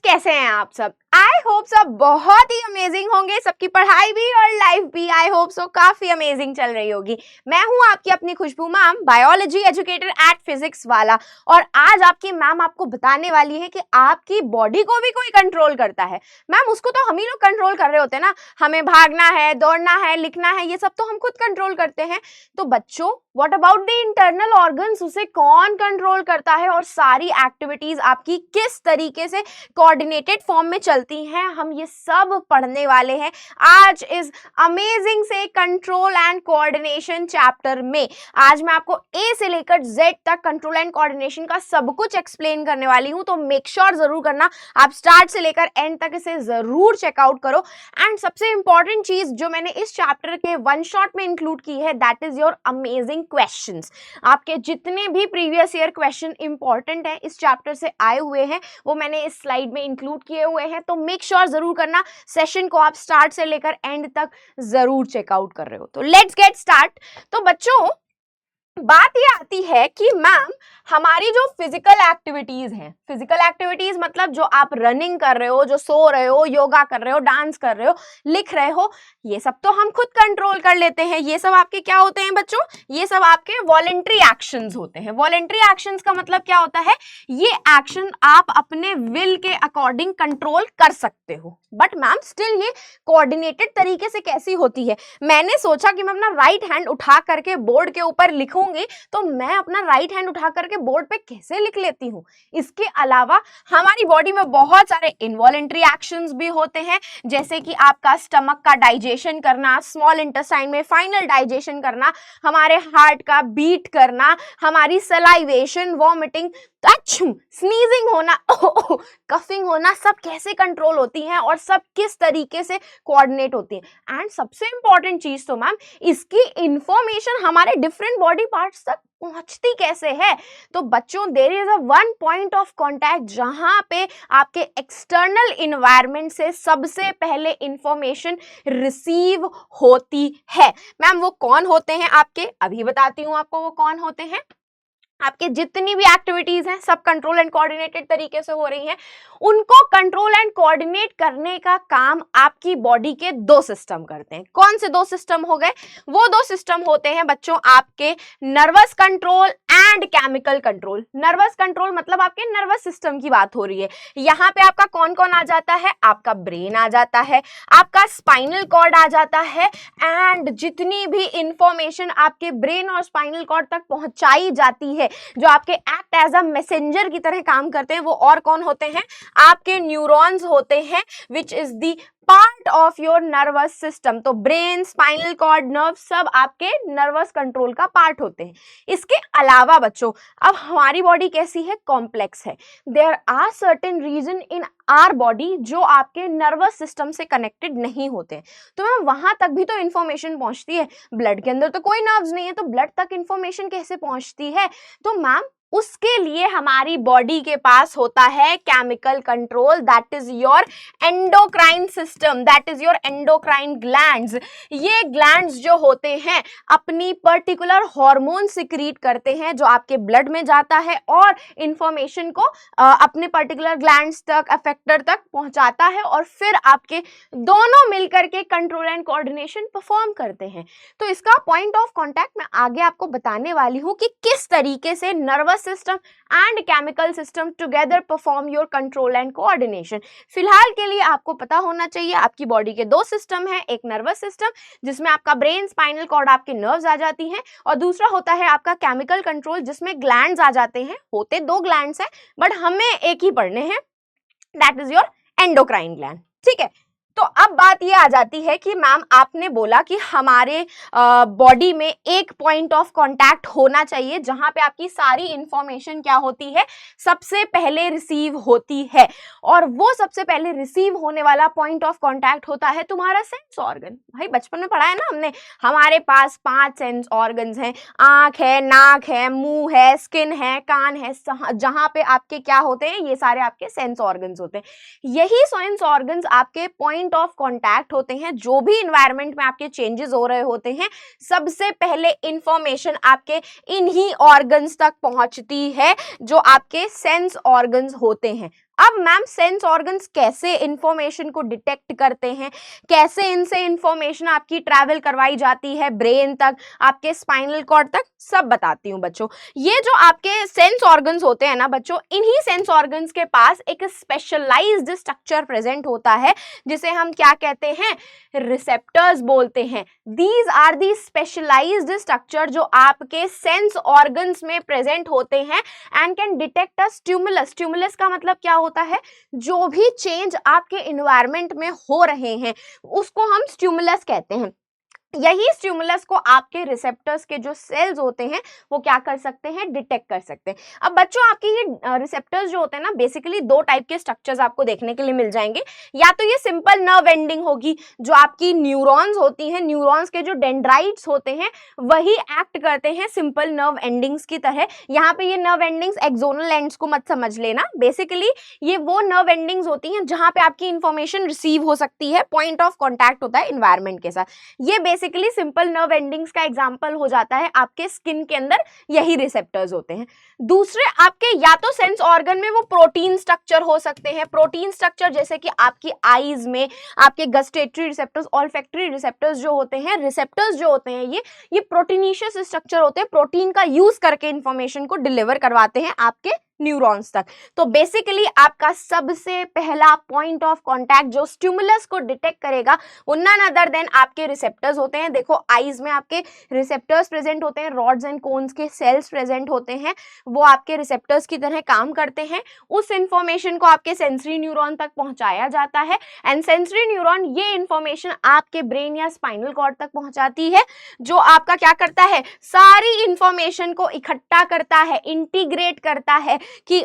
कैसे हैं आप सब? आई होप सब बहुत ही अमेजिंग होंगे, सबकी पढ़ाई भी और लाइफ भी आई होप सो काफी अमेजिंग चल रही होगी। मैं हूं आपकी अपनी Khushboo ma'am, biology educator at Physics Wallah, और आज आपकी मैम आपको बताने वाली है कि आपकी बॉडी को भी कोई कंट्रोल करता है। मैम उसको तो हम ही लोग कंट्रोल कर रहे होते हैं ना, हमें भागना है, दौड़ना है, लिखना है, ये सब तो हम खुद कंट्रोल करते हैं। तो बच्चों, what about the internal organs, उसे कौन कंट्रोल करता है और सारी एक्टिविटीज आपकी किस तरीके से कोऑर्डिनेटेड फॉर्म में चलती हैं, हम ये सब पढ़ने वाले हैं आज इस अमेजिंग से कंट्रोल एंड कोऑर्डिनेशन चैप्टर में। आज मैं आपको ए से लेकर जेड तक कंट्रोल एंड कोऑर्डिनेशन का सब कुछ एक्सप्लेन करने वाली हूं, तो मेक श्योर जरूर करना आप स्टार्ट से लेकर एंड तक इसे जरूर चेकआउट करो। एंड सबसे इंपॉर्टेंट चीज जो मैंने इस चैप्टर के वन शॉट में इंक्लूड की है, that is your amazing questions. आपके जितने भी प्रीवियस ईयर क्वेश्चन इंपॉर्टेंट है इस चैप्टर से आए हुए हैं, वो मैंने इस स्लाइड में इंक्लूड किए हुए हैं, तो मेक श्योर जरूर करना सेशन को आप स्टार्ट से लेकर एंड तक जरूर चेकआउट कर रहे हो। तो लेट्स गेट स्टार्ट। तो बच्चों, बात ये आती है कि मैम हमारी जो फिजिकल एक्टिविटीज हैं, फिजिकल एक्टिविटीज मतलब जो आप रनिंग कर रहे हो, जो सो रहे हो, योगा कर रहे हो, डांस कर रहे हो, लिख रहे हो, ये सब तो हम खुद कंट्रोल कर लेते हैं। ये सब आपके क्या होते हैं बच्चों? ये सब आपके वॉलेंट्री एक्शंस होते हैं। वॉलेंट्री एक्शंस का मतलब क्या होता है? ये एक्शन आप अपने विल के अकॉर्डिंग कंट्रोल कर सकते हो, बट मैम स्टिल ये कोऑर्डिनेटेड तरीके से कैसी होती है? मैंने सोचा कि मैं अपना राइट हैंड उठा करके बोर्ड के ऊपर लिखूंगी, तो मैं अपना राइट हैंड उठा करके बोर्ड पे कैसे लिख लेती हूँ? इसके अलावा हमारी बॉडी में बहुत सारे इनवॉलेंट्री एक्शंस भी होते हैं, जैसे कि आपका स्टमक का डाइजेशन करना, स्मॉल इंटेस्टाइन में फाइनल डाइजेशन करना, हमारे हार्ट का बीट करना, हमारी सलाइवेशन, वॉमिटिंग, स्नीजिंग होना, कफिंग होना, सब कैसे कंट्रोल होती हैं और सब किस तरीके से कोऑर्डिनेट होती हैं। एंड सबसे इंपॉर्टेंट चीज तो मैम, इसकी इंफॉर्मेशन हमारे डिफरेंट बॉडी पार्ट्स तक पहुंचती कैसे है? तो बच्चों, there is a one point of contact जहां पे आपके एक्सटर्नल एनवायरनमेंट से सबसे पहले इंफॉर्मेशन रिसीव होती है। मैम वो कौन होते हैं आपके? अभी बताती हूं आपको वो कौन होते हैं। आपके जितनी भी एक्टिविटीज हैं सब कंट्रोल एंड कोऑर्डिनेटेड तरीके से हो रही हैं, उनको कंट्रोल एंड कोऑर्डिनेट करने का काम आपकी बॉडी के दो सिस्टम करते हैं। कौन से दो सिस्टम हो गए? वो दो सिस्टम होते हैं बच्चों आपके nervous control and chemical control. Nervous control मतलब आपके नर्वस सिस्टम की बात हो रही है। यहाँ पे आपका कौन कौन आ जाता है? आपका ब्रेन आ जाता है, आपका स्पाइनल कॉर्ड आ जाता है, एंड जितनी भी इंफॉर्मेशन आपके ब्रेन और स्पाइनल कॉर्ड तक पहुंचाई जाती है, जो आपके एक्ट एज अ मैसेंजर की तरह काम करते हैं, वो और कौन होते हैं? आपके न्यूरॉन्स होते हैं, which is the part of your nervous system. तो ब्रेन, स्पाइनल कॉर्ड, नर्व सब आपके नर्वस कंट्रोल का पार्ट होते हैं। इसके अलावा बच्चों, अब हमारी बॉडी कैसी है? कॉम्प्लेक्स है। There are certain reason in our body जो आपके नर्वस सिस्टम से कनेक्टेड नहीं होते हैं, तो मैम वहां तक भी तो इंफॉर्मेशन पहुंचती है। ब्लड के अंदर तो कोई नर्व्स नहीं है, तो ब्लड तक इंफॉर्मेशन कैसे पहुंचती है? तो मैम उसके लिए हमारी बॉडी के पास होता है chemical control, that is your endocrine system, that is your endocrine glands. ये ग्लैंड्स जो होते हैं अपनी पर्टिकुलर हार्मोन सिक्रीट करते हैं, जो आपके ब्लड में जाता है और इंफॉर्मेशन को अपने पर्टिकुलर ग्लैंड्स तक, अफेक्टर तक पहुंचाता है, और फिर आपके दोनों मिलकर के कंट्रोल एंड कोऑर्डिनेशन परफॉर्म करते हैं। तो इसका पॉइंट ऑफ कॉन्टैक्ट मैं आगे आपको बताने वाली हूं कि किस तरीके से nervous system and chemical system together perform your control and coordination. फिलहाल के लिए आपको पता होना चाहिए आपकी बॉडी के दो सिस्टम है, एक नर्वस सिस्टम जिसमें आपका ब्रेन, स्पाइनल कॉर्ड, आपके नर्व्स आ जाती हैं, और दूसरा होता है आपका केमिकल कंट्रोल जिसमें ग्लैंड्स आ जाते हैं। होते दो ग्लैंड्स हैं बट हमें एक ही पढ़ने हैं, that is your endocrine gland. ठीक है, तो अब बात ये आ जाती है कि मैम आपने बोला कि हमारे बॉडी में एक पॉइंट ऑफ कांटेक्ट होना चाहिए जहां पे आपकी सारी इंफॉर्मेशन क्या होती है? सबसे पहले रिसीव होती है, और वो सबसे पहले रिसीव होने वाला पॉइंट ऑफ कांटेक्ट होता है तुम्हारा सेंस ऑर्गन। भाई बचपन में पढ़ा है ना हमने, हमारे पास 5 सेंस ऑर्गन्स हैं। आंख है, नाक है, मुंह है, स्किन है, कान है, जहां पे आपके क्या होते हैं? ये सारे आपके सेंस ऑर्गन्स होते हैं। यही सेंस ऑर्गन्स आपके पॉइंट ऑफ कांटेक्ट होते हैं। जो भी एनवायरनमेंट में आपके चेंजेस हो रहे होते हैं, सबसे पहले इंफॉर्मेशन आपके इन्हीं ऑर्गन्स तक पहुंचती है जो आपके सेंस ऑर्गन्स होते हैं। अब मैम सेंस ऑर्गन्स कैसे इंफॉर्मेशन को डिटेक्ट करते हैं, कैसे इनसे इंफॉर्मेशन आपकी ट्रैवल करवाई जाती है ब्रेन तक, आपके स्पाइनल कॉर्ड तक, सब बताती हूँ बच्चों। ये जो आपके सेंस ऑर्गन्स होते हैं ना बच्चों, इन्हीं सेंस ऑर्गन्स के पास एक स्पेशलाइज्ड स्ट्रक्चर प्रेजेंट होता है जिसे हम क्या कहते हैं, रिसेप्टर्स बोलते हैं। These are the specialised structure जो आपके सेंस ऑर्गन्स में प्रेजेंट होते हैं and can detect a stimulus. Stimulus का मतलब क्या होता है, जो भी चेंज आपके इन्वायरमेंट में हो रहे हैं उसको हम स्टिमुलस कहते हैं। यही स्टिमुलस को आपके रिसेप्टर्स के जो सेल्स होते हैं वो क्या कर सकते हैं, डिटेक्ट कर सकते हैं। अब बच्चों आपके ये रिसेप्टर्स जो होते हैं ना, बेसिकली दो टाइप के स्ट्रक्चर्स आपको देखने के लिए मिल जाएंगे। या तो ये सिंपल नर्व एंडिंग होगी, जो आपकी न्यूरॉन्स होती हैं, न्यूरॉन्स के जो डेंड्राइट्स होते हैं वही एक्ट करते हैं सिंपल नर्व एंडिंग्स की तरह। यहाँ पे ये नर्व एंडिंग्स एक्सोनल एंड्स को मत समझ लेना, बेसिकली ये वो नर्व एंडिंग्स होती हैं जहां पे आपकी इंफॉर्मेशन रिसीव हो सकती है, पॉइंट ऑफ कॉन्टैक्ट होता है इन्वायरमेंट के साथ। ये बेसिकली सिंपल नर्व एंडिंग्स का एग्जांपल हो जाता है आपके स्किन के अंदर, यही रिसेप्टर्स होते हैं। दूसरे आपके या तो सेंस ऑर्गन में वो प्रोटीन स्ट्रक्चर हो सकते हैं, प्रोटीन स्ट्रक्चर जैसे कि आपकी आईज में आपके गस्टेटरी रिसेप्टर्स, ऑल्फैक्टरी रिसेप्टर्स जो होते हैं, रिसेप्टर्स जो होते हैं ये प्रोटीनिशियस स्ट्रक्चर होते हैं, प्रोटीन का यूज करके इंफॉर्मेशन को डिलीवर करवाते हैं आपके न्यूरॉन्स तक। तो बेसिकली आपका सबसे पहला पॉइंट ऑफ कांटेक्ट जो स्टिमुलस को डिटेक्ट करेगा वो नन अदर देन आपके रिसेप्टर्स होते हैं। देखो आईज में आपके रिसेप्टर्स प्रेजेंट होते हैं, रॉड्स एंड कोन्स के सेल्स प्रेजेंट होते हैं, वो आपके रिसेप्टर्स की तरह काम करते हैं। उस इंफॉर्मेशन को आपके सेंसरी न्यूरॉन तक पहुंचाया जाता है एंड सेंसरी न्यूरॉन ये इंफॉर्मेशन आपके ब्रेन या स्पाइनल कॉर्ड तक पहुंचाती है, जो आपका क्या करता है, सारी इंफॉर्मेशन को इकट्ठा करता है, इंटीग्रेट करता है कि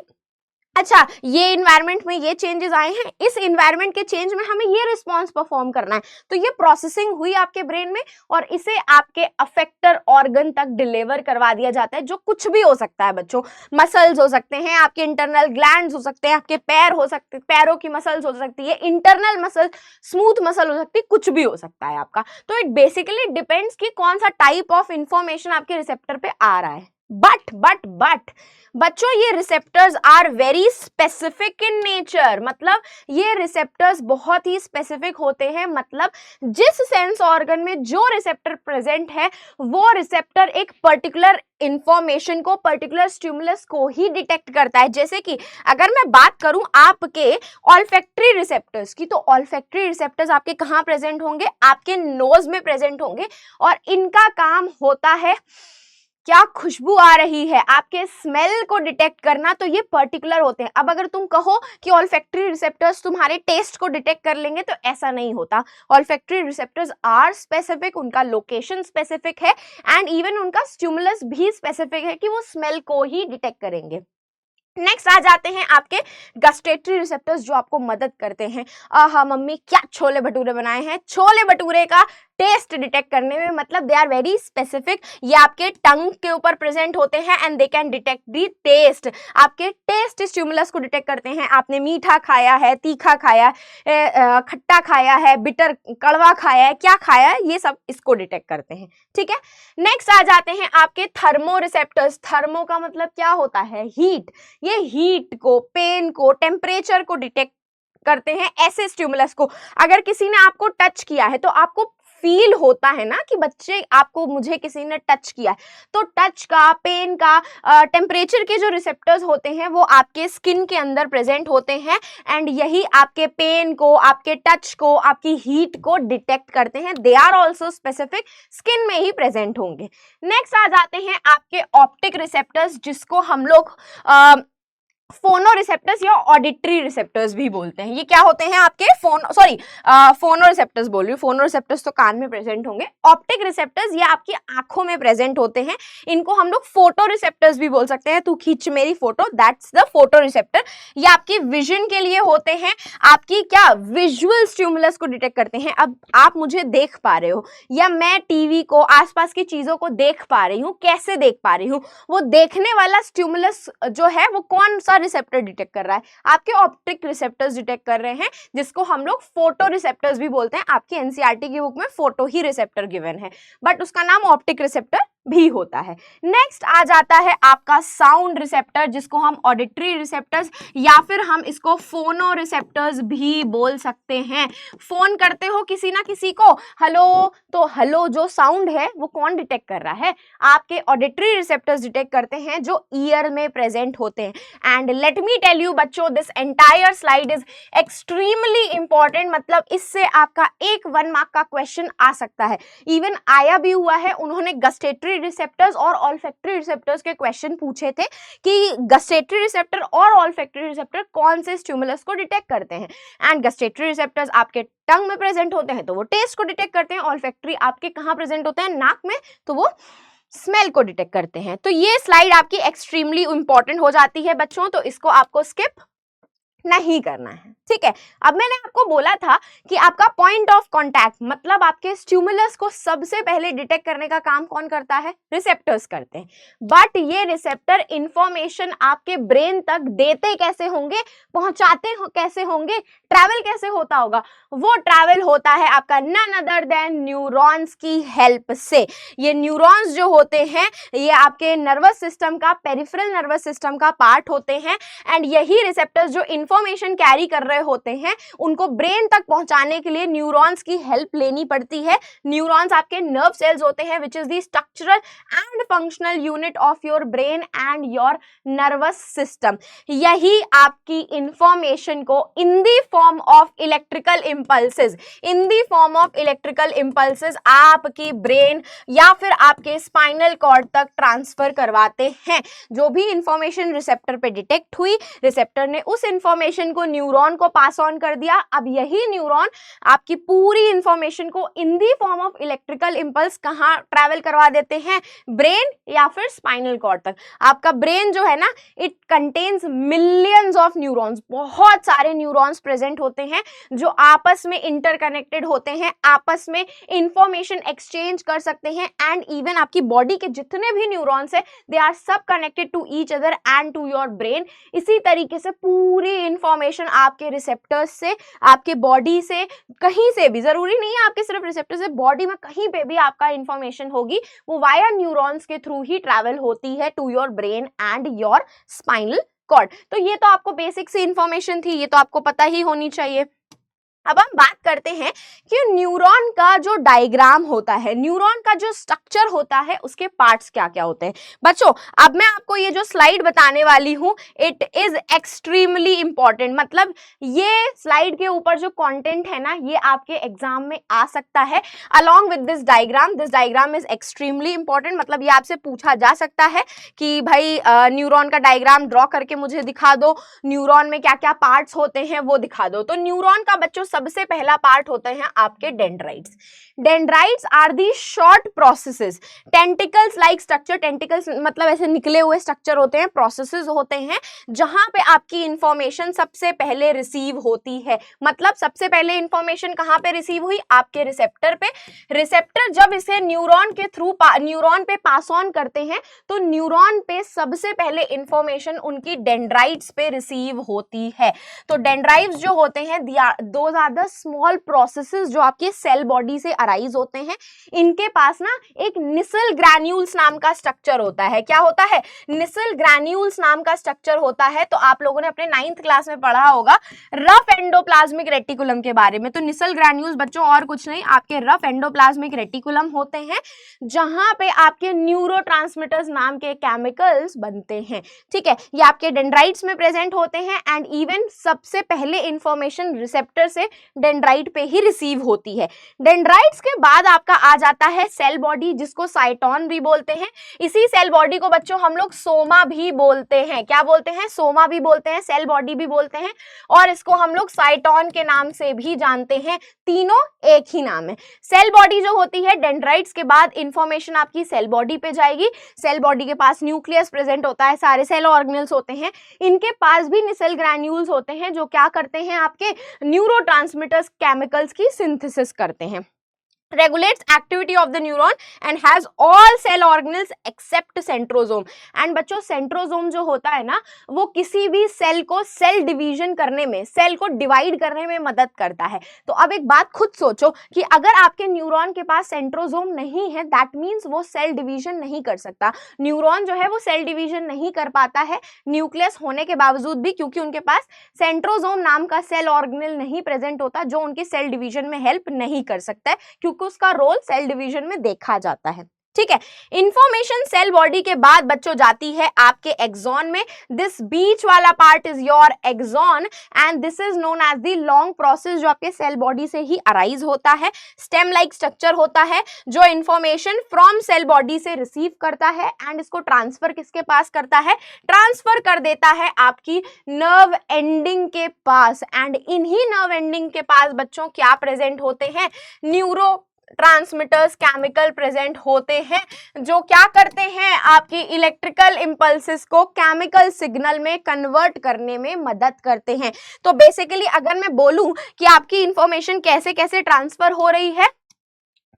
अच्छा ये इन्वायरमेंट में ये चेंजेस आए हैं, इस इन्वायरमेंट के चेंज में हमें ये रिस्पॉन्स परफॉर्म करना है। तो ये प्रोसेसिंग हुई आपके ब्रेन में और इसे आपके अफेक्टर ऑर्गन तक डिलीवर करवा दिया जाता है, जो कुछ भी हो सकता है बच्चों। मसल्स हो सकते हैं, आपके इंटरनल ग्लैंड्स हो सकते हैं, आपके पैर हो सकते हैं, पैरों की मसल्स हो सकती है, इंटरनल मसल, स्मूथ मसल हो सकती है, कुछ भी हो सकता है आपका। तो इट बेसिकली डिपेंड्स कि कौन सा टाइप ऑफ इंफॉर्मेशन आपके रिसेप्टर पे आ रहा है। बट बच्चों ये receptors are very specific in nature, मतलब ये रिसेप्टर्स बहुत ही स्पेसिफिक होते हैं। मतलब जिस सेंस ऑर्गन में जो रिसेप्टर प्रेजेंट है वो रिसेप्टर एक पर्टिकुलर इंफॉर्मेशन को, पर्टिकुलर स्टिमुलस को ही डिटेक्ट करता है। जैसे कि अगर मैं बात करूं आपके ऑल्फैक्टरी रिसेप्टर्स की, तो ऑल्फैक्टरी रिसेप्टर्स आपके कहां प्रेजेंट होंगे, आपके नोज में प्रेजेंट होंगे और इनका काम होता है क्या खुशबू आ रही है, आपके स्मेल को डिटेक्ट करना। तो ये पर्टिकुलर होते हैं। अब अगर तुम कहो कि ऑल्फैक्टरी रिसेप्टर्स तुम्हारे टेस्ट को डिटेक्ट कर लेंगे, तो ऐसा नहीं होता। ऑल्फैक्टरी रिसेप्टर्स आर स्पेसिफिक, उनका लोकेशन स्पेसिफिक है एंड इवन उनका स्टिमुलस भी स्पेसिफिक है कि वो स्मेल को ही डिटेक्ट करेंगे। नेक्स्ट आ जाते हैं आपके गस्टेटरी रिसेप्टर्स जो आपको मदद करते हैं। आहा मम्मी क्या छोले भटूरे बनाए हैं, छोले भटूरे का टेस्ट डिटेक्ट करने में, मतलब दे आर वेरी स्पेसिफिक। ये आपके टंग के ऊपर प्रेजेंट होते हैं and they can detect the taste, आपके टेस्ट स्टिमुलस को डिटेक्ट करते हैं। आपने मीठा खाया है, तीखा खाया है, खट्टा खाया है, बिटर कड़वा खाया है, क्या खाया है, ये सब इसको डिटेक्ट करते हैं। ठीक है, नेक्स्ट आ जाते हैं आपके थर्मो रिसेप्टर्स। थर्मो का मतलब क्या होता है, हीट। ये हीट को, पेन को, टेम्परेचर को डिटेक्ट करते हैं ऐसे स्टिमुलस को। अगर किसी ने आपको टच किया है तो आपको फील होता है ना कि बच्चे आपको, मुझे किसी ने टच किया है, तो टच का, पेन का, टेम्परेचर के जो रिसेप्टर्स होते हैं वो आपके स्किन के अंदर प्रेजेंट होते हैं एंड यही आपके पेन को, आपके टच को, आपकी हीट को डिटेक्ट करते हैं। They are also specific, skin में ही प्रेजेंट होंगे। नेक्स्ट आ जाते हैं आपके ऑप्टिक रिसेप्टर्स, जिसको हम लोग फोनो रिसेप्टर्स या ऑडिटरी रिसेप्टर्स भी बोलते हैं। ये क्या होते हैं आपके फोनो रिसेप्टर्स बोल रही हूँ, फोनो रिसेप्टर्स तो कान में प्रेजेंट होंगे। ऑप्टिक रिसेप्टर्स ये आपकी आंखों में प्रेजेंट होते हैं, इनको हम लोग फोटो रिसेप्टर्स भी बोल सकते हैं। तू खींच मेरी photo, that's the photo receptor. ये आपकी विजन के लिए होते हैं, आपकी क्या विजुअल स्टिमुलस को डिटेक्ट करते हैं। अब आप मुझे देख पा रहे हो या मैं टीवी को, आसपास की चीजों को देख पा रही हूँ, कैसे देख पा रही हूँ, वो देखने वाला स्टिमुलस जो है वो कौन सा रिसेप्टर डिटेक्ट कर रहा है, आपके ऑप्टिक रिसेप्टर्स डिटेक्ट कर रहे हैं, जिसको हम लोग फोटो रिसेप्टर्स भी बोलते हैं। आपकी एनसीईआरटी की बुक में फोटो ही रिसेप्टर गिवन है, बट उसका नाम ऑप्टिक रिसेप्टर भी होता है। नेक्स्ट आ जाता है आपका साउंड रिसेप्टर, जिसको हम ऑडिटरी रिसेप्टर्स या फिर हम इसको फोनो रिसेप्टर्स भी बोल सकते हैं। फोन करते हो किसी ना किसी को, हेलो, तो हेलो जो साउंड है वो कौन डिटेक्ट कर रहा है? आपके ऑडिटरी रिसेप्टर्स डिटेक्ट करते हैं जो ईयर में प्रेजेंट होते हैं। And let me tell you बच्चों, this entire slide is extremely important, मतलब इससे आपका एक 1 मार्क का क्वेश्चन आ सकता है। इवन आया भी हुआ है, उन्होंने गस्टेटरी रिसेप्टर्स और ऑल्फैक्टरी रिसेप्टर्स के क्वेश्चन पूछे थे कि गस्टेटरी रिसेप्टर और ऑल्फैक्टरी रिसेप्टर कौन से स्टिमुलस को डिटेक्ट करते हैं। एंड गस्टेटरी रिसेप्टर्स आपके टंग में प्रेजेंट होते हैं तो वो टेस्ट को डिटेक्ट करते हैं, ऑल्फैक्टरी आपके कहां प्रेजेंट होते हैं? नाक में, तो वो स्मेल को डिटेक्ट करते हैं। तो ये स्लाइड आपकी एक्सट्रीमली इंपॉर्टेंट हो जाती है बच्चों, तो इसको आपको स्किप नहीं करना है, ठीक है। अब मैंने आपको बोला था कि आपका पॉइंट ऑफ कांटेक्ट, मतलब आपके स्टिमुलस को सबसे पहले डिटेक्ट करने का काम कौन करता है? रिसेप्टर्स करते हैं। बट ये रिसेप्टर इंफॉर्मेशन आपके ब्रेन तक देते कैसे होंगे, पहुंचाते कैसे होंगे, ट्रैवल कैसे होता होगा? वो ट्रैवल होता है आपका नन अदर देन न्यूरॉन्स की हेल्प से। ये न्यूरॉन्स जो होते हैं ये आपके नर्वस सिस्टम का, पेरिफेरल नर्वस सिस्टम का पार्ट होते हैं। एंड यही रिसेप्टर्स जो इंफॉर्मेशन कैरी कर रहे होते हैं उनको ब्रेन तक पहुंचाने के लिए न्यूरॉन्स की हेल्प लेनी पड़ती है। न्यूरॉन्स आपके नर्व सेल्स होते हैं which is the structural and functional unit of your brain and your nervous system. यही आपकी इंफॉर्मेशन को in the form of electrical impulses, in the form of electrical impulses आपकी ब्रेन या फिर आपके स्पाइनल कॉर्ड तक ट्रांसफर करवाते हैं। जो भी इंफॉर्मेशन रिसेप्टर पे डिटेक्ट हुई, रिसेप्टर ने उस इंफॉर्मेशन को न्यूरॉन को पास ऑन कर दिया। अब यही न्यूरॉन आपकी पूरी इंफॉर्मेशन को in the form of electrical impulse कहां ट्रैवल करवा देते हैं? ब्रेन या फिर स्पाइनल कॉर्ड तक। आपका ब्रेन जो है ना, it contains millions of neurons, बहुत सारे न्यूरॉन्स प्रेजेंट होते हैं जो आपस में इंटरकनेक्टेड होते हैं, आपस में इंफॉर्मेशन एक्सचेंज कर सकते हैं। एंड इवन आपकी बॉडी के जितने भी न्यूरॉन्स है दे आर सब connected to each other and to your brain. इसी तरीके से पूरी इंफॉर्मेशन आपके रिसेप्टर्स से, आपके बॉडी से, कहीं से भी, जरूरी नहीं है आपके सिर्फ रिसेप्टर से, बॉडी में कहीं पे भी आपका इंफॉर्मेशन होगी वो वाया न्यूरॉन्स के थ्रू ही ट्रैवल होती है to your brain and your spinal cord. तो ये तो आपको बेसिक सी इंफॉर्मेशन थी, ये तो आपको पता ही होनी चाहिए। अब हम बात करते हैं कि न्यूरॉन का जो डायग्राम होता है, न्यूरॉन का जो स्ट्रक्चर होता है, उसके पार्ट्स क्या क्या होते हैं। बच्चों अब मैं आपको ये जो स्लाइड बताने वाली हूँ इट इज एक्सट्रीमली इंपॉर्टेंट, मतलब ये स्लाइड के ऊपर जो कंटेंट है ना ये आपके एग्जाम में आ सकता है along with this diagram. This diagram is extremely important, मतलब ये आपसे पूछा जा सकता है कि भाई न्यूरॉन का डायग्राम ड्रॉ करके मुझे दिखा दो, न्यूरॉन में क्या क्या पार्ट्स होते हैं वो दिखा दो। तो न्यूरॉन का बच्चों सबसे पहला पार्ट होते हैं आपके dendrites. Dendrites are the short processes, tentacles like structure, tentacles मतलब ऐसे निकले हुए स्ट्रक्चर होते हैं, प्रोसेसेस होते हैं जहां पे आपकी इंफॉर्मेशन सबसे पहले रिसीव होती है। मतलब सबसे पहले इंफॉर्मेशन कहां पे रिसीव हुई? आपके रिसेप्टर पे। रिसेप्टर जब इसे न्यूरॉन के थ्रू न्यूरॉन पे पास ऑन करते हैं तो न्यूरॉन पे सबसे पहले इंफॉर्मेशन उनकी डेंड्राइट्स पे रिसीव होती है। तो डेंड्राइट्स जो होते हैं those are the small processes जो आपके सेल बॉडी से अराइज होते हैं। इनके पास ना एक निसल ग्रैन्यूल्स नाम का स्ट्रक्चर होता है। क्या होता है? निसल ग्रैन्यूल्स नाम का स्ट्रक्चर होता है। तो आप लोगों ने अपने 9th क्लास में पढ़ा होगा रफ एंडोप्लाज्मिक रेटिकुलम के बारे में। तो निसल ग्रैन्यूल्स बच्चों और कुछ नहीं, आपके रफ एंडोप्लाज्मिक रेटिकुलम होते हैं जहां पे आपके न्यूरोट्रांसमीटर्स नाम के केमिकल्स बनते हैं। ठीक है, ये आपके डेंड्राइट्स में प्रेजेंट होते हैं एंड इवन सबसे पहले इंफॉर्मेशन रिसेप्टर से डेंड्राइट पे ही रिसीव होती है। डेंड्राइट्स के बाद आपका आ जाता है सेल बॉडी जिसको साइटोन भी बोलते हैं। इसी सेल बॉडी को बच्चों हम लोग सोमा भी बोलते हैं। क्या बोलते हैं? सोमा भी बोलते हैं, सेल बॉडी भी बोलते हैं और इसको हम लोग साइटोन के नाम से भी जानते हैं। तीनों एक ही नाम है। सेल बॉडी जो होती है, डेंड्राइट्स के बाद इंफॉर्मेशन आपकी सेल बॉडी पे जाएगी। सेल बॉडी के पास न्यूक्लियस प्रेजेंट होता है, सारे सेल ऑर्गेनेल्स होते हैं। इनके पास भी निसल ग्रैन्यूल्स होते हैं जो क्या करते हैं? आपके न्यूरोट्रांसमीटर्स केमिकल्स की सिंथेसिस करते हैं। regulates activity of the neuron and has all cell organelles except centrosome। And बच्चों सेंट्रोजोम जो होता है ना, वो किसी भी सेल को सेल डिवीजन करने में, सेल को डिवाइड करने में मदद करता है। तो अब एक बात खुद सोचो कि अगर आपके न्यूरॉन के पास सेंट्रोजोम नहीं है, दैट मीन्स वो सेल डिवीजन नहीं कर सकता। न्यूरॉन जो है वो सेल डिवीजन नहीं कर पाता है न्यूक्लियस होने के बावजूद भी, क्योंकि उनके पास सेंट्रोजोम नाम का सेल ऑर्गेनेल नहीं प्रेजेंट होता जो उनकी सेल डिवीजन में हेल्प नहीं कर सकता है, क्योंकि उसका रोल सेल डिवीजन में देखा जाता है। ठीक है, इंफॉर्मेशन सेल बॉडी के बाद बच्चों जाती है आपके एक्सॉन में। दिस बीच वाला part is your axon and this is known as the long process, जो आपके सेल बॉडी से ही अराइज होता है। स्टेम लाइक स्ट्रक्चर होता है जो इंफॉर्मेशन फ्रॉम सेल बॉडी से रिसीव करता है एंड इसको ट्रांसफर किसके पास करता है, ट्रांसफर कर देता है आपकी नर्व एंडिंग के पास। एंड इन्हीं नर्व एंडिंग के पास बच्चों क्या प्रेजेंट होते हैं, न्यूरो ट्रांसमिटर्स केमिकल प्रेजेंट होते हैं, जो क्या करते हैं आपकी इलेक्ट्रिकल इंपल्सेस को केमिकल सिग्नल में कन्वर्ट करने में मदद करते हैं। तो बेसिकली अगर मैं बोलूं कि आपकी इंफॉर्मेशन कैसे कैसे ट्रांसफर हो रही है,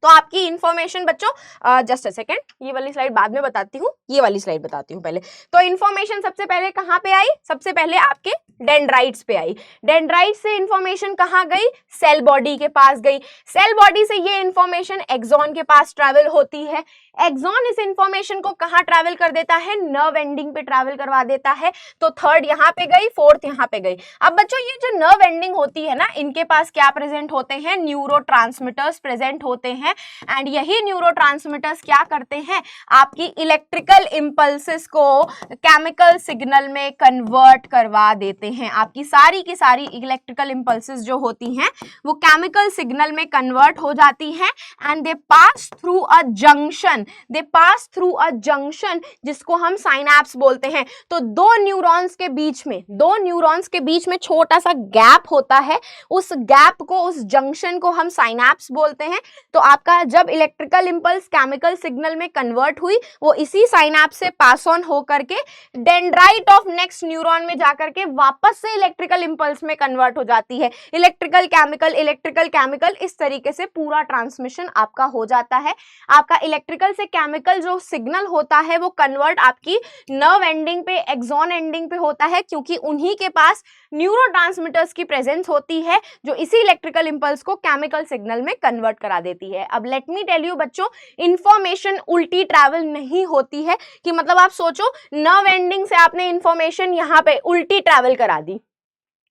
तो आपकी इंफॉर्मेशन बच्चों जस्ट अ सेकेंड, ये वाली स्लाइड बाद में बताती हूँ, ये वाली स्लाइड बताती हूँ पहले। तो इंफॉर्मेशन सबसे पहले कहाँ पे आई, सबसे पहले आपके डेंड्राइट्स पे आई। डेंड्राइट से इंफॉर्मेशन कहाँ गई, सेल बॉडी के पास गई। सेल बॉडी से ये इंफॉर्मेशन एक्सॉन के पास ट्रैवल होती है। एक्सॉन इस इंफॉर्मेशन को कहाँ ट्रैवल कर देता है, नर्व एंडिंग पे ट्रैवल करवा देता है। तो थर्ड यहाँ पे गई, फोर्थ यहाँ पे गई। अब बच्चों ये जो नर्व एंडिंग होती है ना, इनके पास क्या प्रेजेंट होते हैं, न्यूरोट्रांसमिटर्स प्रेजेंट होते हैं। एंड यही न्यूरोट्रांसमिटर्स क्या करते हैं, आपकी इलेक्ट्रिकल इंपल्सेस को केमिकल सिग्नल में कन्वर्ट करवा देते हैं। आपकी सारी की सारी इलेक्ट्रिकल इंपल्सेस जो होती हैं वो केमिकल सिग्नल में कन्वर्ट हो जाती हैं and they pass through a junction, they pass through a junction जिसको हम साइनैप्स बोलते हैं। तो दो न्यूरॉन्स के बीच में छोटा सा गैप होता है, उस गैप को, उस जंक्शन को हम साइनैप्स बोलते हैं। तो आपका जब इलेक्ट्रिकल इंपल्स केमिकल सिग्नल में कन्वर्ट हुई, वो इसी साइनैप्स से पास ऑन हो करके डेंड्राइट ऑफ नेक्स्ट न्यूरॉन में जाकर के वापस से इलेक्ट्रिकल इंपल्स में कन्वर्ट हो जाती है। इलेक्ट्रिकल केमिकल इस तरीके से पूरा ट्रांसमिशन आपका हो जाता है। आपका इलेक्ट्रिकल से केमिकल जो सिग्नल होता है वो कन्वर्ट आपकी नर्व एंडिंग पे, एक्सॉन एंडिंग पे होता है, क्योंकि उन्हीं के पास न्यूरोट्रांसमिटर्स की प्रेजेंस होती है जो इसी इलेक्ट्रिकल इंपल्स को केमिकल सिग्नल में कन्वर्ट करा देती है। अब लेट मी टेल यू बच्चों, इंफॉर्मेशन उल्टी ट्रैवल नहीं होती है, कि मतलब आप सोचो नर्व एंडिंग से आपने इंफॉर्मेशन यहाँ पे उल्टी ट्रैवल करा दी,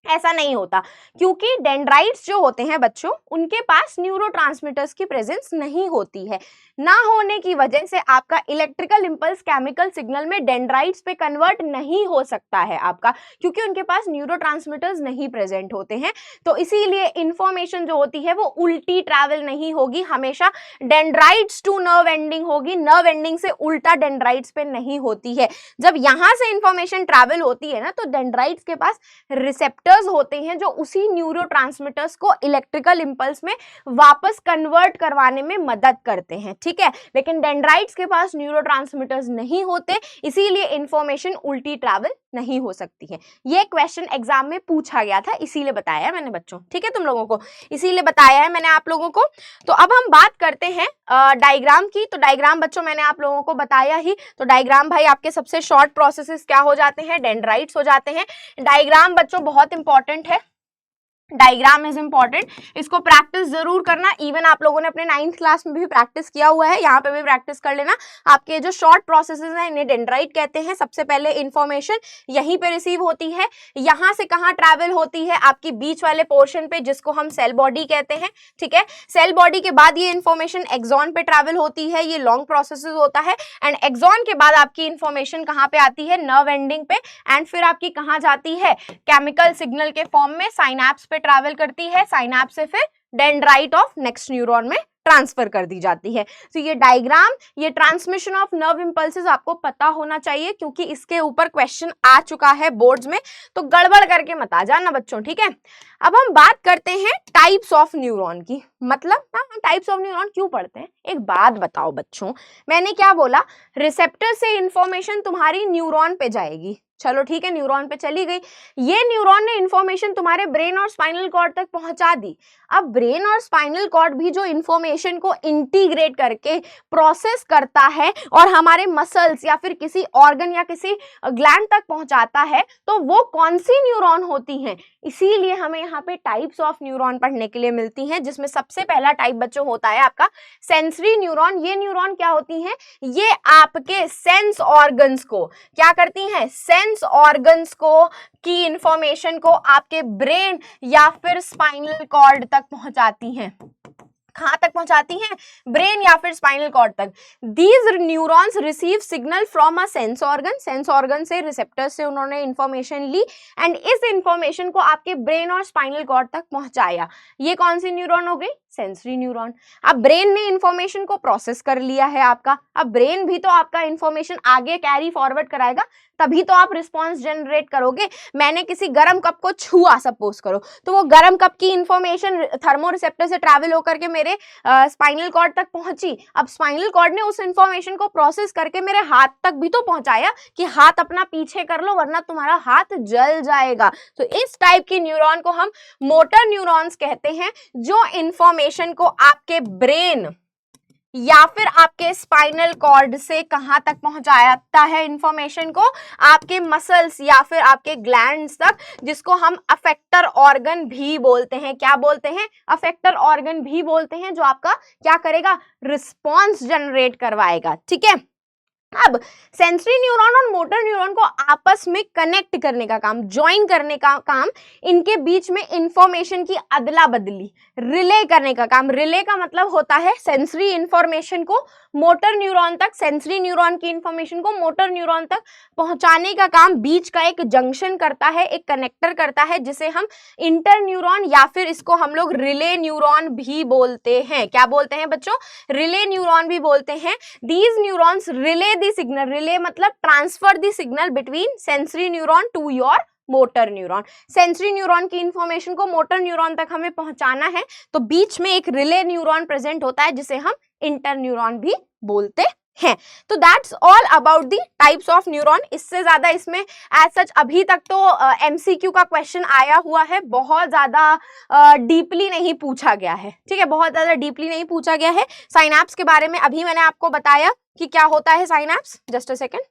ऐसा नहीं होता, क्योंकि डेंड्राइट्स जो होते हैं बच्चों, उनके पास न्यूरोट्रांसमिटर्स की प्रेजेंस नहीं होती है। ना होने की वजह से आपका इलेक्ट्रिकल इंपल्स केमिकल सिग्नल में डेंड्राइट्स पे कन्वर्ट नहीं हो सकता है आपका, क्योंकि उनके पास न्यूरोट्रांसमिटर्स नहीं प्रेजेंट होते हैं। तो इसीलिए इंफॉर्मेशन जो होती है वो उल्टी ट्रैवल नहीं होगी, हमेशा डेंड्राइट्स टू नर्व एंडिंग होगी, नर्व एंडिंग से उल्टा डेंड्राइट्स पे नहीं होती है। जब यहां से इंफॉर्मेशन ट्रैवल होती है ना, तो डेंड्राइट्स के पास रिसेप्टर होते हैं जो उसी न्यूरोट्रांसमिटर्स को इलेक्ट्रिकल इंपल्स में वापस कन्वर्ट करवाने में मदद करते हैं। ठीक है, लेकिन डेंड्राइट्स के पास न्यूरोट्रांसमिटर्स नहीं होते, इसीलिए इंफॉर्मेशन उल्टी ट्रैवल नहीं हो सकती है। ये क्वेश्चन एग्जाम में पूछा गया था, इसीलिए बताया है मैंने बच्चों। ठीक है, तुम लोगों को इसीलिए बताया है मैंने आप लोगों को। तो अब हम बात करते हैं डायग्राम की। तो डायग्राम बच्चों मैंने आप लोगों को बताया ही। तो डायग्राम भाई आपके सबसे शॉर्ट प्रोसेसेस क्या हो जाते हैं, डेंड्राइट्स हो जाते हैं। डायग्राम बच्चों बहुत इंपॉर्टेंट है, डायग्राम इज इंपॉर्टेंट, इसको प्रैक्टिस जरूर करना। इवन आप लोगों ने अपने 9th क्लास में भी प्रैक्टिस किया हुआ है, यहाँ पे भी प्रैक्टिस कर लेना। आपके जो शॉर्ट प्रोसेसेस हैं इन्हें डेंड्राइट कहते हैं। सबसे पहले इंफॉर्मेशन यहीं पे रिसीव होती है, यहाँ से कहाँ ट्रैवल होती है, आपकी बीच वाले पोर्शन पे, जिसको हम सेल बॉडी कहते हैं। ठीक है, सेल बॉडी के बाद ये इंफॉर्मेशन एक्सॉन पे ट्रैवल होती है, ये लॉन्ग प्रोसेसेस होता है। एंड एक्सॉन के बाद आपकी इंफॉर्मेशन कहाँ पे आती है, नर्व एंडिंग पे, एंड फिर आपकी कहाँ जाती है, केमिकल सिग्नल के फॉर्म में साइनैप्स पे ट्रैवल करती है, साइनैप्स से फिर डेंड्राइट ऑफ नेक्स्ट न्यूरॉन में ट्रांसफर कर दी जाती है। तो ये डायग्राम, ये ट्रांसमिशन ऑफ नर्व इंपल्सेस आपको पता होना चाहिए, क्योंकि इसके ऊपर क्वेश्चन आ चुका है बोर्ड्स में, तो गड़बड़ करके मत आ जाना बच्चों। ठीक है, अब हम बात करते हैं टाइप्स ऑफ न्यूरॉन की। मतलब हम टाइप्स ऑफ न्यूरॉन क्यों पढ़ते हैं, एक बात बताओ बच्चों, मैंने क्या बोला, रिसेप्टर से इंफॉर्मेशन तुम्हारी न्यूरॉन पे जाएगी, चलो ठीक है, न्यूरॉन पे चली गई। ये न्यूरॉन ने इंफॉर्मेशन तुम्हारे ब्रेन और स्पाइनल कॉर्ड तक पहुंचा दी। अब ब्रेन और स्पाइनल कॉर्ड भी जो इंफॉर्मेशन को इंटीग्रेट करके प्रोसेस करता है और हमारे मसल्स या फिर किसी ऑर्गन या किसी ग्लैंड तक पहुंचाता है, तो वो कौन सी न्यूरॉन होती हैं? इसीलिए हमें यहाँ पे टाइप्स ऑफ न्यूरॉन पढ़ने के लिए मिलती हैं, जिसमें सबसे पहला टाइप बच्चों होता है आपका सेंसरी न्यूरॉन। ये न्यूरॉन क्या होती हैं? ये आपके सेंस ऑर्गन्स को क्या करती हैं? सेंस ऑर्गन्स को की इंफॉर्मेशन को आपके ब्रेन या फिर स्पाइनल कॉर्ड तक पहुंचाती हैं। कहां तक पहुंचाती हैं? ब्रेन या फिर स्पाइनल कॉर्ड तक। These neurons receive signal from a sense organ, sense organ से रिसेप्टर से उन्होंने इंफॉर्मेशन ली एंड इस इंफॉर्मेशन को आपके ब्रेन और स्पाइनल कॉर्ड तक पहुंचाया। ये कौन सी न्यूरॉन हो गई? Sensory neuron. अब ब्रेन ने इंफॉर्मेशन को प्रोसेस कर लिया है आपका, अब ब्रेन भी तो आपका इंफॉर्मेशन आगे कैरी फॉरवर्ड कराएगा, तभी तो आप रिस्पॉन्स जनरेट करोगे। मैंने किसी गर्म कप को छुआ सपोज करो, तो वो गर्म कप की इंफॉर्मेशन थर्मोरिसेप्टर से ट्रैवल होकर के मेरे स्पाइनल कॉर्ड तक पहुंची। अब स्पाइनल कॉर्ड ने उस इंफॉर्मेशन को प्रोसेस करके मेरे हाथ तक भी तो पहुंचाया कि हाथ अपना पीछे कर लो वरना तुम्हारा हाथ जल जाएगा। तो इस टाइप की न्यूरॉन को हम मोटर न्यूरॉन्स कहते हैं, जो इंफॉर्मेशन को आपके ब्रेन या फिर आपके स्पाइनल कॉर्ड से कहां तक पहुंचाता है इंफॉर्मेशन को? आपके मसल्स या फिर आपके ग्लैंड्स तक, जिसको हम अफेक्टर ऑर्गन भी बोलते हैं। क्या बोलते हैं? अफेक्टर ऑर्गन भी बोलते हैं, जो आपका क्या करेगा? रिस्पॉन्स जनरेट करवाएगा। ठीक है, अब सेंसरी न्यूरॉन और मोटर न्यूरॉन को आपस में कनेक्ट करने का काम, ज्वाइन करने का काम, इनके बीच में इंफॉर्मेशन की अदला बदली, रिले करने का काम। रिले का मतलब होता है सेंसरी इंफॉर्मेशन को मोटर न्यूरॉन तक, सेंसरी न्यूरॉन की इंफॉर्मेशन को मोटर न्यूरॉन तक पहुंचाने का काम बीच का एक जंक्शन करता है, एक कनेक्टर करता है, जिसे हम इंटर न्यूरॉन या फिर इसको हम लोग रिले न्यूरॉन भी बोलते हैं। क्या बोलते हैं बच्चों? रिले न्यूरॉन भी बोलते हैं। These neurons relay the signal, relay मतलब transfer the signal between sensory neuron to your motor neuron. Sensory neuron की इंफॉर्मेशन को मोटर न्यूरॉन तक हमें पहुंचाना है, तो बीच में एक रिले न्यूरॉन प्रेजेंट होता है, जिसे हम इंटर न्यूरॉन भी बोलते हैं। तो that's all about the types of neuron. इससे ज्यादा इसमें एज सच अभी तक तो एमसीक्यू का क्वेश्चन आया हुआ है, बहुत ज्यादा डीपली नहीं पूछा गया है। ठीक है, बहुत ज्यादा डीपली नहीं पूछा गया है। साइनैप्स के बारे में अभी मैंने आपको बताया कि क्या होता है synapse. Just a second.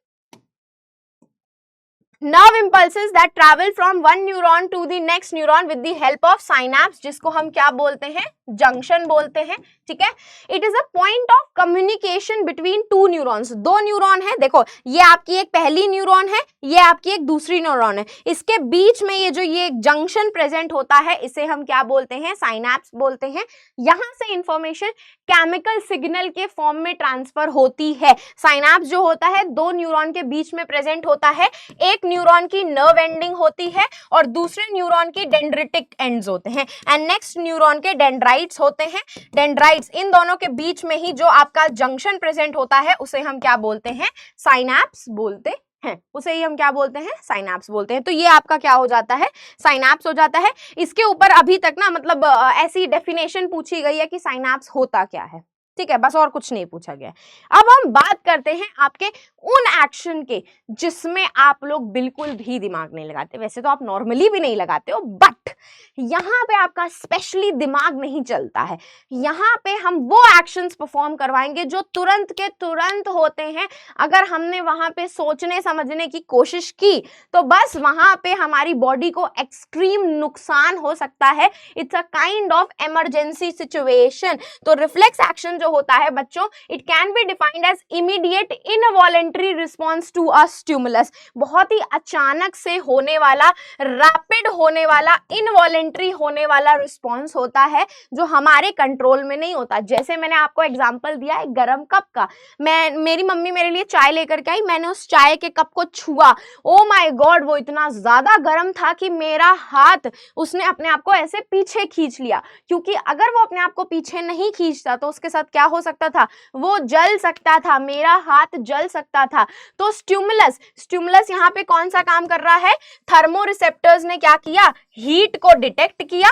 Nerve impulses that travel from one neuron to the next neuron with the help of synapse, जिसको हम क्या बोलते हैं? जंक्शन बोलते हैं। ठीक है, it is a point of communication between two neurons. दो न्यूरॉन है, देखो ये आपकी एक पहली न्यूरॉन है, ये आपकी एक दूसरी न्यूरॉन है, इसके बीच में ये जो ये जंक्शन प्रेजेंट होता है, इसे हम क्या बोलते हैं? साइनैप्स बोलते हैं। यहां से इंफॉर्मेशन केमिकल सिग्नल के फॉर्म में ट्रांसफर होती है। साइनैप्स जो होता है दो न्यूरॉन के बीच में प्रेजेंट होता है, एक न्यूरॉन की नर्व एंडिंग होती है और दूसरे न्यूरॉन की डेंड्रिटिक एंड्स होते हैं, एंड नेक्स्ट न्यूरॉन के डेंड्राइट्स होते हैं। डेंड्राइट्स, इन दोनों के बीच में ही जो आपका जंक्शन प्रेजेंट होता है, उसे हम क्या बोलते हैं? साइनैप्स बोलते हैं। उसे ही हम क्या बोलते हैं? साइनैप्स बोलते हैं। तो ये आपका क्या हो जाता है? साइनैप्स हो जाता है। इसके ऊपर अभी तक ना मतलब ऐसी डेफिनेशन पूछी गई है कि साइनैप्स होता क्या है। ठीक है, बस और कुछ नहीं पूछा गया। अब हम बात करते हैं आपके उन एक्शन के जिसमें आप लोग बिल्कुल भी दिमाग नहीं लगाते। वैसे तो आप नॉर्मली भी नहीं लगाते हो, बट यहाँ पे आपका स्पेशली दिमाग नहीं चलता है। यहाँ पे हम वो एक्शंस परफॉर्म करवाएंगे जो तुरंत के तुरंत होते हैं। अगर हमने वहां पे सोचने समझने की कोशिश की तो बस वहां पे हमारी बॉडी को एक्सट्रीम नुकसान हो सकता है। It's a kind of emergency situation. तो रिफ्लेक्स एक्शन जो होता है बच्चों, it can be defined as immediate involuntary response to a stimulus. बहुत ही अचानक से होने वाला, रैपिड होने वाला, इनवॉलेंटरी होने वाला रिस्पॉन्स होता है जो हमारे कंट्रोल में नहीं होता। जैसे मैंने आपको एग्जांपल दिया है गरम कप का। मेरी मम्मी मेरे लिए चाय लेकर के आई, मैंने उस चाय के कप को छुआ, ओ माय गॉड वो इतना ज्यादा गर्म था कि मेरा हाथ उसने अपने आप को ऐसे पीछे खींच लिया। क्योंकि अगर वो अपने आप को पीछे नहीं खींचता तो उसके साथ क्या हो सकता था? वो जल सकता था, मेरा हाथ जल सकता था। तो स्टिमुलस यहाँ पे कौन सा काम कर रहा है? थर्मोरिसेप्टर्स ने क्या किया? हीट को डिटेक्ट किया,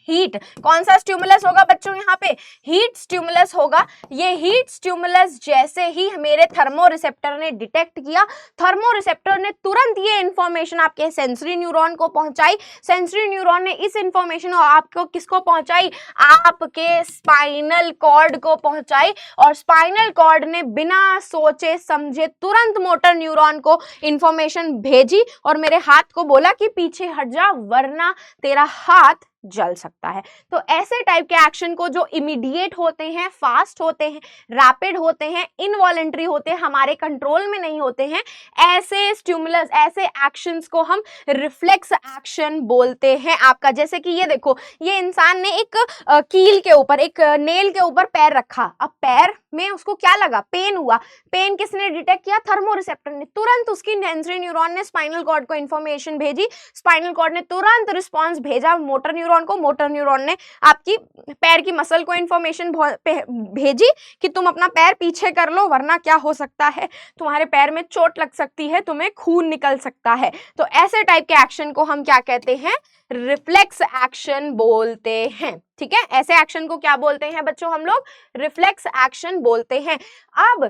हीट। कौन सा स्टिमुलस होगा बच्चों यहाँ पे? हीट स्टिमुलस होगा। ये हीट स्टिमुलस जैसे ही मेरे थर्मो रिसेप्टर ने डिटेक्ट किया, थर्मो रिसेप्टर ने तुरंत ये इंफॉर्मेशन आपके सेंसरी न्यूरॉन को पहुंचाई। सेंसरी न्यूरॉन ने इस इंफॉर्मेशन आपको किसको पहुंचाई? आपके स्पाइनल कॉर्ड को पहुंचाई, और स्पाइनल कॉर्ड ने बिना सोचे समझे तुरंत मोटर न्यूरॉन को इंफॉर्मेशन भेजी और मेरे हाथ को बोला कि पीछे हट जा वरना तेरा हाथ जल सकता है। तो ऐसे टाइप के एक्शन को जो इमीडिएट होते हैं, फास्ट होते हैं, रैपिड होते हैं, इनवॉलेंट्री होते हैं, हमारे कंट्रोल में नहीं होते हैं, ऐसे स्टिमुलस, ऐसे एक्शंस को हम रिफ्लेक्स एक्शन बोलते हैं आपका। जैसे कि ये देखो, ये इंसान ने एक कील के ऊपर, एक नेल के ऊपर पैर रखा, अब पैर में उसको क्या लगा? पेन हुआ। पेन किसने डिटेक्ट किया? थर्मो रिसेप्टर ने। तुरंत उसकी सेंसरी न्यूरॉन ने स्पाइनल कॉर्ड को इंफॉर्मेशन भेजी, स्पाइनल कॉर्ड ने तुरंत रिस्पॉन्स भेजा मोटर न्यूरॉन को, मोटर न्यूरॉन ने आपकी पैर की मसल को इंफॉर्मेशन भेजी कि तुम अपना पैर पीछे कर लो वरना क्या हो सकता है, तुम्हारे पैर में चोट लग सकती है, तुम्हें खून निकल सकता है। तो ऐसे टाइप के एक्शन को हम क्या कहते हैं? रिफ्लेक्स एक्शन बोलते हैं। ठीक है, ऐसे एक्शन को क्या बोलते हैं बच्चों? हम लोग रिफ्लेक्स एक्शन बोलते हैं। अब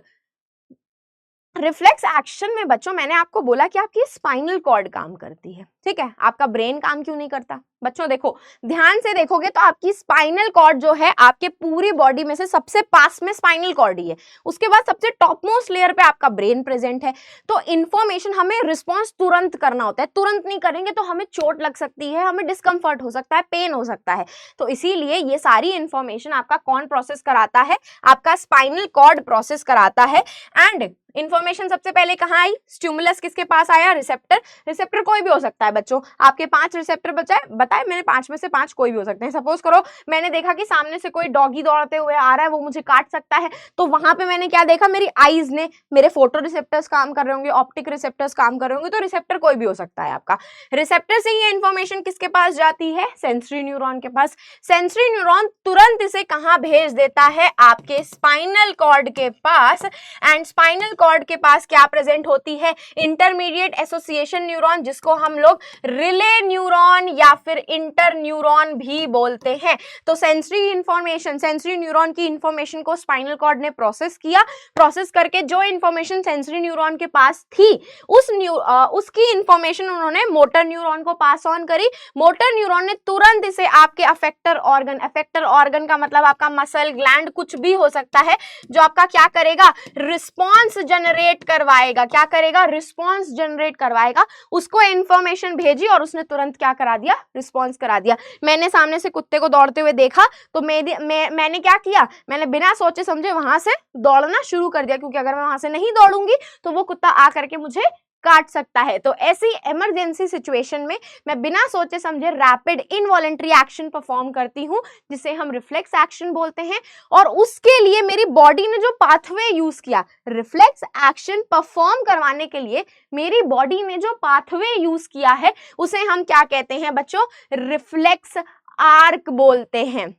रिफ्लेक्स एक्शन में बच्चों मैंने आपको बोला कि आपकी स्पाइनल कॉर्ड काम करती है, ठीक है, आपका ब्रेन काम क्यों नहीं करता? बच्चों देखो, ध्यान से देखोगे तो आपकी स्पाइनल कॉर्ड जो है आपके पूरी बॉडी में से सबसे पास में स्पाइनल कॉर्ड ही है, उसके बाद सबसे टॉप मोस्ट लेयर पे आपका ब्रेन प्रेजेंट है। तो इंफॉर्मेशन हमें रिस्पॉन्स तुरंत करना होता है, तुरंत नहीं करेंगे तो हमें चोट लग सकती है, हमें डिस्कम्फर्ट हो सकता है, पेन हो सकता है। तो इसीलिए ये सारी इंफॉर्मेशन आपका कौन प्रोसेस कराता है? आपका स्पाइनल कॉर्ड प्रोसेस कराता है। एंड इंफॉर्मेशन सबसे पहले कहाँ आई? स्टिमुलस किसके पास आया? रिसेप्टर। रिसेप्टर कोई भी हो सकता है बच्चों, आपके 5 रिसेप्टर बताए मैंने, 5 में से 5 कोई भी हो सकते हैं। सपोज करो मैंने देखा कि सामने से कोई डॉगी दौड़ते हुए आ रहा है, वो मुझे काट सकता है, तो वहां पे मैंने क्या देखा? मेरी आईज ने, मेरे फोटो रिसेप्टर्स काम कर रहे होंगे, ऑप्टिक रिसेप्टर्स काम कर रहे होंगे, तो रिसेप्टर कोई भी हो सकता है आपका। रिसेप्टर से ये इंफॉर्मेशन किसके पास जाती है? सेंसरी न्यूरॉन के पास। सेंसरी न्यूरॉन तुरंत इसे कहाँ भेज देता है? आपके स्पाइनल कॉर्ड के पास। एंड स्पाइनल कॉर्ड के पास क्या प्रेजेंट होती है? इंटरमीडिएट एसोसिएशन न्यूरॉन, जिसको हम लोग रिले न्यूरॉन या फिर इंटर न्यूरॉन भी बोलते हैं। तो सेंसरी इंफॉर्मेशन, सेंसरी न्यूरॉन की इंफॉर्मेशन को स्पाइनल कॉर्ड ने प्रोसेस किया, प्रोसेस करके जो इंफॉर्मेशन सेंसरी न्यूरॉन के पास थी उसकी इंफॉर्मेशन उन्होंने मोटर न्यूरॉन को पास ऑन करी। मोटर न्यूरॉन ने तुरंत इसे आपके अफेक्टर ऑर्गन का मतलब आपका मसल, ग्लैंड, कुछ भी हो सकता है, जो आपका क्या करेगा? रिस्पॉन्स जनरेट करवाएगा। क्या करेगा? रिस्पॉन्स जनरेट करवाएगा। उसको इंफॉर्मेशन भेजी और उसने तुरंत क्या करा दिया? रिस्पॉन्स करा दिया। मैंने सामने से कुत्ते को दौड़ते हुए देखा तो मैंने क्या किया? मैंने बिना सोचे समझे वहां से दौड़ना शुरू कर दिया, क्योंकि अगर मैं वहां से नहीं दौड़ूंगी तो वो कुत्ता आकर के मुझे काट सकता है। तो ऐसी इमरजेंसी सिचुएशन में मैं बिना सोचे समझे रैपिड इनवॉलेंट्री एक्शन परफॉर्म करती हूँ, जिसे हम रिफ्लेक्स एक्शन बोलते हैं। और उसके लिए मेरी बॉडी ने जो पाथवे यूज किया, रिफ्लेक्स एक्शन परफॉर्म करवाने के लिए मेरी बॉडी ने जो पाथवे यूज किया है, उसे हम क्या कहते हैं बच्चों? रिफ्लेक्स आर्क बोलते हैं।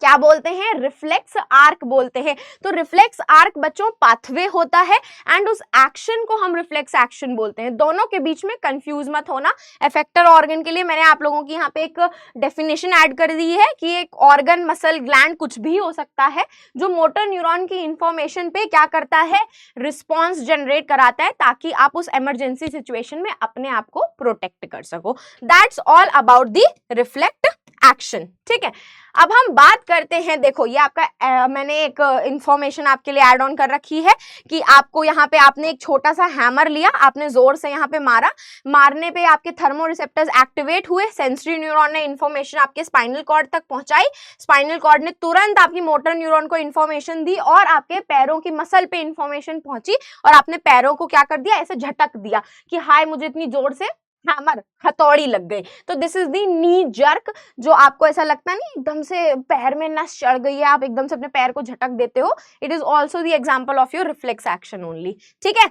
क्या बोलते हैं? रिफ्लेक्स आर्क बोलते हैं। तो रिफ्लेक्स आर्क बच्चों पाथवे होता है, एंड उस एक्शन को हम रिफ्लेक्स एक्शन बोलते हैं। दोनों के बीच में कंफ्यूज मत होना। इफेक्टर ऑर्गन के लिए मैंने आप लोगों की यहाँ पे एक डेफिनेशन ऐड कर दी है कि एक ऑर्गन, मसल, ग्लैंड कुछ भी हो सकता है, जो मोटर न्यूरॉन की इंफॉर्मेशन पे क्या करता है? रिस्पॉन्स जनरेट कराता है, ताकि आप उस इमरजेंसी सिचुएशन में अपने आप को प्रोटेक्ट कर सको। That's all about the reflect action. ठीक है, अब हम बात करते हैं, देखो ये आपका मैंने एक इंफॉर्मेशन आपके लिए ऐड ऑन कर रखी है कि आपको यहाँ पे आपने एक छोटा सा हैमर लिया, आपने जोर से यहाँ पे मारा, मारने पे आपके थर्मो रिसेप्टर्स एक्टिवेट हुए, सेंसरी न्यूरॉन ने इंफॉर्मेशन आपके स्पाइनल कॉर्ड तक पहुंचाई, स्पाइनल कॉर्ड ने तुरंत आपकी मोटर न्यूरॉन को इंफॉर्मेशन दी और आपके पैरों की मसल पे इंफॉर्मेशन पहुंची, और आपने पैरों को क्या कर दिया? ऐसे झटक दिया कि हाय मुझे इतनी जोर से हैमर, हथौड़ी लग गई। तो this is the knee jerk, जो आपको ऐसा लगता नहीं एकदम से पैर में नस चढ़ गई है, आप एकदम से अपने पैर को झटक देते हो। It is also the example of your reflex action only. ठीक है,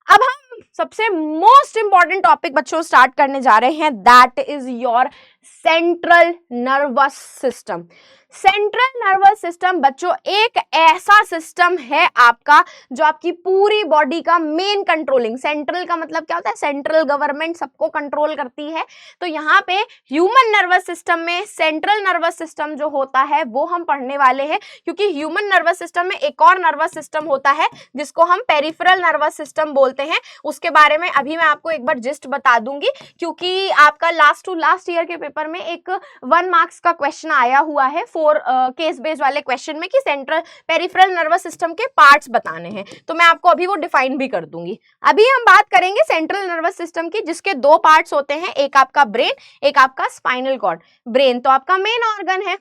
अब हम हम सबसे मोस्ट इंपॉर्टेंट टॉपिक बच्चों स्टार्ट करने जा रहे हैं, that is your central nervous system. Central nervous system बच्चों एक ऐसा सिस्टम है आपका जो आपकी पूरी बॉडी का मेन कंट्रोलिंग, सेंट्रल का मतलब क्या होता है, सेंट्रल गवर्नमेंट सबको कंट्रोल करती है। तो यहाँ पे ह्यूमन नर्वस सिस्टम में सेंट्रल नर्वस सिस्टम जो होता है वो हम पढ़ने वाले हैं, क्योंकि ह्यूमन नर्वस सिस्टम में एक और नर्वस सिस्टम होता है जिसको हम पेरिफेरल नर्वस सिस्टम बोलते हैं। उसके बारे में अभी मैं आपको एक बार जिस्ट बता दूंगी, क्योंकि आपका लास्ट टू लास्ट ईयर के पेपर में एक 1 मार्क्स का क्वेश्चन आया हुआ है 4 केस बेस्ड वाले क्वेश्चन में कि सेंट्रल पेरिफेरल नर्वस सिस्टम के पार्ट्स बताने हैं। तो मैं आपको अभी वो डिफाइन भी कर दूंगी। अभी हम बात करेंगे सेंट्रल नर्वस सिस्टम की, जिसके 2 पार्ट्स होते हैं, एक आपका ब्रेन, एक आपका स्पाइनल कॉर्ड। ब्रेन तो आपका मेन ऑर्गन है,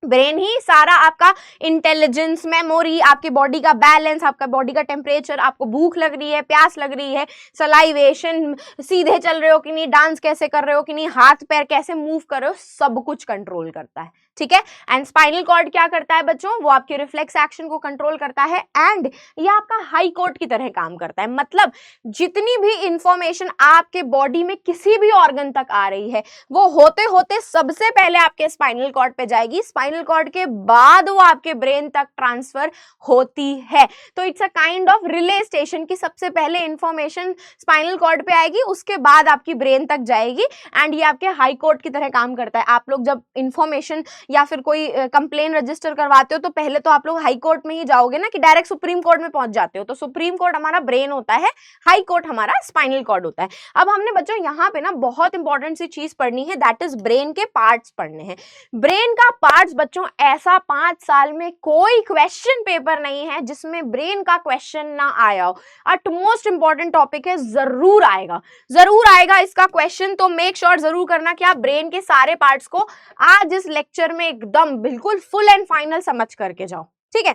ब्रेन ही सारा आपका इंटेलिजेंस, मेमोरी, आपकी बॉडी का बैलेंस, आपका बॉडी का टेम्परेचर, आपको भूख लग रही है, प्यास लग रही है, सलाइवेशन, सीधे चल रहे हो कि नहीं, डांस कैसे कर रहे हो कि नहीं, हाथ पैर कैसे मूव कर रहे हो, सब कुछ कंट्रोल करता है। ठीक है। एंड स्पाइनल कॉर्ड क्या करता है बच्चों, वो आपके रिफ्लेक्स एक्शन को कंट्रोल करता है एंड ये आपका हाई कोर्ट की तरह काम करता है। मतलब जितनी भी इंफॉर्मेशन आपके बॉडी में किसी भी ऑर्गन तक आ रही है वो होते होते सबसे पहले आपके स्पाइनल कॉर्ड पे जाएगी, स्पाइनल कॉर्ड के बाद वो आपके ब्रेन तक ट्रांसफर होती है। तो it's a kind of relay station की सबसे पहले इंफॉर्मेशन स्पाइनल कॉर्ड पे आएगी, उसके बाद आपकी ब्रेन तक जाएगी एंड ये आपके हाई कोर्ट की तरह काम करता है। आप लोग जब इंफॉर्मेशन या फिर कोई कंप्लेन रजिस्टर करवाते हो तो पहले तो आप लोग हाई कोर्ट में ही जाओगे ना, कि डायरेक्ट सुप्रीम कोर्ट में पहुंच जाते हो। तो सुप्रीम कोर्ट हमारा ब्रेन होता है, हाई कोर्ट हमारा स्पाइनल कॉर्ड होता है। अब हमने बच्चों यहाँ पे ना बहुत इंपॉर्टेंट सी चीज पढ़नी है, दैट इज ब्रेन के पार्ट्स पढ़ने हैं। ब्रेन का पार्ट्स बच्चों ऐसा 5 साल में कोई क्वेश्चन पेपर नहीं है जिसमें ब्रेन का क्वेश्चन ना आया हो। अटमोस्ट इंपॉर्टेंट टॉपिक है, जरूर आएगा, जरूर आएगा इसका क्वेश्चन। तो मेक श्योर जरूर करना कि आप ब्रेन के सारे पार्ट्स को आज इस लेक्चर में एकदम बिल्कुल फुल एंड फाइनल समझ करके जाओ। ठीक है,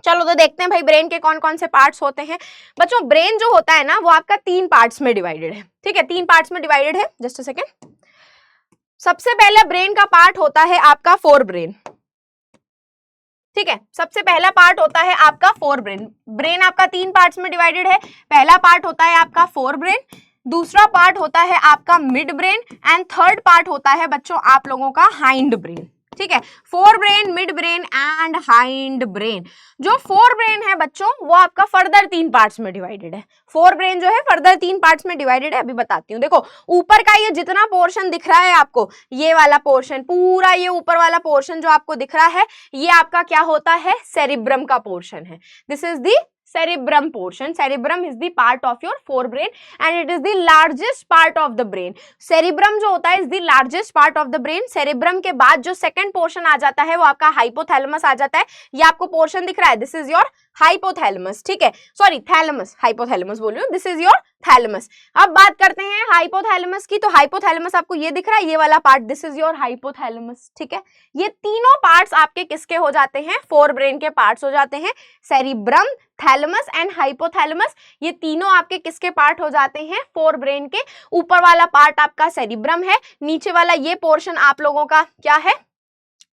चलो तो देखते हैं भाई ब्रेन के कौन कौन से पार्ट्स होते हैं। बच्चों ब्रेन जो होता है ना वो आपका 3 पार्ट्स में डिवाइडेड है। ठीक है, 3 पार्ट्स में डिवाइडेड है। Just a second. सबसे पहले ब्रेन का पार्ट होता है आपका फोर ब्रेन। ठीक है, सबसे पहला पार्ट होता है आपका फोर ब्रेन। ब्रेन आपका 3 पार्ट्स में डिवाइडेड है। पहला पार्ट होता है आपका फोर ब्रेन, दूसरा पार्ट होता है आपका mid brain and third part होता है बच्चों आप लोगों का हाइंड ब्रेन। ठीक है, fore brain, mid brain and hind brain. जो फोर ब्रेन है बच्चों वो आपका फर्दर 3 पार्ट्स में डिवाइडेड है। फोर ब्रेन जो है फर्दर 3 पार्ट्स में डिवाइडेड है। अभी बताती हूँ। देखो ऊपर का ये जितना पोर्शन दिख रहा है आपको, ये वाला पोर्शन, पूरा ये ऊपर वाला पोर्शन जो आपको दिख रहा है, ये आपका क्या होता है, सेरिब्रम का पोर्शन है। This is the cerebrum portion. Cerebrum is the part of your forebrain and it is the largest part of the brain. Cerebrum जो होता है is the largest part of the brain. Cerebrum के बाद जो second portion आ जाता है वो आपका hypothalamus आ जाता है। ये आपको portion दिख रहा है, this is your hypothalamus। ठीक है, सॉरी थैलेमस, hypothalamus बोल रही हूँ, this is your थैलेमस। अब बात करते हैं हाइपोथैलेमस की। तो हाइपोथैलेमस आपको ये दिख रहा है, ये वाला part, this is your hypothalamus. ठीक है, ये तीनों पार्ट्स आपके किसके हो जाते हैं, फोर ब्रेन के पार्ट्स हो जाते हैं। सेरिब्रम, थैलेमस एंड हाइपोथैलेमस, ये तीनों आपके किसके पार्ट हो जाते हैं, फोर ब्रेन के। ऊपर वाला पार्ट आपका सेरिब्रम है, नीचे वाला ये पोर्शन आप लोगों का क्या है,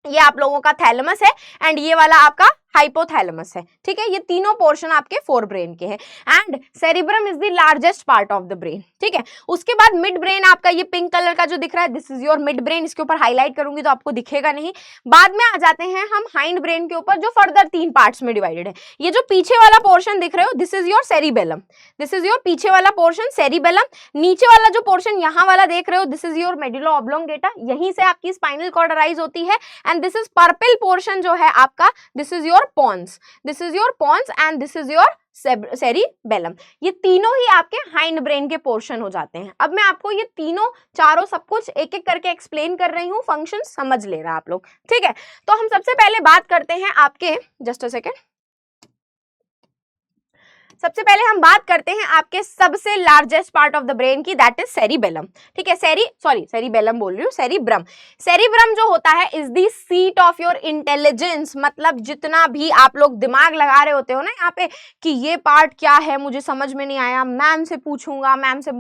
ये आप लोगों का थैलेमस है एंड ये वाला आपका हाइपोथैलेमस है। ठीक है, ये तीनों पोर्शन आपके फोर ब्रेन के हैं and cerebrum is the largest part of the brain. ठीक है, उसके बाद मिड ब्रेन आपका ये पिंक कलर का जो दिख रहा है, this is your mid brain. इसके ऊपर हाईलाइट करूंगी तो आपको दिखेगा नहीं। बाद में आ जाते हैं हम हाइंड ब्रेन के ऊपर जो फर्दर 3 पार्ट्स में डिवाइडेड है। ये जो पीछे वाला पोर्शन दिख रहे हो, this is your cerebellum. This is your पीछे वाला पोर्शन सेरिबेलम। नीचे वाला जो पोर्शन यहाँ वाला देख रहे हो, this is your medulla oblongata. यहीं से आपकी स्पाइनल कॉर्ड अराइज होती है and this is purple portion जो है आपका, this is your pons. This is your pons and this is your cerebellum. ये तीनों ही आपके हाइंड ब्रेन के पोर्शन हो जाते हैं। अब मैं आपको ये तीनों चारों सब कुछ एक एक करके एक्सप्लेन कर रही हूँ, फंक्शन समझ ले रहा आप लोग। ठीक है, तो हम सबसे पहले बात करते हैं आपके, जस्ट अ सेकेंड, सबसे पहले हम बात करते हैं आपके सबसे largest part of the brain की, दैट इज सेरिबेलम। ठीक है, सेरिबेलम बोल रही हूँ, सेरिब्रम। सेरिब्रम जो होता है is the seat of your intelligence. मतलब जितना भी आप लोग दिमाग लगा रहे होते हो ना यहाँ पे कि ये पार्ट क्या है, मुझे समझ में नहीं आया, मैम से पूछूंगा, मैम से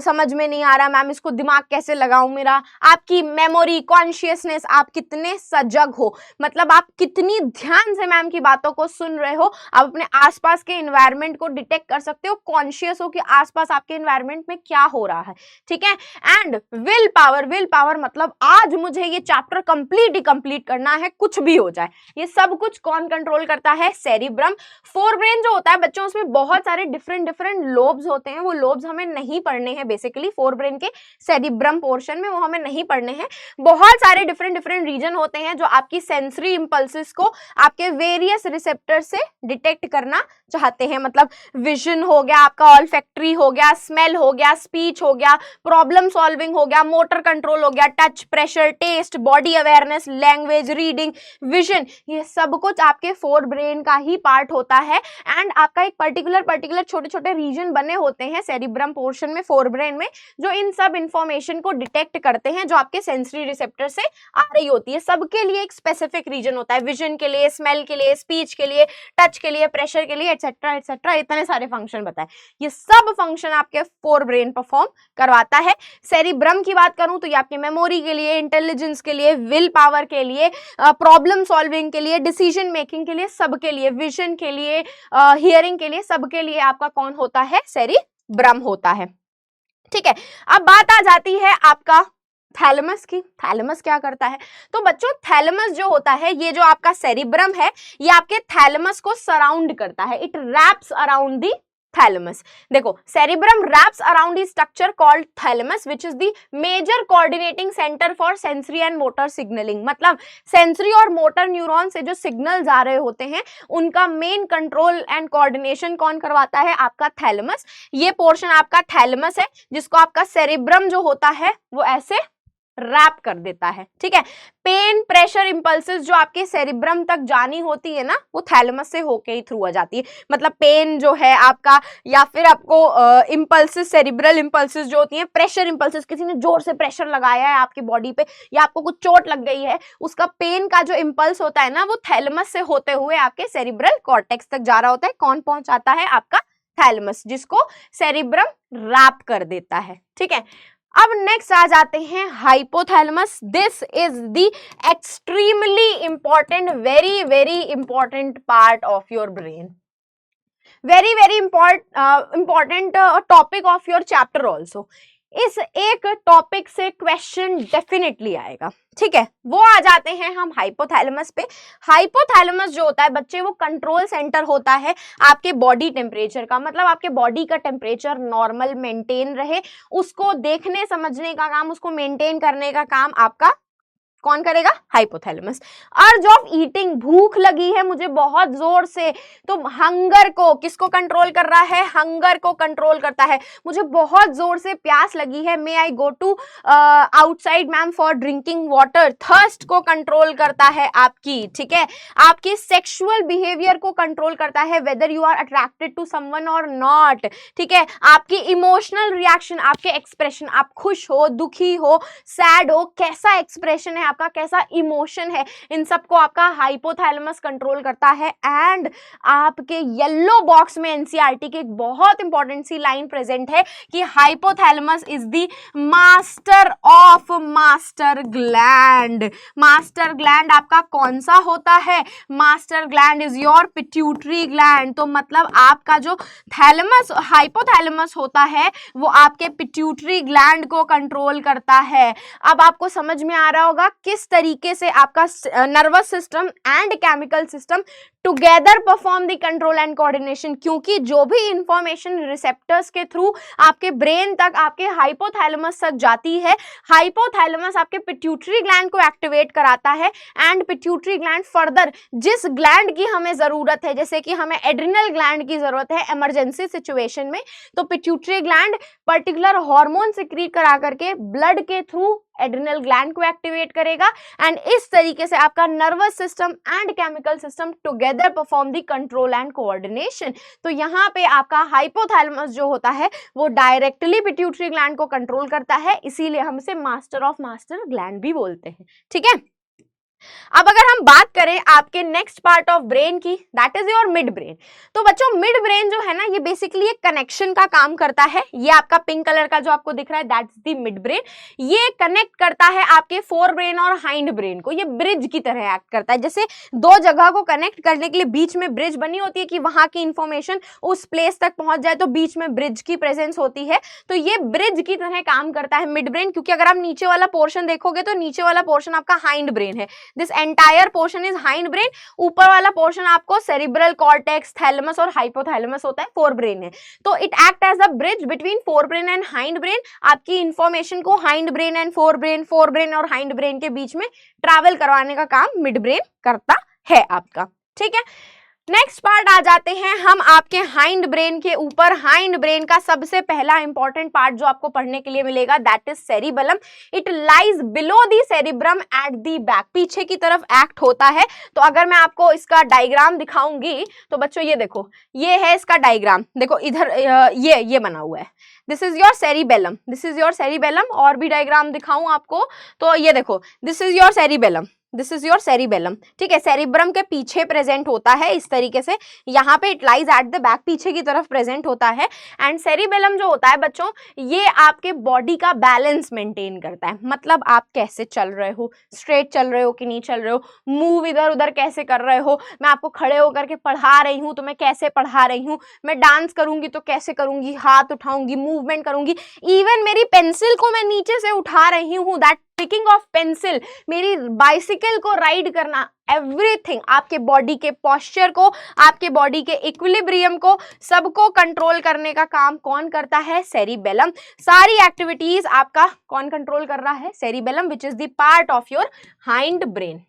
समझ में नहीं आ रहा, मैम इसको दिमाग कैसे लगाऊं मेरा। आपकी मेमोरी, कॉन्शियसनेस, आप कितने सजग हो, मतलब आप कितनी ध्यान से मैम की बातों को सुन रहे हो, आप अपने आसपास के एनवायरमेंट एनवायरनमेंट को डिटेक्ट कर सकते हो, कॉन्शियस हो कि आसपास आपके एनवायरनमेंट में क्या हो रहा है, ठीक है। एंड विल पावर मतलब आज मुझे ये चैप्टर कंप्लीट ही कंप्लीट करना है, कुछ भी हो जाए। ये सब कुछ कौन कंट्रोल करता है? सेरिब्रम। फोरब्रेन जो होता है बच्चों, उसमें बहुत सारे डिफरेंट डिफरेंट लोब्स होते हैं, वो लोब्स हमें नहीं पढ़ने हैं बेसिकली, फोरब्रेन के सेरिब्रम पोर्शन में वो हमें नहीं पढ़ने हैं। बहुत सारे डिफरेंट डिफरेंट रीजन होते हैं जो आपकी सेंसरी इंपल्सेस को आपके वेरियस रिसेप्टर से डिटेक्ट करना चाहते हैं। मतलब विजन हो गया आपका, ऑल्फैक्टरी हो गया, स्मेल हो गया, स्पीच हो गया, प्रॉब्लम सॉल्विंग हो गया, मोटर कंट्रोल हो गया, touch, pressure, taste, body awareness, language, reading, vision, ये सब कुछ आपके फोर ब्रेन का ही पार्ट होता है। एंड आपका एक पर्टिकुलर छोटे छोटे रीजन बने होते हैं सेरिब्रम पोर्शन में, फोर ब्रेन में, जो इन सब इंफॉर्मेशन को डिटेक्ट करते हैं जो आपके सेंसरी रिसेप्टर से आ रही होती है। सबके लिए एक स्पेसिफिक रीजन होता है, विजन के लिए, स्मेल के लिए, स्पीच के लिए, टच के लिए, प्रेशर के लिए, एटसेट्रा एटसेट्रा, इतने सारे फंक्शन बताए। ये सब फंक्शन आपके फोर ब्रेन परफॉर्म करवाता है। सेरिब्रम की बात करूं तो ये आपके मेमोरी के लिए, इंटेलिजेंस के लिए, विल पावर के लिए, प्रॉब्लम सॉल्विंग के लिए, डिसीजन मेकिंग के लिए, सबके लिए, विजन के लिए, हियरिंग के लिए, सबके लिए आपका कौन होता है? सेरिब्रम होता है, ठीक है। अब बात आ जाती है आपका थैलेमस की। थैलेमस क्या करता है? तो बच्चों थैलेमस जो होता है, ये जो आपका सेरिब्रम है, ये आपके थैलेमस को सराउंड करता है, it wraps around the thalamus. देखो, cerebrum wraps around the structure called thalamus which is the major coordinating centre for sensory and motor signalling. मतलब सेंसरी और मोटर न्यूरॉन से जो सिग्नल्स आ रहे होते हैं, उनका मेन कंट्रोल एंड कोऑर्डिनेशन कौन करवाता है? आपका थैलेमस। ये पोर्शन आपका थैलेमस है, जिसको आपका सेरिब्रम जो होता है वो ऐसे रैप कर देता है, ठीक है। पेन, प्रेशर, इंपल्सेस जो आपके सेरिब्रम तक जानी होती है ना, वो थैलेमस से होके ही थ्रू आ जाती है। मतलब पेन जो है आपका, या फिर आपको इंपल्सेस, सेरिब्रल इंपल्सेस जो होती हैं, प्रेशर इंपल्सेस, किसी ने जोर से प्रेशर लगाया है आपकी बॉडी पे, या आपको कुछ चोट लग गई है, उसका पेन का जो इंपल्स होता है ना, वो थैलेमस से होते हुए आपके सेरिब्रल कॉर्टेक्स तक जा रहा होता है। कौन पहुंचाता है? आपका थैलेमस, जिसको सेरिब्रम रैप कर देता है, ठीक है। अब नेक्स्ट आ जाते हैं hypothalamus. This is the extremely important, very very important part of your brain, very very important topic of your chapter also. इस एक टॉपिक से क्वेश्चन डेफिनेटली आएगा, ठीक है। वो आ जाते हैं हम हाइपोथैलेमस पे। हाइपोथैलेमस जो होता है बच्चे, वो कंट्रोल सेंटर होता है आपके बॉडी टेम्परेचर का। मतलब आपके बॉडी का टेम्परेचर नॉर्मल मेंटेन रहे, उसको देखने समझने का काम, उसको मेंटेन करने का काम आपका कौन करेगा? हाइपोथैलेमस। अर्ज ऑफ ईटिंग, भूख लगी है मुझे बहुत जोर से, तो हंगर को किसको कंट्रोल कर रहा है? हंगर को कंट्रोल करता है। मुझे बहुत जोर से प्यास लगी है, may I go to outside ma'am for drinking water, thirst को कंट्रोल करता है आपकी, ठीक है। आपकी सेक्सुअल बिहेवियर को कंट्रोल करता है, whether you are attracted to someone और नॉट, ठीक है। आपकी इमोशनल रिएक्शन, आपके एक्सप्रेशन, आप खुश हो, दुखी हो, सैड हो, कैसा एक्सप्रेशन है आपका, कैसा इमोशन है, इन सबको आपका हाइपोथैलेमस कंट्रोल करता है। एंड आपके येलो बॉक्स में एनसीईआरटी की एक बहुत इंपॉर्टेंट सी लाइन प्रेजेंट है कि hypothalamus is the master of master gland. Master gland आपका कौन सा होता है? Master gland is your pituitary gland. तो मतलब आपका जो थैलेमस, हाइपोथैलेमस होता है, वो आपके पिट्यूटरी ग्लैंड को कंट्रोल करता है। अब आपको समझ में आ रहा होगा किस तरीके से आपका nervous system and chemical system together perform the control and coordination. क्योंकि जो भी इंफॉर्मेशन रिसेप्टर्स के थ्रू आपके ब्रेन तक, आपके हाइपोथैलेमस तक जाती है, हाइपोथैलेमस आपके पिट्यूटरी ग्लैंड को एक्टिवेट कराता है। एंड पिट्यूटरी ग्लैंड फर्दर जिस ग्लैंड की हमें जरूरत है, जैसे कि हमें एड्रिनल ग्लैंड की जरूरत है इमरजेंसी सिचुएशन में, तो pituitary gland particular hormone secrete करा करके ब्लड के थ्रू एड्रिनल ग्लैंड को एक्टिवेट करेगा। एंड इस तरीके से आपका nervous system and chemical system together perform the control and coordination. तो यहाँ पे आपका हाइपोथैलेमस जो होता है वो डायरेक्टली पिट्यूटरी ग्लैंड को कंट्रोल करता है, इसीलिए हम इसे मास्टर ऑफ मास्टर ग्लैंड भी बोलते हैं, ठीक है। अब अगर हम बात करें आपके नेक्स्ट पार्ट ऑफ ब्रेन की, that is your mid brain. तो बच्चों मिड ब्रेन जो है ना, ये बेसिकली एक कनेक्शन का काम करता है। ये आपका पिंक कलर का जो आपको दिख रहा है, दैट्स द मिड ब्रेन। ये कनेक्ट करता है आपके फोर ब्रेन और हाइंड ब्रेन को। ये ब्रिज की तरह एक्ट करता है, जैसे दो जगह को कनेक्ट करने के लिए बीच में ब्रिज बनी होती है कि वहां की इंफॉर्मेशन उस प्लेस तक पहुंच जाए, तो बीच में ब्रिज की प्रेजेंस होती है। तो ये ब्रिज की तरह काम करता है मिड ब्रेन, क्योंकि अगर आप नीचे वाला पोर्शन देखोगे तो नीचे वाला पोर्शन आपका हाइंड ब्रेन है। This entire portion is hindbrain. ऊपर वाला पोर्शन आपको सेरिब्रल कॉर्टेक्स, थैलेमस और हाइपोथैलेमस होता है, फोर ब्रेन है। तो it act as a bridge between forebrain and hindbrain. आपकी इंफॉर्मेशन को hindbrain and forebrain और हाइंड ब्रेन के बीच में ट्रैवल करवाने का काम मिड ब्रेन करता है आपका। ठीक है, नेक्स्ट पार्ट आ जाते हैं हम आपके हाइंड ब्रेन के ऊपर। हाइंड ब्रेन का सबसे पहला इंपॉर्टेंट पार्ट जो आपको पढ़ने के लिए मिलेगा, that is cerebellum. It lies below the cerebrum at the back, पीछे की तरफ एक्ट होता है। तो अगर मैं आपको इसका डायग्राम दिखाऊंगी तो बच्चों ये देखो, ये है इसका डायग्राम। देखो इधर ये बना हुआ है, this is your cerebellum, this is your cerebellum. और भी डायग्राम दिखाऊं आपको तो ये देखो, this is your cerebellum, this is your cerebellum. ठीक है, सेरिब्रम के पीछे प्रेजेंट होता है इस तरीके से, यहाँ पे it lies at the back, पीछे की तरफ प्रेजेंट होता है। एंड सेरिबेलम जो होता है बच्चों, ये आपके बॉडी का बैलेंस मेंटेन करता है। मतलब आप कैसे चल रहे हो, स्ट्रेट चल रहे हो कि नहीं चल रहे हो, मूव इधर उधर कैसे कर रहे हो, मैं आपको खड़े होकर के पढ़ा रही हूँ तो मैं कैसे पढ़ा रही हूँ, मैं डांस करूंगी तो कैसे करूंगी, हाथ उठाऊंगी, मूवमेंट करूंगी, इवन मेरी पेंसिल को मैं नीचे से उठा रही हूँ, दैट पिकिंग ऑफ पेंसिल, मेरी बाइसिकल को राइड करना, एवरीथिंग, आपके बॉडी के पोस्चर को, आपके बॉडी के इक्विलिब्रियम को, सबको कंट्रोल करने का काम कौन करता है? सेरिबेलम। सारी एक्टिविटीज आपका कौन कंट्रोल कर रहा है? Cerebellum, which is the part of your hind brain,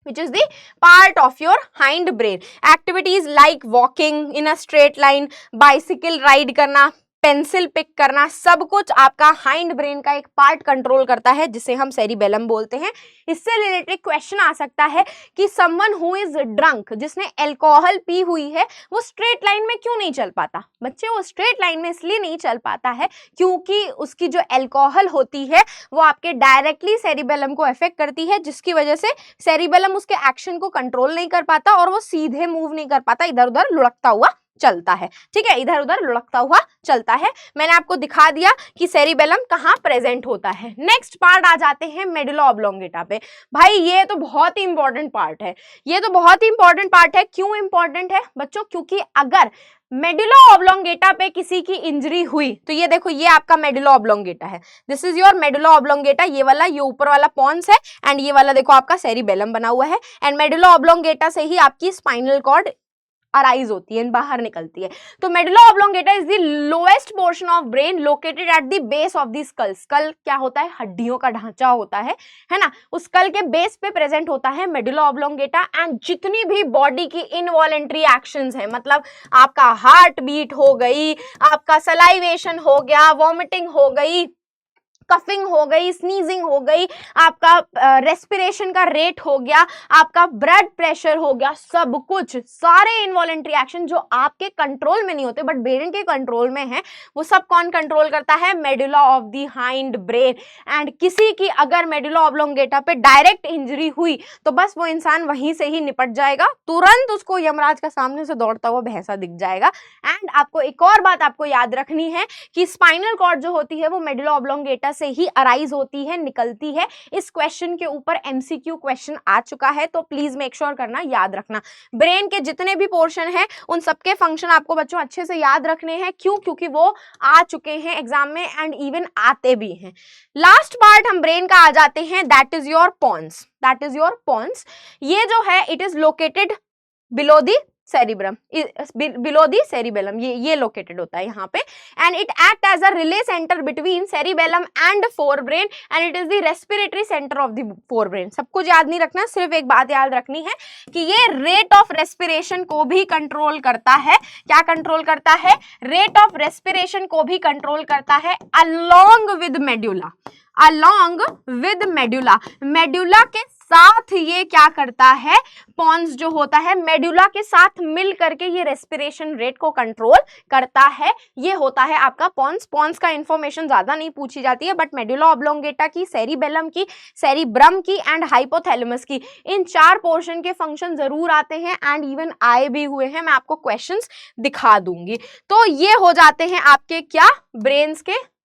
which is the part of your hind brain. Activities like walking in a straight line, bicycle ride करना, पेंसिल पिक करना, सब कुछ आपका हाइंड ब्रेन का एक पार्ट कंट्रोल करता है, जिसे हम सेरिबेलम बोलते हैं। इससे रिलेटेड क्वेश्चन आ सकता है कि समवन हु इज ड्रंक, जिसने अल्कोहल पी हुई है, वो स्ट्रेट लाइन में क्यों नहीं चल पाता? बच्चे, वो स्ट्रेट लाइन में इसलिए नहीं चल पाता है क्योंकि उसकी जो अल्कोहल होती है वो आपके डायरेक्टली सेरिबेलम को अफेक्ट करती है, जिसकी वजह से सेरिबेलम उसके एक्शन को कंट्रोल नहीं कर पाता और वो सीधे मूव नहीं कर पाता, इधर उधर लुढ़कता हुआ चलता है। ठीक है, इधर उधर लुढ़कता हुआ चलता है। मैंने आपको दिखा दिया कि सेरिबेलम कहाँ प्रेजेंट होता है। नेक्स्ट पार्ट आ जाते हैं मेडुला ऑब्लोंगेटा पे। भाई ये तो बहुत ही इंपॉर्टेंट पार्ट है, ये तो बहुत ही इंपॉर्टेंट पार्ट है। क्यों इंपॉर्टेंट है बच्चों? क्योंकि अगर मेडुला ऑब्लोंगेटा पे किसी की इंजरी हुई तो ये देखो, ये आपका मेडुला ऑब्लोंगेटा है, this is your medulla oblongata. ये वाला, ये ऊपर वाला पॉन्स है एंड ये वाला देखो आपका सेरिबेलम बना हुआ है। एंड मेडुला ऑब्लोंगेटा से ही आपकी स्पाइनल कॉर्ड अराइज होती है, बाहर निकलती है। तो medulla oblongata is the lowest portion of brain located at the base of the skull. Skull क्या होता है? हड्डियों का ढांचा होता है ना, उस स्कल के बेस पे प्रेजेंट होता है मेडुला ऑब्लोंगेटा। एंड जितनी भी बॉडी की इनवॉलेंट्री एक्शंस है, मतलब आपका हार्ट बीट हो गई, आपका सलाइवेशन हो गया, वॉमिटिंग हो गई, कफिंग हो गई, स्नीजिंग हो गई, आपका रेस्पिरेशन का रेट हो गया, आपका ब्लड प्रेशर हो गया, सब कुछ, सारे इनवॉलेंट्री एक्शन जो आपके कंट्रोल में नहीं होते बट ब्रेन के कंट्रोल में है, वो सब कौन कंट्रोल करता है? Medulla of the hind brain. And किसी की अगर मेडुला ऑब्लोंगेटा पे डायरेक्ट इंजरी हुई तो बस वो इंसान वहीं से ही निपट जाएगा, तुरंत उसको यमराज का सामने से दौड़ता हुआ भैंसा दिख जाएगा। एंड आपको एक और बात आपको याद रखनी है कि स्पाइनल कॉर्ड जो होती है वो मेडुला ऑब्लोंगेटा से ही अराइज होती है, निकलती है। इस क्वेश्चन के ऊपर एमसीक्यू क्वेश्चन आ चुका है, तो प्लीज मेक श्योर करना, याद रखना। ब्रेन के जितने भी पोर्शन हैं उन सबके फंक्शन आपको बच्चों अच्छे से याद रखने हैं। क्यों? क्योंकि वो आ चुके हैं एग्जाम में एंड इवन आते भी हैं। लास्ट पार्ट हम ब्रेन का आ जाते हैं, that is your pons, that is your pons. ये जो है it is located below the cerebrum, below the cerebellum, ये लोकेटेड होता है यहाँ पे। And it act as a relay centre between cerebellum and forebrain and it is the respiratory centre of the forebrain. सब कुछ याद नहीं रखना, सिर्फ एक बात याद रखनी है कि ये रेट ऑफ रेस्पिरेशन को भी कंट्रोल करता है। क्या कंट्रोल करता है? रेट ऑफ रेस्पिरेशन को भी कंट्रोल करता है along with medulla, along with medulla. Medulla के साथ ये क्या करता है, पॉन्स जो होता है मेडुला के साथ मिल करके ये रेस्पिरेशन रेट को कंट्रोल करता है। ये होता है आपका पॉन्स। पॉन्स का इंफॉर्मेशन ज्यादा नहीं पूछी जाती है, बट मेडुला ऑब्लोंगेटा की, सेरिबेलम की, सेरिब्रम की एंड हाइपोथैलेमस की, इन 4 पोर्शन के फंक्शन जरूर आते हैं एंड इवन आए भी हुए हैं। मैं आपको क्वेश्चंस दिखा दूंगी। तो ये हो जाते हैं आपके क्या,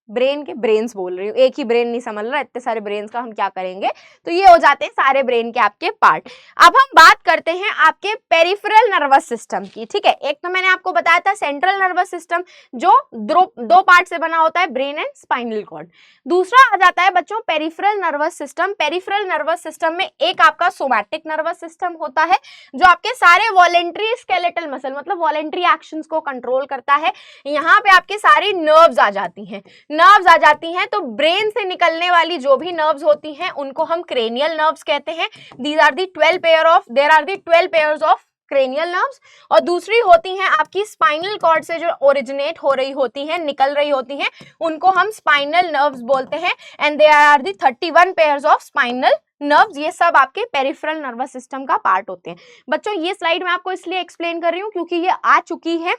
ब्रेन्स बोल रही हूँ, एक ही ब्रेन नहीं समझ रहा, इतने सारे ब्रेन्स का हम क्या करेंगे। तो ये हो जाते हैं सारे ब्रेन के आपके पार्ट। अब हम बात करते हैं आपके पेरिफेरल नर्वस सिस्टम की। ठीक है, एक तो मैंने आपको बताया था सेंट्रल नर्वस सिस्टम जो दो पार्ट से बना होता है, ब्रेन एंड स्पाइनल कॉर्ड। दूसरा आ जाता है बच्चों peripheral nervous system. Peripheral nervous system में एक आपका सोमैटिक नर्वस सिस्टम होता है जो आपके सारे वॉलेंट्री स्केलेटल मसल मतलब वॉलेंट्री एक्शंस को कंट्रोल करता है। यहाँ पे आपके सारी नर्व्स आ जाती हैं, तो ब्रेन से निकलने वाली जो भी नर्व्स होती हैं उनको हम क्रेनियल नर्व्स कहते हैं। There are the 12 pairs of cranial nerves. और दूसरी होती हैं आपकी स्पाइनल कॉर्ड से जो ओरिजिनेट हो रही होती हैं, निकल रही होती हैं, उनको हम स्पाइनल नर्व्स बोलते हैं and there are the 31 pairs of spinal nerves. ये सब आपके पेरिफेरल नर्वस सिस्टम का पार्ट होते हैं। बच्चों ये स्लाइड मैं आपको इसलिए एक्सप्लेन कर रही हूँ क्योंकि ये आ चुकी है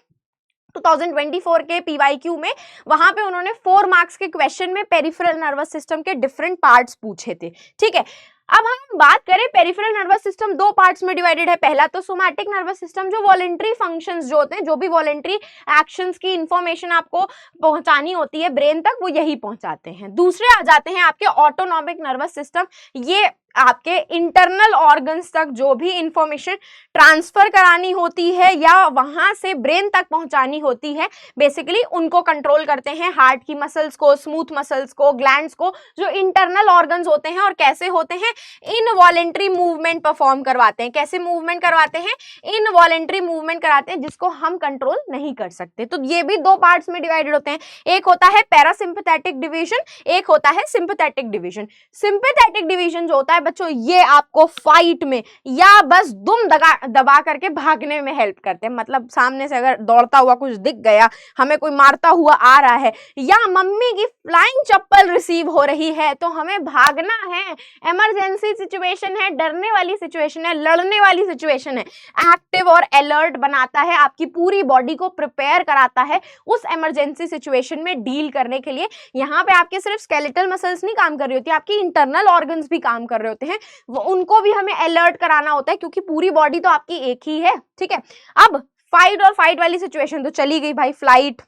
2024 के PYQ में। वहां पे उन्होंने 4 मार्क्स के क्वेश्चन में पेरिफेरल नर्वस सिस्टम के डिफरेंट पार्ट्स पूछे थे। ठीक है, अब हम बात करें पेरिफेरल नर्वस सिस्टम 2 पार्ट्स में डिवाइडेड है। पहला तो सोमैटिक नर्वस सिस्टम जो वॉलेंट्री फंक्शंस जो होते हैं, जो भी वॉलेंट्री एक्शंस की इंफॉर्मेशन आपको पहुंचानी होती है ब्रेन तक, वो यही पहुंचाते हैं। दूसरे आ जाते हैं आपके ऑटोनॉमिक नर्वस सिस्टम। ये आपके इंटरनल ऑर्गन्स तक जो भी इंफॉर्मेशन ट्रांसफर करानी होती है या वहां से ब्रेन तक पहुंचानी होती है, बेसिकली उनको कंट्रोल करते हैं। हार्ट की मसल्स को, स्मूथ मसल्स को, ग्लैंड्स को, जो इंटरनल ऑर्गन्स होते हैं और कैसे होते हैं, इनवॉलेंट्री मूवमेंट परफॉर्म करवाते हैं। कैसे मूवमेंट करवाते हैं, इनवॉलेंट्री मूवमेंट कराते हैं जिसको हम कंट्रोल नहीं कर सकते। तो ये भी 2 पार्ट्स में डिवाइडेड होते हैं, एक होता है पैरासिम्पैथेटिक डिवीजन, एक होता है सिंपैथेटिक डिवीजन। सिंपैथेटिक डिवीजन जो होता है बच्चों, ये आपको फाइट में या बस दुम दबा करके भागने में हेल्प करते हैं। मतलब सामने से अगर दौड़ता हुआ कुछ दिख गया, हमें कोई मारता हुआ आ रहा है, या मम्मी की फ्लाइंग चप्पल रिसीव हो रही है, तो हमें भागना है, इमरजेंसी सिचुएशन है, डरने वाली सिचुएशन है, लड़ने वाली सिचुएशन है, एक्टिव और अलर्ट बनाता है, आपकी पूरी बॉडी को प्रिपेयर कराता है उस इमरजेंसी सिचुएशन में डील करने के लिए। यहाँ पे आपके सिर्फ स्केलेटल मसल्स नहीं काम कर रही होती, आपकी इंटरनल ऑर्गन्स भी काम कर रहे होते हैं, वो उनको भी हमें अलर्ट कराना होता है क्योंकि पूरी बॉडी तो आपकी एक ही है। ठीक है, अब फाइट वाली सिचुएशन तो चली गई भाई, फ्लाइट,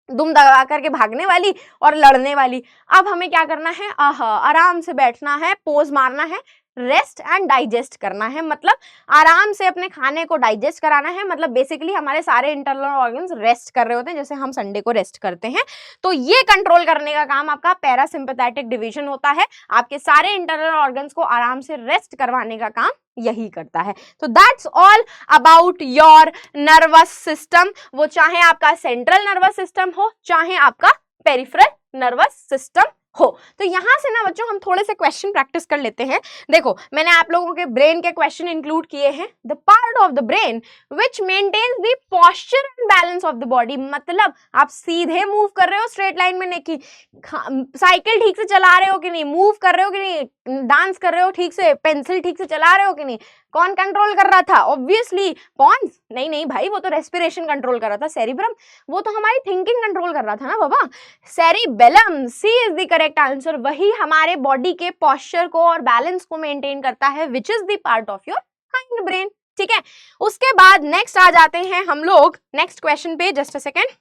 दुम दबा करके भागने वाली और लड़ने वाली। अब हमें क्या करना है, आराम से बैठना है, पोज मारना है, रेस्ट एंड डाइजेस्ट करना है, मतलब आराम से अपने खाने को डाइजेस्ट कराना है। मतलब बेसिकली हमारे सारे इंटरनल ऑर्गन्स रेस्ट कर रहे होते हैं, जैसे हम संडे को रेस्ट करते हैं। तो ये कंट्रोल करने का काम आपका पैरासिम्पैथेटिक डिवीजन होता है, आपके सारे इंटरनल ऑर्गन्स को आराम से रेस्ट करवाने का काम यही करता है। तो that's all about your nervous system, वो चाहे आपका सेंट्रल नर्वस सिस्टम हो, चाहे आपका पेरिफेरल नर्वस सिस्टम हो। तो यहां से ना बच्चों हम थोड़े से क्वेश्चन प्रैक्टिस कर लेते हैं। देखो मैंने आप लोगों के ब्रेन के क्वेश्चन इंक्लूड किए हैं। The part of the brain which maintains the posture and balance of the body, मतलब आप सीधे मूव कर रहे हो स्ट्रेट लाइन में नहीं, साइकिल ठीक से चला रहे हो कि नहीं, मूव कर रहे हो कि नहीं, डांस कर रहे हो ठीक से, पेंसिल ठीक से चला रहे हो कि नहीं, कौन कंट्रोल कर रहा था? ऑब्वियसली पॉन्स नहीं भाई, वो तो रेस्पिरेशन कंट्रोल कर रहा था। सेरिब्रम, वो तो हमारी थिंकिंग कंट्रोल कर रहा था ना बाबा। Cerebellum, C is the correct answer, वही हमारे बॉडी के पोस्चर को और बैलेंस को मेंटेन करता है, which is the part of your hind brain. ठीक है, उसके बाद नेक्स्ट आ जाते हैं हम लोग नेक्स्ट क्वेश्चन पे, just a second.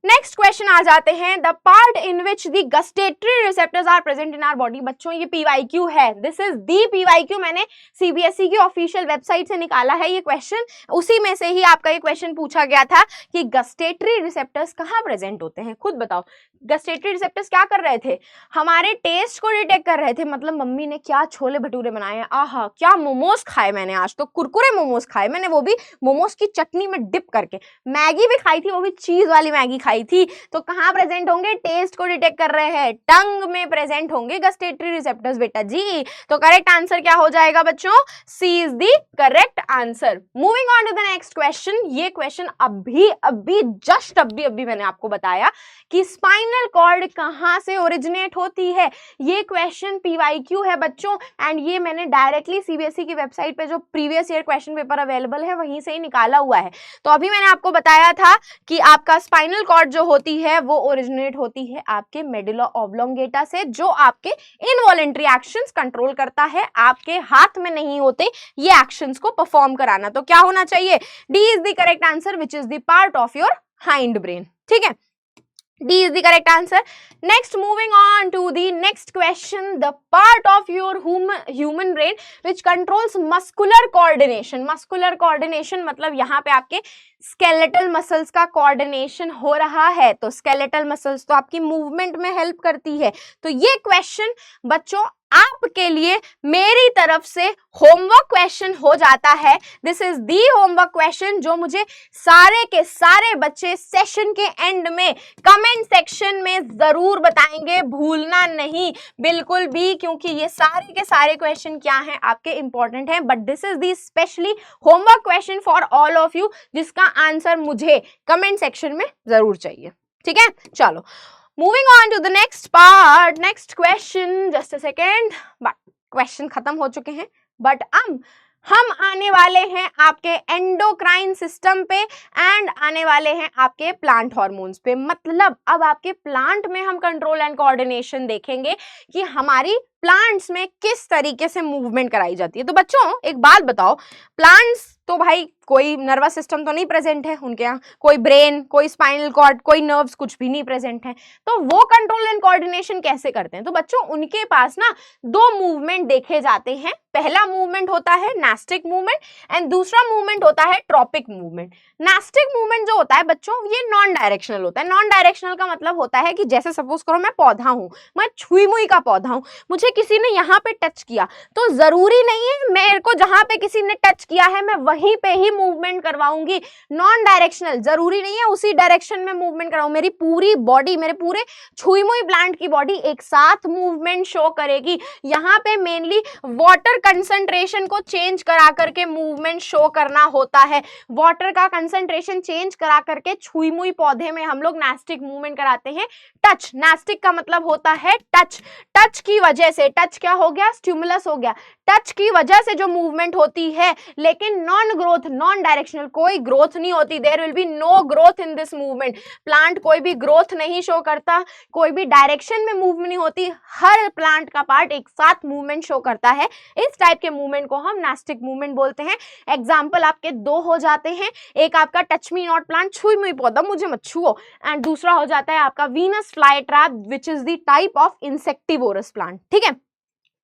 Next question आ जाते हैं, the part in which the gustatory receptors are present in our body. बच्चों ये PYQ है, दिस इज दी PYQ, मैंने CBSE की ऑफिशियल वेबसाइट से निकाला है ये क्वेश्चन। उसी में से ही आपका ये क्वेश्चन पूछा गया था कि गस्टेटरी रिसेप्टर्स कहाँ प्रेजेंट होते हैं। खुद बताओ, गस्टेटरी रिसेप्टर्स क्या कर रहे थे? हमारे टेस्ट को डिटेक्ट कर रहे थे। मतलब मम्मी ने क्या छोले भटूरे बनाए हैं, आहा क्या मोमोज खाए मैंने, आज तो कुरकुरे मोमोज खाए मैंने, वो भी मोमोज की चटनी में डिप करके। मैगी भी खाई थी, वो भी चीज वाली मैगी खाई थी। तो कहां प्रेजेंट होंगे? टेस्ट को डिटेक्ट कर रहे हैं, टंग में प्रेजेंट होंगे गस्टेटरी रिसेप्टर्स बेटा जी। तो करेक्ट आंसर क्या हो जाएगा बच्चों? C is the correct answer. Moving on to the next question. ये क्वेश्चन अभी जस्ट अभी मैंने आपको बताया कि स्पाइनल स्पाइनल कॉर्ड कहाँ से ओरिजिनेट होती है? ये क्वेश्चन PYQ है बच्चों, एंड ये मैंने डायरेक्टली CBSE की वेबसाइट पे जो previous year question paper available है वहीं से ही निकाला हुआ है। तो अभी मैंने आपको बताया था कि आपका स्पाइनल कॉर्ड जो होती है वो ओरिजिनेट होती है आपके मेडुला ऑब्लोंगेटा से, जो आपके इनवॉलेंट्री एक्शंस कंट्रोल करता है, आपके हाथ में नहीं होते ये एक्शंस को परफॉर्म कराना। तो क्या होना चाहिए? D is the correct answer, which is the part of your hind brain. ठीक है, D is the correct answer. Next, moving on to the next question. The part of your human brain which controls muscular coordination. Muscular coordination मतलब यहाँ पे आपके skeletal muscles का coordination हो रहा है, तो skeletal muscles तो आपकी movement में help करती है। तो ये question बच्चों आपके लिए मेरी तरफ से होमवर्क क्वेश्चन हो जाता है। This is the homework question जो मुझे सारे के सारे बच्चे सेशन के एंड में कमेंट सेक्शन में जरूर बताएंगे, भूलना नहीं बिल्कुल भी, क्योंकि ये सारे के सारे क्वेश्चन क्या हैं आपके इंपॉर्टेंट हैं। But this is the specially homework question for all of you, जिसका आंसर मुझे कमेंट सेक्शन में जरूर चाहिए। ठीक है, चलो moving on to the next part, next question, just a second, but question खत्म हो चुके हैं, but हम आने वाले हैं आपके एंडोक्राइन सिस्टम पे एंड आने वाले हैं आपके प्लांट हार्मोन्स पे। मतलब अब आपके प्लांट में हम कंट्रोल एंड कोऑर्डिनेशन देखेंगे कि हमारी प्लांट्स में किस तरीके से मूवमेंट कराई जाती है। तो बच्चों एक बात बताओ, प्लांट्स तो भाई कोई नर्वस सिस्टम तो नहीं प्रेजेंट है उनके यहाँ, कोई ब्रेन, कोई स्पाइनल कॉर्ड, कोई नर्व्स, कुछ भी नहीं प्रेजेंट है, तो वो कंट्रोल एंड कोऑर्डिनेशन कैसे करते हैं? तो बच्चों उनके पास ना दो मूवमेंट देखे जाते हैं। पहला मूवमेंट होता है नास्टिक मूवमेंट एंड दूसरा मूवमेंट होता है ट्रॉपिक मूवमेंट। नास्टिक मूवमेंट जो होता है बच्चों ये नॉन डायरेक्शनल होता है। नॉन डायरेक्शनल का मतलब होता है कि जैसे सपोज करो मैं पौधा हूँ, मैं छुई मुई का पौधा हूँ, मुझे किसी ने यहाँ पे टच किया तो जरूरी नहीं है मेरे को जहां पे किसी ने टच किया है मैं वहीं पे ही मूवमेंट करवाऊंगी। नॉन डायरेक्शनल, जरूरी नहीं है उसी डायरेक्शन में मूवमेंट कराऊं। मेरी पूरी बॉडी, मेरे पूरे छुई मुई प्लांट की बॉडी एक साथ मूवमेंट शो करेगी। यहाँ पे मेनली वाटर कंसंट्रेशन को चेंज करा करके मूवमेंट शो करना होता है। वाटर का कंसंट्रेशन चेंज करा करके छुई मुई पौधे में हम लोग नास्टिक मूवमेंट कराते हैं। टच, नास्टिक का मतलब होता है टच। टच की वजह से, टच क्या हो गया? स्टिमुलस हो गया। टच की वजह से जो मूवमेंट होती है, लेकिन नॉन ग्रोथ, नॉन डायरेक्शनल, कोई ग्रोथ नहीं होती। There will be no growth in this movement. Plant कोई भी ग्रोथ नहीं शो करता, कोई भी डायरेक्शन में मूव नहीं होती, हर प्लांट का पार्ट एक साथ मूवमेंट शो करता है। इस टाइप के मूवमेंट को हम नास्टिक मूवमेंट बोलते हैं। एग्जाम्पल आपके दो हो जाते हैं, एक आपका टच मी नॉट प्लांट, छुई मुई पौधा, मुझे मत छुओ, एंड दूसरा हो जाता है आपका Venus fly trap which is the type of insectivorous plant. ठीक है,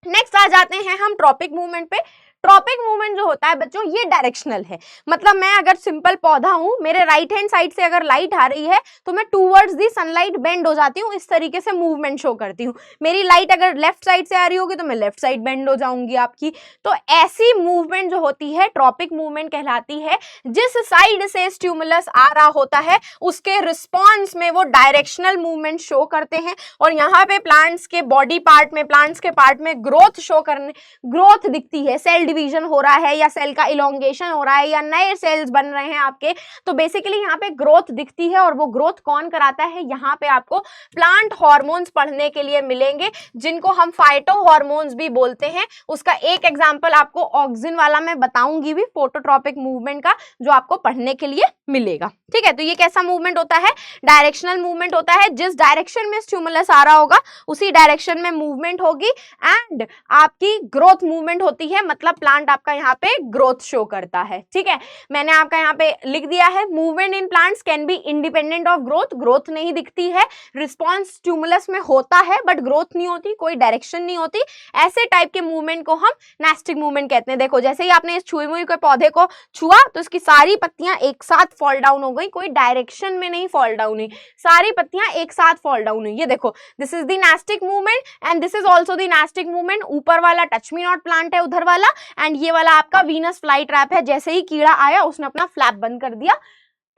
नेक्स्ट आ जाते हैं हम ट्रॉपिक मूवमेंट पे। ट्रॉपिक मूवमेंट जो होता है बच्चों ये डायरेक्शनल है। मतलब मैं अगर सिंपल पौधा हूं, मेरे राइट हैंड साइड से अगर लाइट आ रही है तो मैं टूवर्ड्स दी सनलाइट बेंड हो जाती हूँ, इस तरीके से मूवमेंट शो करती हूँ। मेरी लाइट अगर लेफ्ट साइड से आ रही होगी तो मैं लेफ्ट साइड बेंड हो जाऊंगी आपकी। तो ऐसी मूवमेंट जो होती है ट्रॉपिक मूवमेंट कहलाती है। जिस साइड से स्टिमुलस आ रहा होता है उसके रिस्पॉन्स में वो डायरेक्शनल मूवमेंट शो करते हैं। और यहाँ पे प्लांट्स के बॉडी पार्ट में, प्लांट्स के पार्ट में ग्रोथ शो करने, ग्रोथ दिखती है, सेल डिवीजन हो रहा है या सेल का इलोंगेशन हो रहा है या नए सेल्स बन रहे हैं आपके, तो बेसिकली यहाँ पे ग्रोथ दिखती है। और वो ग्रोथ कौन कराता है? यहाँ पे आपको प्लांट हार्मोन्स पढ़ने के लिए मिलेंगे जिनको हम फाइटो हार्मोन्स भी बोलते हैं। उसका एक एग्जांपल आपको ऑक्सिन वाला मैं बताऊंगी भी, फोटोट्रॉपिक मूवमेंट का, जो आपको पढ़ने के लिए मिलेगा। ठीक है, तो ये कैसा मूवमेंट होता है? डायरेक्शनल मूवमेंट होता है। जिस डायरेक्शन में स्टिमुलस आ रहा होगा उसी डायरेक्शन में मूवमेंट होगी एंड आपकी ग्रोथ मूवमेंट होती है। मतलब प्लांट आपका यहाँ पे ग्रोथ शो करता है। ठीक है, मैंने आपका यहाँ पे लिख दिया है, movement in plants can be independent of growth. Growth नहीं दिखती है, रिस्पॉन्स स्टिमुलस में होता है बट ग्रोथ नहीं होती, कोई डायरेक्शन नहीं होती। ऐसे टाइप के मूवमेंट को हम नास्टिक मूवमेंट कहते हैं। देखो जैसे ही आपने इस छुई मुई के पौधे को छुआ तो इसकी सारी पत्तियां एक साथ फॉल डाउन हो गई, कोई डायरेक्शन में नहीं फॉल डाउन हुई, सारी पत्तियां एक साथ फॉल डाउन हुई। ये देखो, this is the nastic movement and this is also the nastic movement. ऊपर वाला टच मी नॉट प्लांट है उधर वाला, एंड ये वाला आपका वीनस फ्लाई ट्रैप है। जैसे ही कीड़ा आया उसने अपना फ्लैप बंद कर दिया,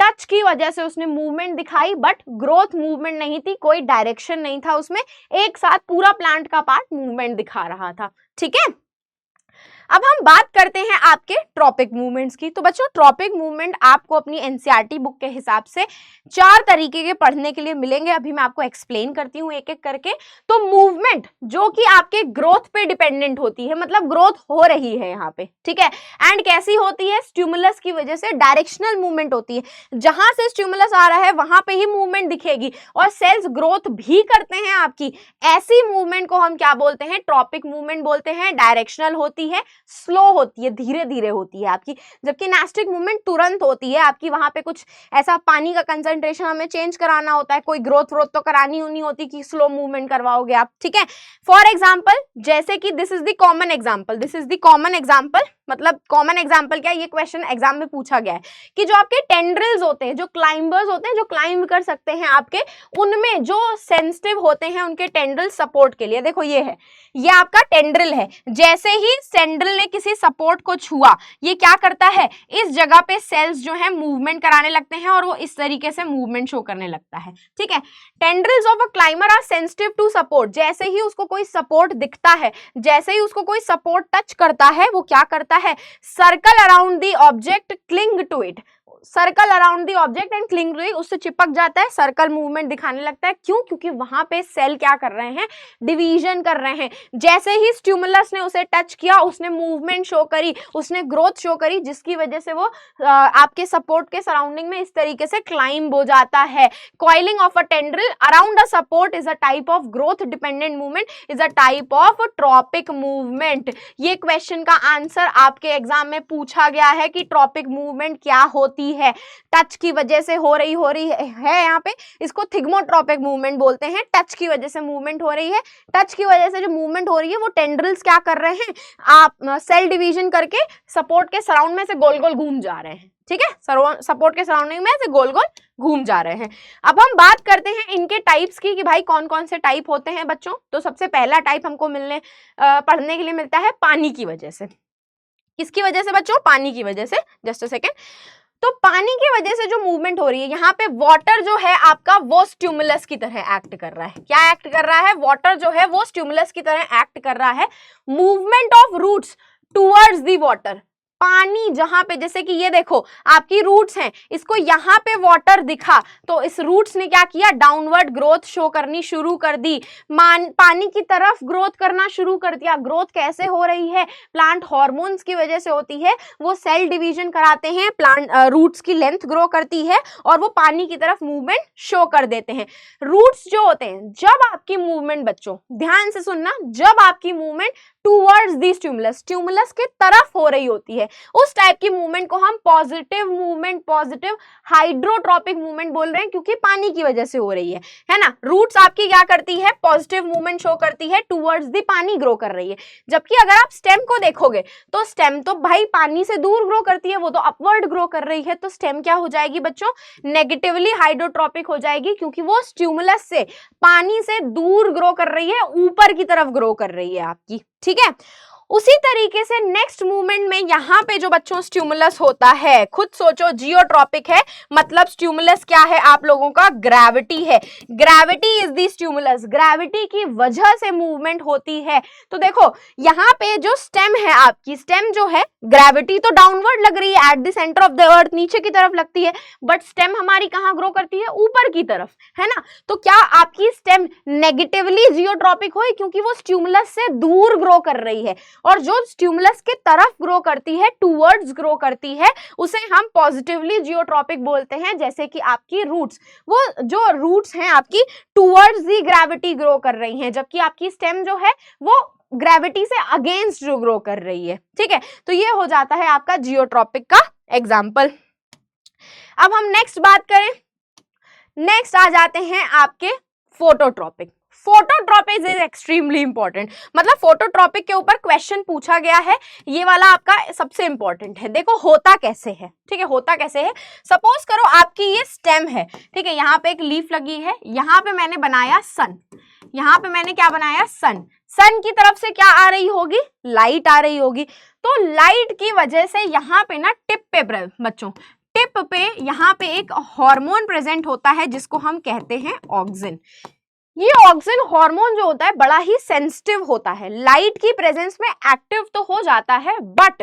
टच की वजह से उसने मूवमेंट दिखाई बट ग्रोथ मूवमेंट नहीं थी, कोई डायरेक्शन नहीं था उसमें, एक साथ पूरा प्लांट का पार्ट मूवमेंट दिखा रहा था। ठीक है, अब हम बात करते हैं आपके ट्रॉपिक मूवमेंट्स की। तो बच्चों ट्रॉपिक मूवमेंट आपको अपनी एनसीईआरटी बुक के हिसाब से 4 तरीके के पढ़ने के लिए मिलेंगे। अभी मैं आपको एक्सप्लेन करती हूँ एक एक करके। तो मूवमेंट जो कि आपके ग्रोथ पे डिपेंडेंट होती है, मतलब ग्रोथ हो रही है यहाँ पे, ठीक है। एंड कैसी होती है? स्टिमुलस की वजह से डायरेक्शनल मूवमेंट होती है, जहां से स्टिमुलस आ रहा है वहां पे ही मूवमेंट दिखेगी और सेल्स ग्रोथ भी करते हैं आपकी। ऐसी मूवमेंट को हम क्या बोलते हैं? ट्रॉपिक मूवमेंट बोलते हैं। डायरेक्शनल होती है, स्लो होती है, धीरे धीरे होती है आपकी, जबकि नेस्टिक मूवमेंट तुरंत होती है आपकी। वहां पे कुछ ऐसा पानी का कंसंट्रेशन हमें चेंज कराना होता है, कोई ग्रोथ व्रोथ तो करानी नहीं होती कि स्लो मूवमेंट करवाओगे आप, ठीक है। फॉर एग्जाम्पल, जैसे कि this is the common example, this is the common example. मतलब कॉमन एग्जाम्पल क्या है? ये क्वेश्चन एग्जाम में पूछा गया है कि जो आपके टेंड्रिल्स होते हैं, जो क्लाइंबर्स होते हैं, जो क्लाइंब कर सकते हैं आपके, उनमें जो सेंसिटिव होते हैं उनके टेंड्रिल सपोर्ट के लिए, देखो ये है, ये आपका टेंड्रिल है। जैसे ही टेंड्रिल ने किसी सपोर्ट को छुआ, ये क्या करता है? इस जगह पे सेल्स जो है मूवमेंट कराने लगते हैं और वो इस तरीके से मूवमेंट शो करने लगता है, ठीक है। Tendrils of a climber are sensitive to support. जैसे ही उसको कोई सपोर्ट दिखता है, जैसे ही उसको कोई सपोर्ट टच करता है, वो क्या करता है? Circle around the object, cling to it. Circle around the object and cling to it, उससे चिपक जाता है, सर्कल मूवमेंट दिखाने लगता है। क्यों? क्योंकि वहां पे सेल क्या कर रहे हैं? डिवीजन कर रहे हैं। जैसे ही स्टिमुलस ने उसे टच किया, उसने मूवमेंट शो करी, उसने ग्रोथ शो करी, जिसकी वजह से वो आपके सपोर्ट के सराउंडिंग में इस तरीके से क्लाइंब हो जाता है। Coiling of a tendril around a support is a type of growth dependent movement, is a type of tropic movement. ये क्वेश्चन का आंसर आपके एग्जाम में पूछा गया है कि ट्रॉपिक मूवमेंट क्या होती है। टच की वजह से हो रही है यहाँ पे, इसको थिग्मोट्रॉपिक मूवमेंट बोलते हैं। टच की वजह से मूवमेंट हो रही है, टच की वजह से जो मूवमेंट हो रही है वो टेंड्रिल्स क्या कर रहे हैं? आप सेल डिवीजन करके सपोर्ट के सराउंड में से गोल गोल घूम जा रहे हैं, ठीक है। सपोर्ट के सराउंडिंग में से गोल गोल घूम जा रहे हैं। अब हम बात करते हैं इनके टाइप्स की कि भाई कौन कौन से टाइप होते हैं बच्चों। तो सबसे पहला टाइप हमको पढ़ने के लिए मिलता है पानी की वजह से। किसकी वजह से बच्चों? पानी की वजह से। Just a second. तो पानी की वजह से जो मूवमेंट हो रही है, यहाँ पे वाटर जो है आपका वो स्टिमुलस की तरह एक्ट कर रहा है। क्या एक्ट कर रहा है? वाटर जो है वो स्टिमुलस की तरह एक्ट कर रहा है। Movement of roots towards the water, पानी जहां पे, जैसे कि ये देखो आपकी रूट्स हैं, इसको यहाँ पे वाटर दिखा तो इस रूट्स ने क्या किया? डाउनवर्ड ग्रोथ शो करनी शुरू कर दी, पानी की तरफ ग्रोथ करना शुरू कर दिया। ग्रोथ कैसे हो रही है? प्लांट हार्मोन्स की वजह से होती है। वो सेल डिवीजन कराते हैं, प्लांट रूट्स की लेंथ ग्रो करती है और वो पानी की तरफ मूवमेंट शो कर देते हैं। रूट्स जो होते हैं, जब आपकी मूवमेंट, बच्चों ध्यान से सुनना, जब आपकी movement towards the stimulus, stimulus के तरफ हो रही होती है, उस टाइप की मूवमेंट को हम positive movement, positive hydrotropic movement बोल रहे हैं, क्योंकि पानी की वजह से हो रही है ना। रूट्स आपकी क्या करती है? पॉजिटिव मूवमेंट शो करती है, टूवर्ड्स दी पानी ग्रो कर रही है। जबकि अगर आप स्टेम को देखोगे तो स्टेम तो भाई पानी से दूर ग्रो करती है, वो तो अपवर्ड ग्रो कर रही है। तो स्टेम क्या हो जाएगी बच्चों? नेगेटिवली हाइड्रोट्रॉपिक हो जाएगी, क्योंकि वो स्टिमुलस से, पानी से दूर ग्रो कर रही है, ऊपर की तरफ ग्रो कर रही है आपकी, ठीक है। उसी तरीके से नेक्स्ट मूवमेंट में यहाँ पे जो बच्चों स्टिमुलस होता है, खुद सोचो, जियोट्रॉपिक है, मतलब स्टिमुलस क्या है आप लोगों का? ग्रेविटी है। Gravity is the stimulus, gravity की वजह से मूवमेंट होती है। तो देखो यहाँ पे जो स्टेम है आपकी, स्टेम जो है, ग्रेविटी तो डाउनवर्ड लग रही है, at the centre of the earth, नीचे की तरफ लगती है, बट स्टेम हमारी कहाँ ग्रो करती है? ऊपर की तरफ, है ना। तो क्या आपकी स्टेम नेगेटिवली जियोट्रॉपिक हुई? क्योंकि वो स्टिमुलस से दूर ग्रो कर रही है, और जो स्टिमुलस के तरफ ग्रो करती है, टूवर्ड्स ग्रो करती है, उसे हम पॉजिटिवली जियोट्रॉपिक बोलते हैं। जैसे कि आपकी रूट्स, वो जो रूट्स हैं आपकी टूवर्ड्स दी ग्रेविटी ग्रो कर रही हैं, जबकि आपकी स्टेम जो है वो ग्रेविटी से अगेंस्ट जो ग्रो कर रही है, ठीक है। तो ये हो जाता है आपका जियोट्रॉपिक का एग्जाम्पल। अब हम नेक्स्ट बात करें, नेक्स्ट आ जाते हैं आपके phototropic. Phototropic is extremely important, मतलब फोटोट्रॉपिक के ऊपर क्वेश्चन पूछा गया है, ये वाला आपका सबसे इंपॉर्टेंट है। देखो होता कैसे है, ठीक है, होता कैसे है। सपोज करो आपकी ये स्टेम है, ठीक है, यहाँ पे एक लीफ लगी है, यहाँ पे मैंने बनाया सन, यहाँ पे मैंने क्या बनाया? सन। सन की तरफ से क्या आ रही होगी? लाइट आ रही होगी। तो लाइट की वजह से यहाँ पे ना टिप पे बच्चों, टिप पे यहाँ पे एक हार्मोन प्रेजेंट होता है जिसको हम कहते हैं ऑक्सिन। ये ऑक्सिन हार्मोन जो होता है बड़ा ही सेंसिटिव होता है, लाइट की प्रेजेंस में एक्टिव तो हो जाता है बट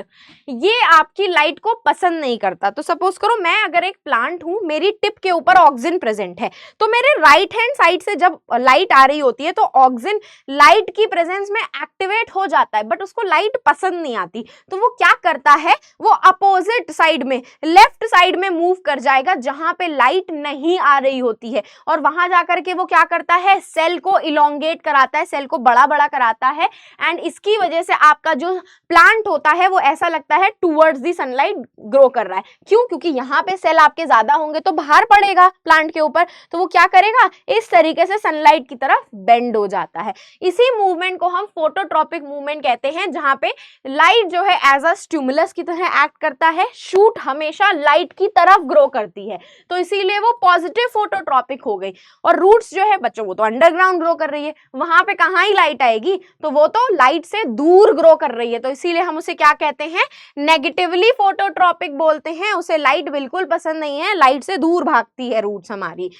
ये आपकी लाइट को पसंद नहीं करता। तो सपोज करो मैं अगर एक प्लांट हूं, मेरी टिप के ऊपर ऑक्सिन प्रेजेंट है, तो मेरे राइट हैंड साइड से जब लाइट आ रही होती है तो ऑक्सिन लाइट की प्रेजेंस में एक्टिवेट हो जाता है बट उसको लाइट पसंद नहीं आती। तो वो क्या करता है, वो अपोजिट साइड में, लेफ्ट साइड में मूव कर जाएगा जहां पे लाइट नहीं आ रही होती है, और वहां जाकर के वो क्या करता है, सेल को इलोंगेट कराता है, सेल को बड़ा बड़ा कराता है, एंड इसकी वजह से आपका जो प्लांट होता है वो ऐसा लगता है टुवर्ड्स दी सनलाइट ग्रो कर रहा है। क्यों? क्योंकि यहाँ पे सेल आपके ज्यादा होंगे तो बाहर पड़ेगा प्लांट के ऊपर, तो वो क्या करेगा, इस तरीके से सनलाइट की तरफ बेंड हो जाता है। इसी मूवमेंट को हम फोटोट्रॉपिक मूवमेंट कहते हैं, जहां पे लाइट जो है एज अ स्टिमुलस की तरह एक्ट करता है, शूट हमेशा लाइट की तरफ ग्रो करती है, तो इसीलिए वो पॉजिटिव फोटोट्रॉपिक हो गई। और रूट्स जो है बच्चों वो तो अंडरग्राउंड ग्रो कर रही है, वहां पे कहाँ ही लाइट आएगी, तो वो तो लाइट से दूर ग्रो कर रही है, तो इसीलिए हम उसे क्या कहते हैं, नेगेटिवली फोटोट्रॉपिक बोलते हैं। उसे लाइट बिल्कुल पसंद नहीं है, लाइट से दूर भागती है रूट्स हमारी।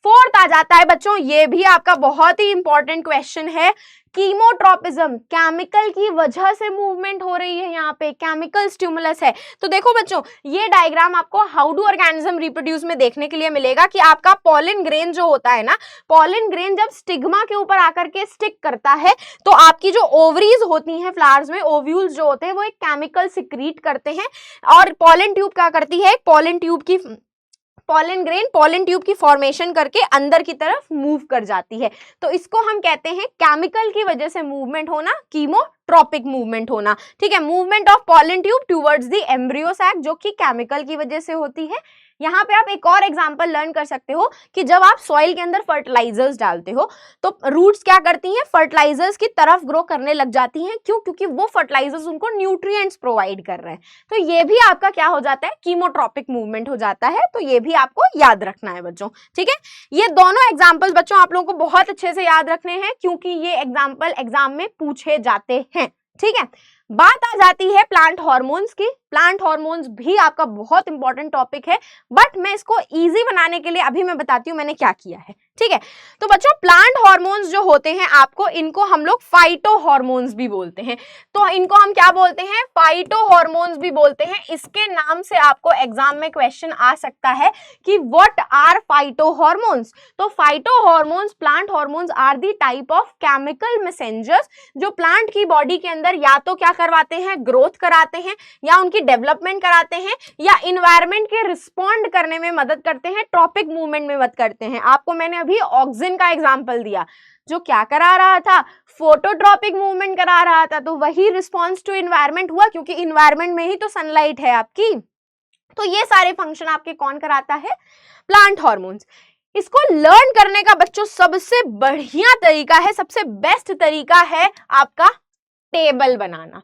फोर्थ आ जाता है बच्चों, ये भी आपका बहुत ही इंपॉर्टेंट क्वेश्चन है, कीमोट्रोपिज्म, केमिकल की वजह से मूवमेंट हो रही है, यहाँ पे केमिकल स्टिमुलस है। तो देखो बच्चों, ये डायग्राम आपको हाउ डू ऑर्गेनिज्म रिप्रोड्यूस में देखने के लिए मिलेगा कि आपका पॉलन ग्रेन जो होता है ना, पॉलन ग्रेन जब स्टिग्मा के ऊपर आकर के स्टिक करता है तो आपकी जो ओवरीज होती हैं फ्लावर्स में, ओव्यूल्स जो होते हैं वो एक केमिकल सिक्रीट करते हैं, और पॉलन ट्यूब क्या करती है, पॉलन ट्यूब की पॉलन ग्रेन पॉलन ट्यूब की फॉर्मेशन करके अंदर की तरफ मूव कर जाती है। तो इसको हम कहते हैं केमिकल की वजह से मूवमेंट होना, कीमोट्रॉपिक मूवमेंट होना। ठीक है, movement of pollen tube towards the embryo sac, जो कि केमिकल की वजह से होती है। यहाँ पे आप एक और एग्जांपल लर्न कर सकते हो कि जब आप सॉइल के अंदर फर्टिलाइजर्स डालते हो तो रूट्स क्या करती हैं, फर्टिलाइजर्स की तरफ ग्रो करने लग जाती हैं। क्यों? क्योंकि वो फर्टिलाइजर्स उनको न्यूट्रिएंट्स प्रोवाइड कर रहे हैं। तो ये भी आपका क्या हो जाता है, कीमोट्रॉपिक मूवमेंट हो जाता है। तो ये भी आपको याद रखना है बच्चों। ठीक है, ये दोनों एग्जाम्पल बच्चों आप लोगों को बहुत अच्छे से याद रखने हैं क्योंकि ये एग्जाम्पल एग्जाम में पूछे जाते हैं। ठीक है, बात आ जाती है प्लांट हार्मोन्स की। प्लांट हार्मोन्स भी आपका बहुत इंपॉर्टेंट टॉपिक है, बट मैं इसको इजी बनाने के लिए अभी मैं बताती हूँ मैंने क्या किया है। ठीक है, तो बच्चों प्लांट हार्मोन्स जो होते हैं आपको, इनको हम लोग फाइटो हार्मोन्स भी बोलते हैं। तो इनको हम क्या बोलते हैं, फाइटो हार्मोन्स भी बोलते हैं। इसके नाम से आपको एग्जाम में क्वेश्चन आ सकता है कि व्हाट आर फाइटो हार्मोन्स। तो phyto hormones, plant hormones are the type of chemical messengers जो प्लांट की बॉडी के अंदर या तो क्या करवाते हैं, ग्रोथ कराते हैं, या उनकी डेवलपमेंट कराते हैं, या इन्वायरमेंट के रिस्पॉन्ड करने में मदद करते हैं, ट्रॉपिक मूवमेंट में मदद करते हैं। आपको मैंने अभी ऑक्सिन का एग्जांपल दिया जो क्या करा रहा था, फोटोट्रॉपिक मूवमेंट करा रहा था, तो वही रिस्पॉन्स टू इन्वायरमेंट हुआ क्योंकि इन्वायरमेंट में ही तो सनलाइट है आपकी। तो ये सारे फंक्शन आपके कौन कराता है, प्लांट हार्मोन्स। इसको लर्न करने का बच्चों सबसे बढ़िया तरीका है, सबसे बेस्ट तरीका है आपका टेबल बनाना।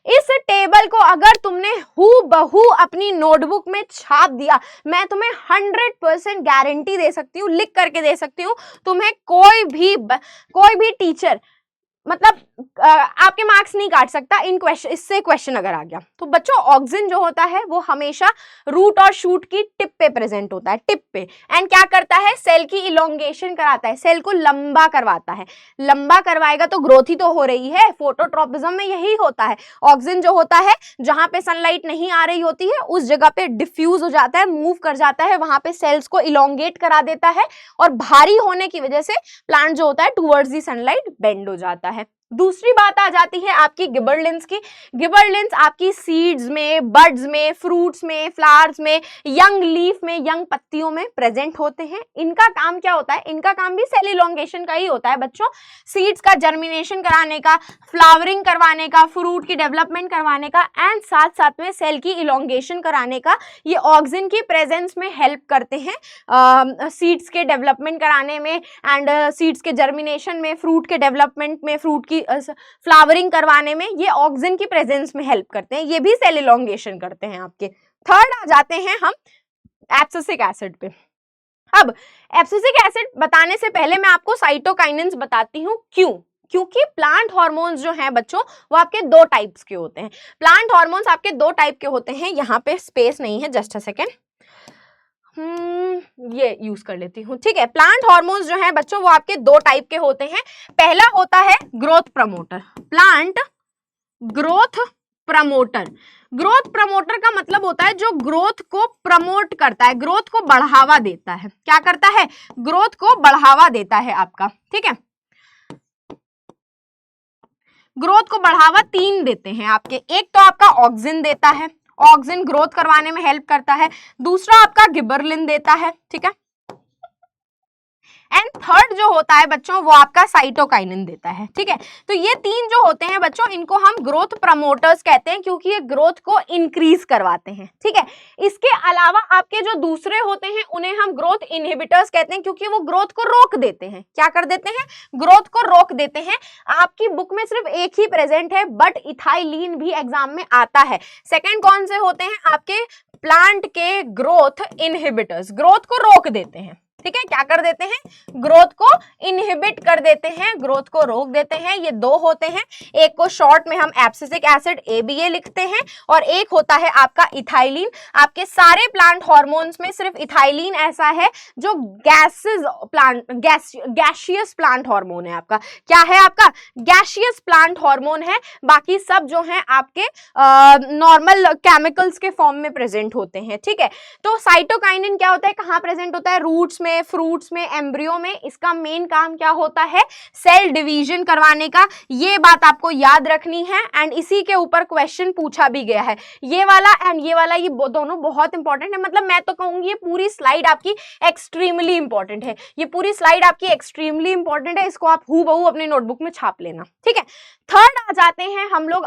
इस टेबल को अगर तुमने हूबहू अपनी नोटबुक में छाप दिया, मैं तुम्हें 100% गारंटी दे सकती हूँ, लिख करके दे सकती हूँ, तुम्हें कोई भी टीचर मतलब आपके मार्क्स नहीं काट सकता इन क्वेश्चन, इससे क्वेश्चन अगर आ गया। तो बच्चों ऑक्सिन जो होता है वो हमेशा रूट और शूट की टिप पे प्रेजेंट होता है, टिप पे, एंड क्या करता है, सेल की इलोंगेशन कराता है, सेल को लंबा करवाता है। लंबा करवाएगा तो ग्रोथ ही तो हो रही है, फोटोट्रॉपिज्म में यही होता है। ऑक्सिन जो होता है जहां पे सनलाइट नहीं आ रही होती है उस जगह पे डिफ्यूज हो जाता है, मूव कर जाता है, वहां पे सेल्स को इलोंगेट करा देता है, और भारी होने की वजह से प्लांट जो होता है टुवर्ड्स दी सनलाइट बेंड हो जाता है। दूसरी बात आ जाती है आपकी गिबरलिंस की। गिबरलिंस आपकी सीड्स में, बड्स में, फ्रूट्स में, फ्लावर्स में, यंग लीफ में, यंग पत्तियों में प्रेजेंट होते हैं। इनका काम क्या होता है, इनका काम भी सेल इलोंगेशन का ही होता है बच्चों। सीड्स का जर्मिनेशन कराने का, फ्लावरिंग करवाने का, फ्रूट की डेवलपमेंट करवाने का, एंड साथ साथ में सेल की इलोंगेशन कराने का, ये ऑक्सिन की प्रेजेंस में हेल्प करते हैं सीड्स के डेवलपमेंट कराने में, एंड सीड्स के जर्मिनेशन में, फ्रूट के डेवलपमेंट में, फ्रूट की फ्लावरिंग करवाने में ये ऑक्सिन की प्रेजेंस में हेल्प करते हैं। ये भी सेल इलोंगेशन करते हैं आपके। थर्ड आ जाते हैं हम एब्सिसिक एसिड पे। अब एब्सिसिक एसिड बताने से पहले मैं आपको साइटोकाइनेंस बताती हूँ। क्यों? क्योंकि प्लांट हार्मोन्स जो हैं बच्चों वो आपके दो टाइप्स के होते हैं। प्लांट हार्मोन्स आपके दो टाइप के होते हैं। यहाँ पे स्पेस नहीं है, जस्ट अ सेकेंड। ये यूज कर लेती हूँ, ठीक है। प्लांट हार्मोन्स जो है बच्चों वो आपके दो टाइप के होते हैं। पहला होता है growth promoter, plant growth promoter. Growth promoter का मतलब होता है जो ग्रोथ को प्रमोट करता है, ग्रोथ को बढ़ावा देता है। क्या करता है? ग्रोथ को बढ़ावा देता है आपका, ठीक है। ग्रोथ को बढ़ावा तीन देते हैं आपके। एक तो आपका ऑक्सिन देता है, ऑक्सिन ग्रोथ करवाने में हेल्प करता है। दूसरा आपका गिबरलिन देता है, ठीक है। एंड थर्ड जो होता है बच्चों वो आपका साइटोकाइनिन देता है, ठीक है। तो ये तीन जो होते हैं बच्चों इनको हम ग्रोथ प्रमोटर्स कहते हैं क्योंकि ये ग्रोथ को इंक्रीज करवाते हैं, ठीक है। इसके अलावा आपके जो दूसरे होते हैं उन्हें हम ग्रोथ इनहिबिटर्स कहते हैं क्योंकि वो ग्रोथ को रोक देते हैं। क्या कर देते हैं? ग्रोथ को रोक देते हैं। आपकी बुक में सिर्फ एक ही प्रेजेंट है बट इथाइलिन भी एग्जाम में आता है। सेकेंड कौन से होते हैं? आपके प्लांट के ग्रोथ इनहिबिटर्स, ग्रोथ को रोक देते हैं, ठीक है। क्या कर देते हैं? ग्रोथ को इनहिबिट कर देते हैं, ग्रोथ को रोक देते हैं। ये दो होते हैं, एक को शॉर्ट में हम एब्सिसिक एसिड ABA लिखते हैं और एक होता है आपका इथाइलिन। आपके सारे प्लांट हार्मोन्स में सिर्फ इथाइलिन ऐसा है जो गैसियस प्लांट हार्मोन है आपका। क्या है आपका? गैसियस प्लांट हार्मोन है। बाकी सब जो है आपके नॉर्मल केमिकल्स के फॉर्म में प्रेजेंट होते हैं, ठीक है। तो साइटोकाइनिन क्या होता है? कहाँ प्रेजेंट होता है? रूट्स में, फ्रूट्स में, एम्ब्रियो में। इसका मेन काम क्या होता है? सेल डिवीजन करवाने का। ये बात आपको याद रखनी है एंड इसी के ऊपर क्वेश्चन पूछा भी गया है। ये वाला एंड ये वाला, ये दोनों बहुत इंपॉर्टेंट है। मतलब मैं तो कहूंगी ये पूरी स्लाइड आपकी एक्सट्रीमली इंपॉर्टेंट है। ये पूरी स्लाइड आपकी एक्सट्रीमली इंपॉर्टेंट है। इसको आप हूबहू अपनी नोटबुक में छाप लेना, ठीक है। थर्ड आ जाते हैं हम लोग,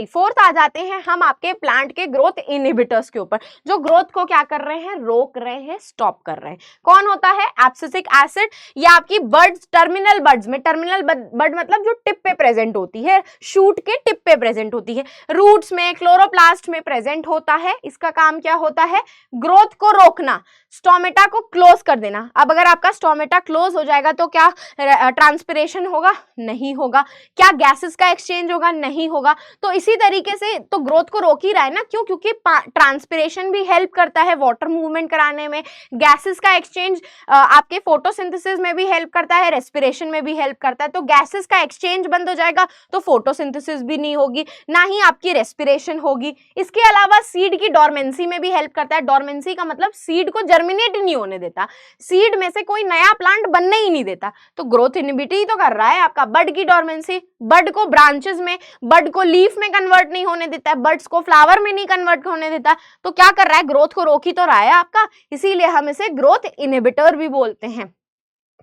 फोर्थ आ जाते हैं हम आपके प्लांट के ग्रोथ इनहिबिटर्स के ऊपर, जो ग्रोथ को क्या कर रहे हैं? रोक रहे हैं, स्टॉप कर रहे हैं। कौन होता है? Abscisic acid. या आपकी बर्ड्स, टर्मिनल बर्ड्स में, टर्मिनल बर्ड मतलब जो टिप पे प्रेजेंट होती है, शूट के टिप पे प्रेजेंट होती है। रूट्स में, क्लोरोप्लास्ट में प्रेजेंट होता है। इसका काम क्या होता है? ग्रोथ को रोकना, स्टोमेटा को क्लोज कर देना। अब अगर आपका स्टोमेटा क्लोज हो जाएगा तो क्या ट्रांसपिरेशन होगा? नहीं होगा। क्या गैसेस का एक्सचेंज होगा? नहीं होगा। तो इसी तरीके से तो ग्रोथ को रोक ही रहा है ना। क्यों? क्योंकि ट्रांसपिरेशन भी हेल्प करता है वाटर मूवमेंट कराने में, गैसेस का एक्सचेंज आपके फोटोसिंथेसिस में भी हेल्प करता है, रेस्पिरेशन में भी हेल्प करता है। तो गैसेस का एक्सचेंज बंद हो जाएगा तो फोटोसिंथेसिस भी नहीं होगी, ना ही आपकी रेस्पिरेशन होगी। इसके अलावा सीड की डोरमेंसी में भी हेल्प करता है। डोरमेंसी का मतलब सीड को जर्मिनेट नहीं होने देता, सीड में से कोई नया प्लांट बनने ही नहीं देता। तो ग्रोथ इनहिबिट ही तो कर रहा है आपका। बड की डोरमेंसी, बड को ब्रांचेस में, बड को लीफ में कन्वर्ट नहीं होने देता है, बड्स को फ्लावर में नहीं कन्वर्ट होने देता। तो क्या कर रहा है? ग्रोथ को रोक ही तो रहा है आपका। इसीलिए हम इसे ग्रोथ इनहिबिटर भी बोलते हैं,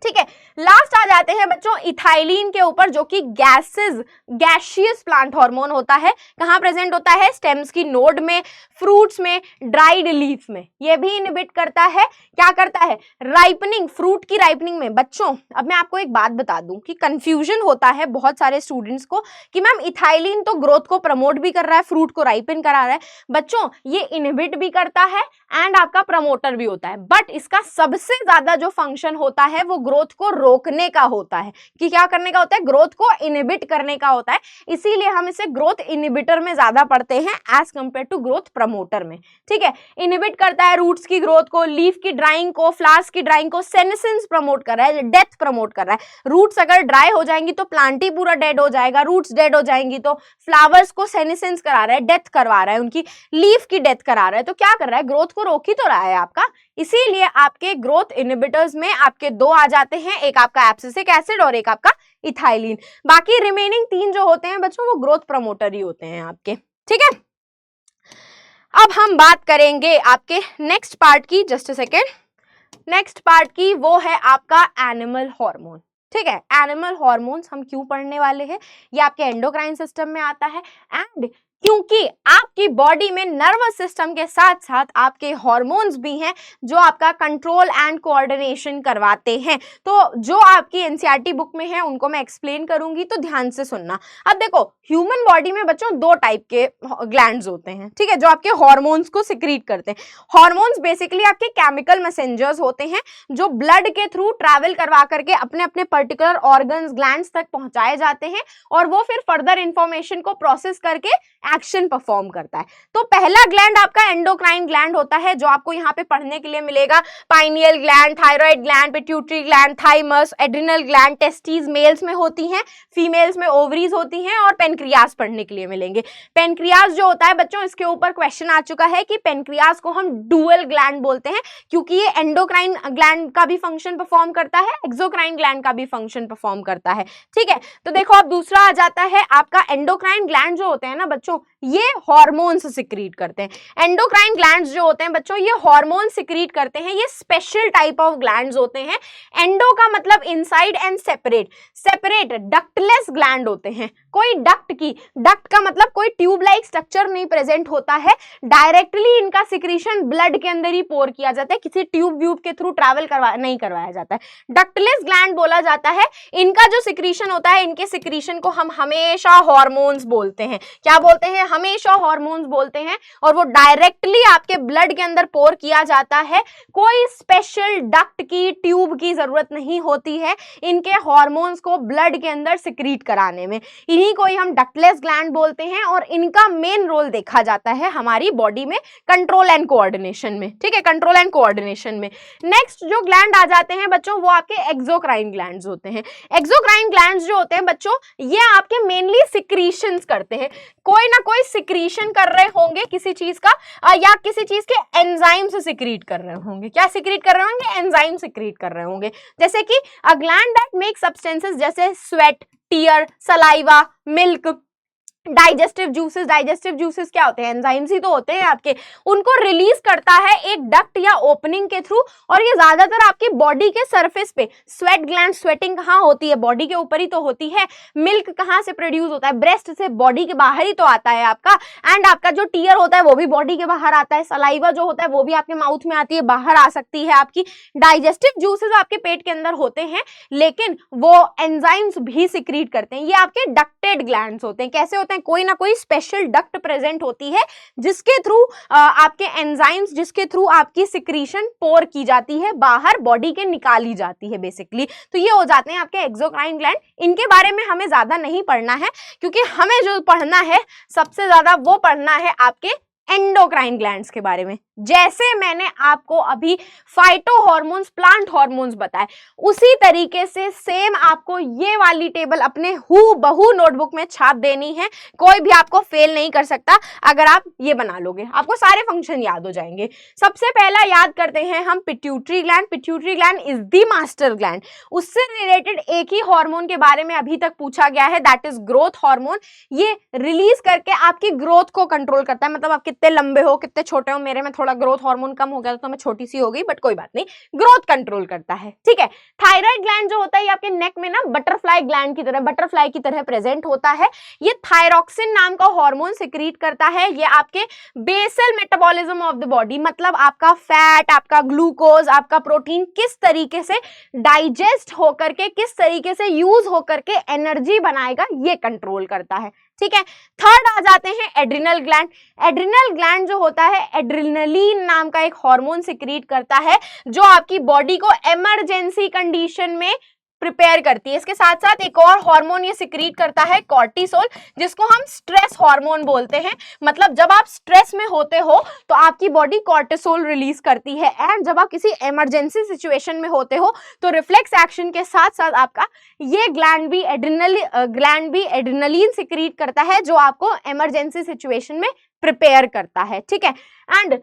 ठीक है। लास्ट आ जाते हैं बच्चों इथाइलिन के ऊपर, जो कि गैसियस प्लांट हार्मोन होता है। कहां प्रेजेंट होता है? स्टेम्स की नोड में, फ्रूट्स में, ड्राइड लीफ में। ये भी इनहिबिट करता है। क्या करता है? राइपनिंग, फ्रूट की राइपनिंग में। बच्चों अब मैं आपको एक बात बता दूं कि कंफ्यूजन होता है बहुत सारे स्टूडेंट्स को कि मैम इथाइलिन तो ग्रोथ को प्रमोट भी कर रहा है, फ्रूट को राइपन करा रहा है। बच्चों ये इनहिबिट भी करता है एंड आपका प्रमोटर भी होता है, बट इसका सबसे ज्यादा जो फंक्शन होता है वो ग्रोथ को रोकने का होता है। कि क्या करने का होता है? ग्रोथ को इनहिबिट करने का होता है। इसीलिए हम इसे ग्रोथ इनहिबिटर में ज्यादा पढ़ते हैं as compare to growth promoter में, ठीक है। इनहिबिट करता है रूट्स की ग्रोथ को, लीफ की ड्राइंग को, फ्लावर्स की ड्राइंग को, सेनेसेंस प्रमोट कर रहा है, डेथ प्रमोट कर रहा है। रूट्स अगर ड्राई हो जाएंगी तो प्लांट ही पूरा डेड हो जाएगा, रूट्स डेड हो जाएंगी तो फ्लावर्स को सेनेसेंस करा रहा है, डेथ करवा रहा है, उनकी लीफ की डेथ करा रहा है। तो क्या कर रहा है? ग्रोथ को रोक ही तो रहा है आपका। इसीलिए आपके ग्रोथ इनहिबिटर्स में आपके दो आ जाते हैं, एक आपका एब्सिसिक एसिड और एक आपका इथाइलिन। बाकी रिमेनिंग तीन जो होते हैं बच्चों वो ग्रोथ प्रमोटर ही होते हैं आपके, ठीक है। अब हम बात करेंगे आपके नेक्स्ट पार्ट की, just a second, next part की, वो है आपका एनिमल हार्मोन, ठीक है। एनिमल हार्मोन्स हम क्यों पढ़ने वाले हैं? ये आपके एंडोक्राइन सिस्टम में आता है एंड क्योंकि आपकी बॉडी में नर्वस सिस्टम के साथ साथ आपके हार्मोन्स भी हैं जो आपका कंट्रोल एंड कोऑर्डिनेशन करवाते हैं। तो जो आपकी एनसीईआरटी बुक में है उनको मैं एक्सप्लेन करूंगी, तो ध्यान से सुनना। अब देखो ह्यूमन बॉडी में बच्चों दो टाइप के ग्लैंड्स होते हैं, ठीक है, जो आपके हार्मोन्स को सिक्रीट करते हैं। हार्मोन्स बेसिकली आपके केमिकल मैसेंजर्स होते हैं जो ब्लड के थ्रू ट्रैवल करवा करके अपने अपने पर्टिकुलर ऑर्गन्स, ग्लैंड्स तक पहुंचाए जाते हैं और वो फिर फर्दर इंफॉर्मेशन को प्रोसेस करके एक्शन परफॉर्म करता है। तो पहला ग्लैंड आपका एंडोक्राइन ग्लैंड होता है, जो आपको यहाँ पे पढ़ने के लिए मिलेगा। Pineal gland, thyroid gland, pituitary gland, thymus, adrenal gland, testis males में होती हैं, फीमेल्स में ओवरीज होती हैं, और पेनक्रियास पढ़ने के लिए मिलेंगे। पेनक्रियास जो होता है बच्चों, इसके ऊपर क्वेश्चन आ चुका है कि पेनक्रियास को हम डुअल ग्लैंड बोलते हैं, क्योंकि ये एंडोक्राइन ग्लैंड का भी फंक्शन परफॉर्म करता है, एक्सोक्राइन ग्लैंड का भी फंक्शन परफॉर्म करता है। ठीक है, तो देखो अब दूसरा आ जाता है आपका एंडोक्राइन ग्लैंड जो होते हैं ना बच्चों, ये हार्मोन्स सिक्रीट करते हैं। एंडोक्राइन ग्लैंड्स जो होते हैं बच्चों, ये हार्मोन सिक्रीट करते हैं। ये स्पेशल टाइप ऑफ ग्लैंड्स होते हैं। एंडो का मतलब inside and separate, separate ductless gland होते हैं। कोई डक्ट का मतलब कोई ट्यूब लाइक स्ट्रक्चर नहीं प्रेजेंट होता है। डायरेक्टली इनका सिक्रीशन ब्लड के अंदर ही पोर किया जाता है, किसी ट्यूब व्यूब के थ्रू ट्रैवल नहीं करवाया जाता है। डक्टलेस ग्लैंड बोला जाता है। इनका जो सिक्रीशन होता है, इनके सिक्रीशन को हम हमेशा हार्मोन्स बोलते हैं। क्या बोलते हैं? हमेशा हार्मोन्स बोलते हैं। और वो डायरेक्टली आपके ब्लड के अंदर पोर किया जाता है। कोई स्पेशल डक्ट की, ट्यूब की जरूरत नहीं होती है इनके हार्मोन्स को ब्लड के अंदर सिक्रीट कराने में। इन्हीं को ही हम डक्टलेस ग्लैंड बोलते हैं, और इनका मेन रोल देखा जाता है हमारी बॉडी में कंट्रोल एंड कोऑर्डिनेशन में। ठीक है, कंट्रोल एंड कोऑर्डिनेशन में। नेक्स्ट जो ग्लैंड आ जाते हैं बच्चों, वो आपके एक्सोक्राइन ग्लैंड्स होते हैं। एक्सोक्राइन ग्लैंड्स जो होते हैं बच्चों, ये आपके मेनली सिक्रीशंस करते हैं। कोई ना कोई सिक्रीशन कर रहे होंगे किसी चीज का, या किसी चीज के एंजाइम से सिक्रीट कर रहे होंगे। क्या सिक्रीट कर रहे होंगे? एंजाइम सिक्रीट कर रहे होंगे। जैसे कि a gland that make substances जैसे sweat, tear, saliva, milk, digestive juices क्या होते हैं? एंजाइम्स ही तो होते हैं आपके। उनको रिलीज करता है एक डक्ट या ओपनिंग के थ्रू, और ये ज्यादातर आपकी बॉडी के सरफेस पे। स्वेट ग्लैंड, स्वेटिंग कहाँ होती है? बॉडी के ऊपर ही तो होती है। मिल्क कहाँ से प्रोड्यूस होता है? ब्रेस्ट से, बॉडी के बाहर ही तो आता है आपका। एंड आपका जो टीयर होता है वो भी बॉडी के बाहर आता है। सलाइवा जो होता है वो भी आपके माउथ में आती है, बाहर आ सकती है आपकी। डाइजेस्टिव जूसेस आपके पेट के अंदर होते हैं, लेकिन वो एंजाइम्स भी सिक्रीट करते हैं। ये आपके डक्टेड ग्लैंड्स होते हैं। कैसे होते हैं? कोई ना कोई स्पेशल डक्ट प्रेजेंट होती है, जिसके थ्रू आपके एंजाइम्स, जिसके थ्रू आपकी सिक्रीशन पोर की जाती है, बाहर बॉडी के निकाली जाती है बेसिकली। तो ये हो जाते हैं आपके एक्सोक्राइन ग्लैंड। इनके बारे में हमें ज्यादा नहीं पढ़ना है, क्योंकि हमें जो पढ़ना है सबसे ज्यादा वो पढ़ना है आपके एंडोक्राइन ग्लैंड्स के बारे में। जैसे मैंने आपको अभी फाइटो हार्मोन्स, प्लांट हार्मोन्स बताए, उसी तरीके से सेम आपको ये वाली टेबल अपने हूबहू नोटबुक में छाप देनी है। कोई भी आपको फेल नहीं कर सकता अगर आप ये बना लोगे, आपको सारे फंक्शन याद हो जाएंगे। सबसे पहला याद करते हैं हम pituitary gland. Pituitary gland is the master gland. उससे रिलेटेड एक ही हार्मोन के बारे में अभी तक पूछा गया है, दैट इज ग्रोथ हार्मोन। ये रिलीज करके आपकी ग्रोथ को कंट्रोल करता है, मतलब आप कितने लंबे हो, कितने छोटे हो। मेरे में थोड़ा ग्रोथ हार्मोन कम हो गया तो मैं छोटी सी हो गई, बट कोई बात नहीं, ग्रोथ कंट्रोल करता है। ठीक है, थायराइड ग्लैंड जो होता है ये आपके नेक में ना बटरफ्लाई ग्लैंड की तरह, बटरफ्लाई की तरह प्रेजेंट होता है। ये थायरॉक्सिन नाम का हार्मोन सिक्रीट करता है। ये आपके basal metabolism of the body, मतलब आपका फैट, आपका ग्लूकोज, आपका प्रोटीन किस तरीके से डाइजेस्ट होकर के, किस तरीके से यूज होकर के एनर्जी बनाएगा, ये कंट्रोल करता है। ठीक है, थर्ड आ जाते हैं एड्रिनल ग्लैंड। एड्रिनल ग्लैंड जो होता है, एड्रिनलिन नाम का एक हार्मोन सिक्रीट करता है, जो आपकी बॉडी को इमरजेंसी कंडीशन में प्रिपेयर करती है। इसके साथ साथ एक और हार्मोन ये सिक्रीट करता है, कॉर्टिसोल, जिसको हम स्ट्रेस हार्मोन बोलते हैं। मतलब जब आप स्ट्रेस में होते हो तो आपकी बॉडी कॉर्टिसोल रिलीज करती है, एंड जब आप किसी इमरजेंसी सिचुएशन में होते हो तो रिफ्लेक्स एक्शन के साथ साथ आपका ये ग्लैंड भी एड्रिनलिन सिक्रीट करता है, जो आपको इमरजेंसी सिचुएशन में प्रिपेयर करता है। ठीक है, एंड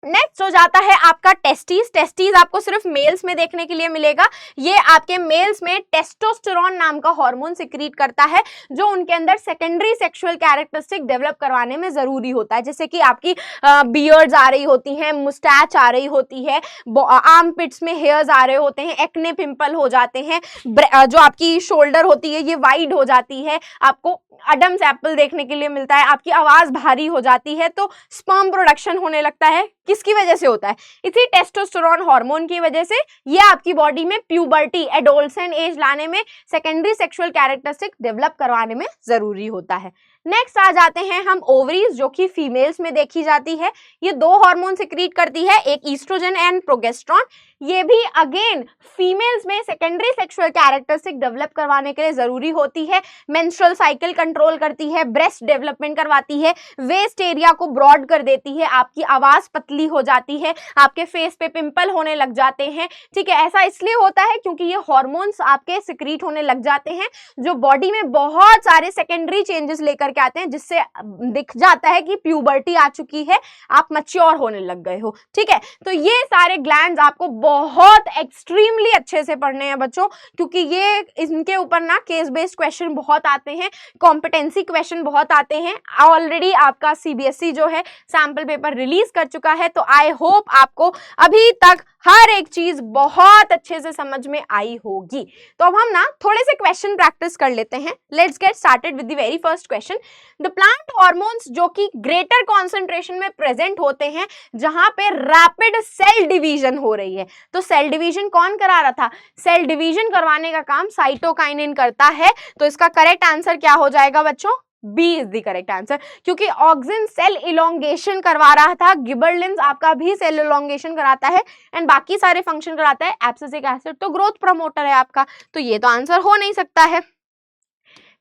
नेक्स्ट हो जाता है आपका टेस्टिस। टेस्टिस आपको सिर्फ मेल्स में देखने के लिए मिलेगा। ये आपके मेल्स में टेस्टोस्टेरोन नाम का हार्मोन सिक्रीट करता है, जो उनके अंदर सेकेंडरी सेक्सुअल कैरेक्टरिस्टिक डेवलप करवाने में जरूरी होता है। जैसे कि आपकी बियर्ड्स आ रही होती हैं, मुस्टैच आ रही होती है, आर्म पिट्स में हेयर्स आ रहे होते हैं, एक्ने पिंपल हो जाते हैं, जो आपकी शोल्डर होती है ये वाइड हो जाती है, आपको अडम्स एप्पल देखने के लिए मिलता है, आपकी आवाज भारी हो जाती है, तो स्पर्म प्रोडक्शन होने लगता है, किसकी वजह से होता है? इसी टेस्टोस्टेरोन हार्मोन की वजह से। ये आपकी बॉडी में प्यूबर्टी, एडोलसेंट एज लाने में, सेकेंडरी सेक्सुअल कैरेक्टरिस्टिक डेवलप करवाने में जरूरी होता है। नेक्स्ट आ जाते हैं हम ओवरीज, जो कि फीमेल्स में देखी जाती है। ये दो हार्मोन सिक्रीट करती है, एक ईस्ट्रोजन एंड प्रोजेस्टेरोन। ये भी अगेन फीमेल्स में सेकेंडरी सेक्सुअल कैरेक्टरिस्टिक डेवलप करवाने के लिए जरूरी होती है। मेंस्ट्रुअल साइकिल कंट्रोल करती है, ब्रेस्ट डेवलपमेंट करवाती है, वेस्ट एरिया को ब्रॉड कर देती है, आपकी आवाज पतली हो जाती है, आपके फेस पे पिंपल होने लग जाते हैं। ठीक है, ऐसा इसलिए होता है क्योंकि ये हार्मोन्स आपके सिक्रीट होने लग जाते हैं, जो बॉडी में बहुत सारे सेकेंडरी चेंजेस लेकर के आते हैं, जिससे दिख जाता है कि प्यूबर्टी आ चुकी है, आप मैच्योर होने लग गए हो। ठीक है, तो ये सारे ग्लैंड्स आपको बहुत एक्सट्रीमली अच्छे से पढ़ने हैं बच्चों, क्योंकि ये इनके ऊपर ना केस बेस्ड क्वेश्चन बहुत आते हैं, कॉम्पिटेंसी क्वेश्चन बहुत आते हैं। ऑलरेडी आपका सीबीएसई जो है सैंपल पेपर रिलीज कर चुका है, तो आई होप आपको अभी तक हर एक चीज बहुत अच्छे से समझ में आई होगी। तो अब हम ना थोड़े से क्वेश्चन प्रैक्टिस कर लेते हैं। Let's get started with the very first question. The plant hormones जो कि ग्रेटर कॉन्सेंट्रेशन में प्रेजेंट होते हैं, जहां पे रैपिड सेल डिवीजन हो रही है। तो सेल डिवीजन कौन करा रहा था? सेल डिवीजन करवाने का काम साइटोकाइनिन करता है। तो इसका करेक्ट आंसर क्या हो जाएगा बच्चों? B is the correct answer, क्योंकि ऑक्सिन सेल इलोंगेशन करवा रहा था, गिबरलिंस आपका भी सेल इलोंगेशन कराता है एंड बाकी सारे फंक्शन कराता है। एब्सिसिक एसिड तो ग्रोथ प्रमोटर है आपका, तो ये तो आंसर हो नहीं सकता है।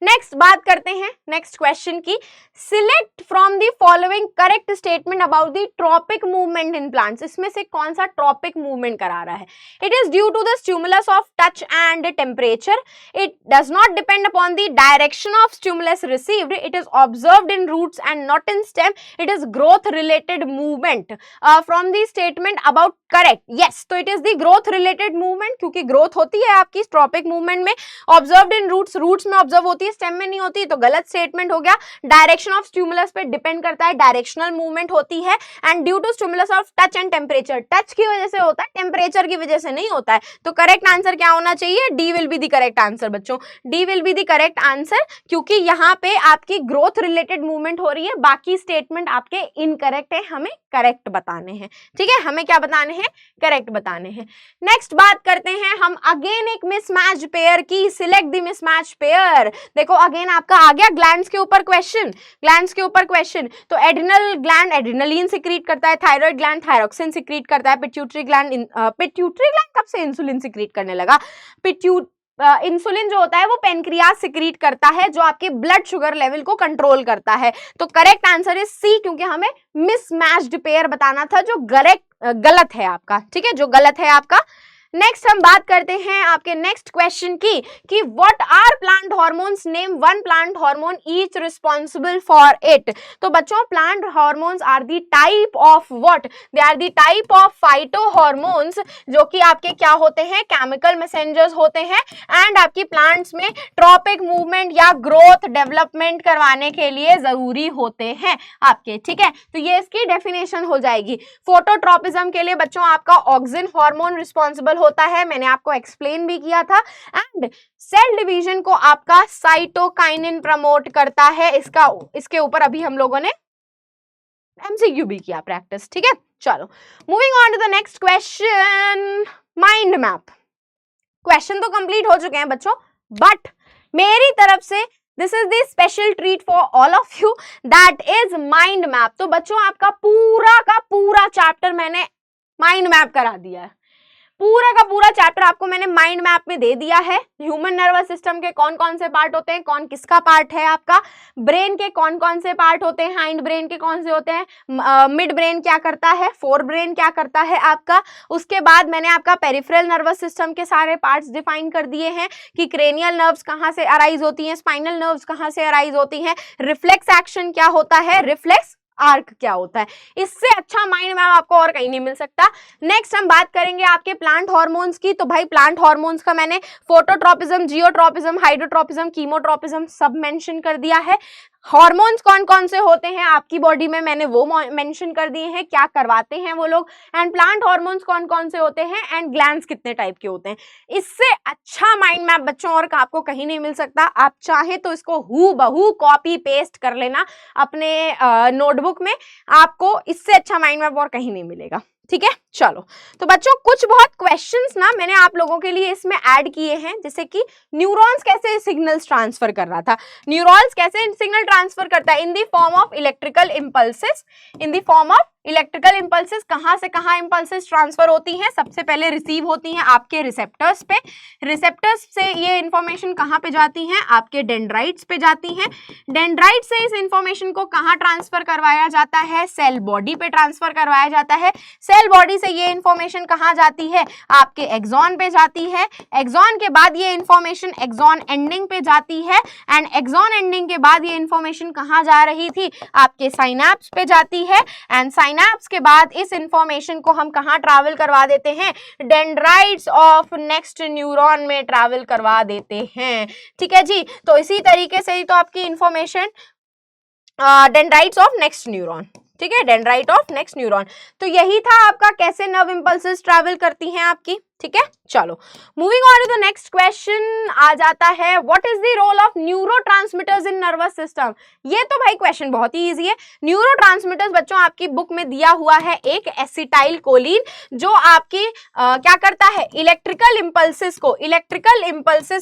नेक्स्ट बात करते हैं नेक्स्ट क्वेश्चन की। Select from the following correct statement about the tropic movement in plants. इसमें से कौन सा ट्रॉपिक मूवमेंट करा रहा है? It is due to the stimulus of touch and temperature. It does not depend upon the direction of stimulus received. It is observed in roots and not in stem. It is growth related movement from the statement about correct. Yes, तो it is the growth related movement, क्योंकि growth होती है आपकी tropic movement में। Observed in roots, roots में observe होती है, stem में नहीं होती, तो गलत स्टेटमेंट हो गया। डायरेक्शन ऑफ स्टिमुलस पे डिपेंड करता है, डायरेक्शनल मूवमेंट होती है। And due to stimulus of touch and temperature, touch की वजह से होता है, टेम्परेचर की वजह से नहीं होता है। तो करेक्ट आंसर क्या होना चाहिए? D will be the correct answer बच्चों, D will be the correct answer, क्योंकि यहाँ पे आपकी ग्रोथ रिलेटेड मूवमेंट हो रही है। बाकी स्टेटमेंट आपके इनकरेक्ट है, हमें करेक्ट बताने हैं। ठीक है, हमें क्या बताने हैं? करेक्ट बताने हैं। नेक्स्ट बात करते हैं हम अगेन एक मिसमैच पेयर की। Select the mismatch pair. देखो अगेन आपका आ गया ग्लैंड्स के ऊपर क्वेश्चन, ग्लैंड्स के ऊपर क्वेश्चन। तो एड्रिनल ग्लैंड एड्रिनलिन सिक्रीट करता है, थायराइड ग्लैंड थायरोक्सिन सिक्रीट करता है, पिट्यूटरी ग्लैंड कब से इंसुलिन सिक्रीट करने लगा? इंसुलिन जो होता है वो पेनक्रियास सिक्रीट करता है, जो आपके ब्लड शुगर लेवल को कंट्रोल करता है। तो करेक्ट आंसर इज सी, क्योंकि हमें मिसमैच्ड पेयर बताना था, जो गलत है आपका। ठीक है, जो गलत है आपका। नेक्स्ट हम बात करते हैं आपके नेक्स्ट क्वेश्चन की कि what are plant hormones, name one plant hormone each responsible for it. तो बच्चों plant hormones are the type of what? They are the type of phyto hormones, जो कि आपके क्या होते हैं? केमिकल मैसेंजर्स होते हैं एंड आपकी प्लांट्स में ट्रॉपिक मूवमेंट या ग्रोथ डेवलपमेंट करवाने के लिए जरूरी होते हैं आपके। ठीक है, तो ये इसकी डेफिनेशन हो जाएगी। फोटोट्रॉपिज्म के लिए बच्चों आपका ऑक्सिन हार्मोन रिस्पॉन्सिबल होता है, मैंने आपको एक्सप्लेन भी किया था। एंड सेल डिवीजन को आपका साइटोकाइनिन प्रमोट करता है। इसके ऊपर अभी हम लोगों ने एमसीक्यू भी किया प्रैक्टिस। ठीक है, चलो moving on to the next question, mind map. Question तो कंप्लीट हो चुके हैं बच्चों, बट मेरी तरफ से this is the special treat for all of you, that is mind map. तो बच्चों आपका पूरा का पूरा चैप्टर मैंने माइंड मैप करा दिया है। पूरा का पूरा चैप्टर आपको मैंने माइंड मैप में दे दिया है। ह्यूमन नर्वस सिस्टम के कौन कौन से पार्ट होते हैं, कौन किसका पार्ट है आपका, ब्रेन के कौन कौन से पार्ट होते हैं, हाइंड ब्रेन के कौन से होते हैं, मिड ब्रेन क्या करता है, फोर ब्रेन क्या करता है आपका। उसके बाद मैंने आपका पेरिफेरल नर्वस सिस्टम के सारे पार्ट्स डिफाइन कर दिए हैं कि क्रेनियल नर्व्स कहाँ से अराइज होती हैं, स्पाइनल नर्व्स कहाँ से अराइज होती हैं, रिफ्लेक्स एक्शन क्या होता है, रिफ्लेक्स आर्क क्या होता है। इससे अच्छा माइंड मैप आपको और कहीं नहीं मिल सकता। नेक्स्ट हम बात करेंगे आपके प्लांट हार्मोन्स की। तो भाई प्लांट हार्मोन्स का मैंने फोटोट्रॉपिज्म, जियोट्रॉपिज्म, हाइड्रोट्रॉपिज्म, कीमोट्रॉपिज्म सब मेंशन कर दिया है। हार्मोन्स कौन कौन से होते हैं आपकी बॉडी में, मैंने वो मेंशन कर दिए हैं, क्या करवाते हैं वो लोग, एंड प्लांट हार्मोन्स कौन कौन से होते हैं, एंड ग्लैंड्स कितने टाइप के होते हैं। इससे अच्छा माइंड मैप बच्चों और आपको कहीं नहीं मिल सकता। आप चाहे तो इसको हूबहू कॉपी पेस्ट कर लेना अपने नोटबुक में, आपको इससे अच्छा माइंड मैप और कहीं नहीं मिलेगा, ठीक है। चलो, तो बच्चों कुछ बहुत क्वेश्चंस ना मैंने आप लोगों के लिए इसमें ऐड किए हैं, जैसे कि न्यूरॉन्स कैसे सिग्नल्स ट्रांसफर कर रहा था, न्यूरॉन्स कैसे सिग्नल ट्रांसफर करता है in the form of electrical impulses, in the form of electrical impulses. कहां से कहां इंपल्सेस ट्रांसफर होती हैं, सबसे पहले रिसीव होती हैं आपके रिसेप्टर्स पे, रिसेप्टर्स से ये इंफॉर्मेशन कहां पे जाती हैं, आपके डेंड्राइट्स पे जाती हैं, डेंड्राइट से इस इंफॉर्मेशन को कहां ट्रांसफर करवाया जाता है, सेल बॉडी पे ट्रांसफर करवाया जाता है, सेल बॉडी से ये इंफॉर्मेशन कहां जाती है, आपके एक्सॉन पे जाती है, एक्सॉन के बाद ये इंफॉर्मेशन एक्सॉन एंडिंग पे जाती है, एंड एक्सॉन एंडिंग के बाद ये इंफॉर्मेशन कहां जा रही थी, आपके साइनैप्स पे जाती है, एंड साइनैप्स के बाद इस इंफॉर्मेशन को हम कहां ट्रैवल करवा देते हैं, डेंड्राइट्स ऑफ नेक्स्ट न्यूरॉन में ट्रैवल करवा देते हैं, ठीक है जी। तो इसी तरीके से ही तो आपकी information dendrites of next neuron, ठीक है, डेंड्राइट ऑफ नेक्स्ट न्यूरॉन। तो यही था आपका कैसे नर्व इंपल्सेस ट्रैवल करती हैं आपकी, ठीक है। चलो, moving on to the next question आ जाता है, what is the role of neurotransmitters in nervous system. ये तो भाई क्वेश्चन बहुत ही इजी है। न्यूरोट्रांसमिटर्स बच्चों आपकी बुक में दिया हुआ है एक एसिटाइल कोलिन, जो आपकी क्या करता है, इलेक्ट्रिकल इंपल्सेस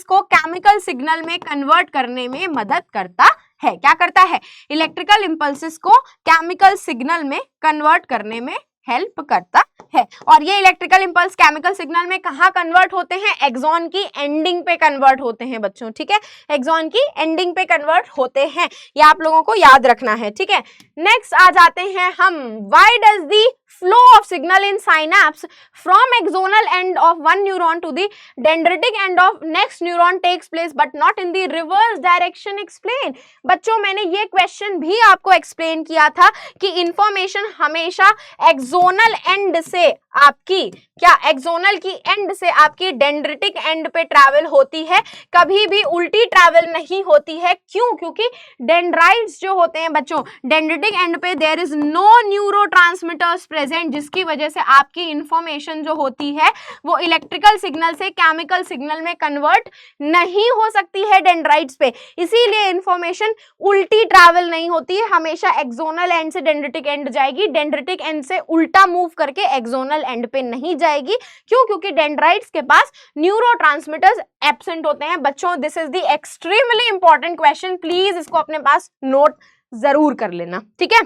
को केमिकल सिग्नल में कन्वर्ट करने में मदद करता है। क्या करता है, इलेक्ट्रिकल इंपल्सेस को केमिकल सिग्नल में कन्वर्ट करने में हेल्प करता है। और ये इलेक्ट्रिकल इंपल्स केमिकल सिग्नल में कहाँ कन्वर्ट होते हैं, एक्सॉन की एंडिंग पे कन्वर्ट होते हैं बच्चों, ठीक है, एक्सॉन की एंडिंग पे कन्वर्ट होते हैं, ये आप लोगों को याद रखना है, ठीक है। नेक्स्ट आ जाते हैं हम, why does the flow of signal in synapse from axonal end of one neuron to the dendritic end of next neuron takes place but not in the reverse direction, explain। बच्चों मैंने ये question भी आपको explain किया था कि information हमेशा axonal and से आपकी क्या, एक्सोनल की एंड से आपकी डेंड्रिटिक एंड पे ट्रैवल होती है, कभी भी उल्टी ट्रैवल नहीं होती है। क्यों, क्योंकि डेंड्राइट्स जो होते हैं बच्चों, डेंड्रिटिक एंड पे देयर इज नो न्यूरोट्रांसमिटर्स प्रेजेंट, जिसकी वजह से आपकी इंफॉर्मेशन जो होती है वो इलेक्ट्रिकल सिग्नल से केमिकल सिग्नल में कन्वर्ट नहीं हो सकती है डेंड्राइट्स पे, इसीलिए इंफॉर्मेशन उल्टी ट्रैवल नहीं होती है, हमेशा एक्सोनल एंड से डेंड्रिटिक एंड जाएगी, डेंड्रिटिक एंड से उल्टा मूव करके एक्सोनल एंड पे नहीं जाएगी। क्यों, क्योंकि डेंड्राइट्स के पास न्यूरोट्रांसमिटर्स एब्सेंट होते हैं बच्चों। This is the extremely important question, please इसको अपने पास नोट जरूर कर लेना, ठीक है।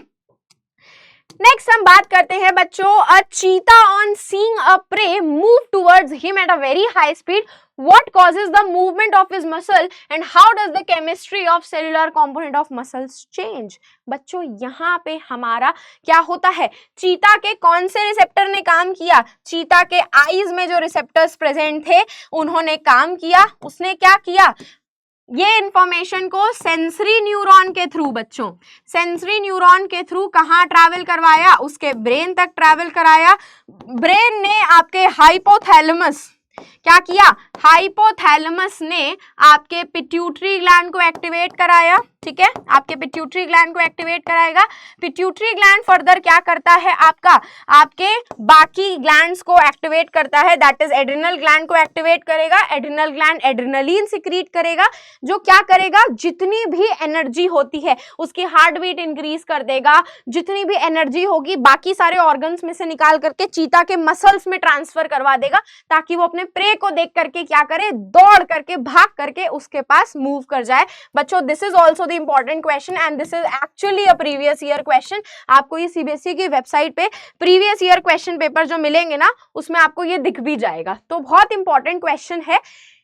नेक्स्ट हम बात करते हैं बच्चों, a cheetah on seeing a prey move towards him at a very high speed, what causes the movement of his muscle and how does the chemistry of cellular component of muscles change। बच्चों यहाँ पे हमारा क्या होता है, चीता के कौन से रिसेप्टर ने काम किया, चीता के आईज में जो रिसेप्टर्स प्रेजेंट थे उन्होंने काम किया, उसने क्या किया, ये इंफॉर्मेशन को सेंसरी न्यूरॉन के थ्रू बच्चों, सेंसरी न्यूरॉन के थ्रू कहाँ ट्रैवल करवाया, उसके ब्रेन तक ट्रैवल कराया। ब्रेन ने आपके हाइपोथैलेमस क्या किया, हाइपोथैलेमस ने आपके पिट्यूटरी ग्लैंड को एक्टिवेट कराया, ठीक है, आपके पिट्यूटरी ग्लैंड को एक्टिवेट कराएगा। पिट्यूटरी ग्लैंड फर्दर क्या करता है, आपका आपके बाकी ग्लैंड्स को एक्टिवेट करता है, दैट इज एड्रिनल ग्लैंड को एक्टिवेट करेगा। एड्रिनल ग्लैंड एड्रिनलिन सिक्रीट करेगा, जो क्या करेगा, जितनी भी एनर्जी होती है उसकी हार्ट बीट इंक्रीज कर देगा, जितनी भी एनर्जी होगी बाकी सारे ऑर्गन्स में से निकाल करके चीता के मसल्स में ट्रांसफर करवा देगा, ताकि वो अपने प्रे को देख करके क्या करे, दौड़ करके भाग करके उसके पास मूव कर जाए। बच्चों this is also the important question and this is actually a previous year question. आपको ये सीबीएसई की वेबसाइट पे प्रीवियस ईयर क्वेश्चन पेपर जो मिलेंगे ना, उसमें आपको ये दिख भी जाएगा, तो बहुत इंपॉर्टेंट क्वेश्चन है।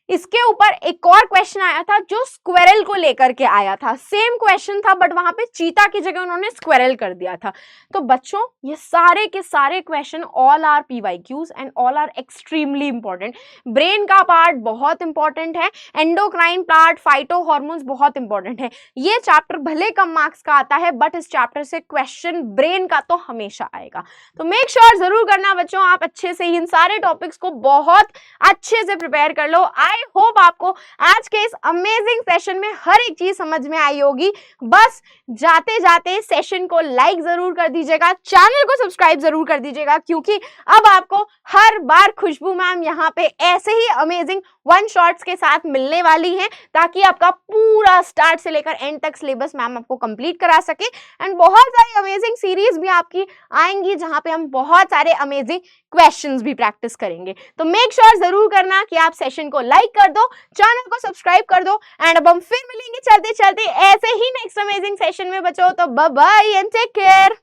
इसके ऊपर एक और क्वेश्चन आया था जो स्क्वेरल को लेकर के आया था, सेम क्वेश्चन था बट वहां पे चीता की जगह उन्होंने स्क्वेरल कर दिया था। तो बच्चों ये सारे के सारे question all are PYQs and all are extremely important. Brain का पार्ट बहुत इंपॉर्टेंट है, एंडोक्राइन पार्ट, फाइटो हॉर्मोन्स बहुत इंपॉर्टेंट है। ये चैप्टर भले कम मार्क्स का आता है बट इस चैप्टर से क्वेश्चन ब्रेन का तो हमेशा आएगा। तो मेक श्योर जरूर करना बच्चों, आप अच्छे से इन सारे टॉपिक्स को बहुत अच्छे से प्रिपेयर कर लो। आई आई होप आपको आज के इस अमेजिंग सेशन में हर एक चीज समझ में आई होगी। बस जाते जाते सेशन को लाइक जरूर कर दीजिएगा, चैनल को सब्सक्राइब जरूर कर दीजिएगा, क्योंकि अब आपको हर बार खुशबू मैम यहाँ पे ऐसे ही अमेजिंग वन शॉट्स के साथ मिलने वाली हैं, ताकि आपका पूरा स्टार्ट से लेकर एंड तक सिलेबस मैम आपको कंप्लीट करा सके। एंड बहुत सारी अमेजिंग सीरीज भी आपकी आएंगी जहां पे हम बहुत सारे अमेजिंग क्वेश्चंस भी प्रैक्टिस करेंगे। तो मेक श्योर जरूर करना कि आप सेशन को लाइक कर दो, चैनल को सब्सक्राइब कर दो। एंड अब हम फिर मिलेंगे चलते चलते ऐसे ही नेक्स्ट अमेजिंग सेशन में बच्चों। तो bye bye and take care.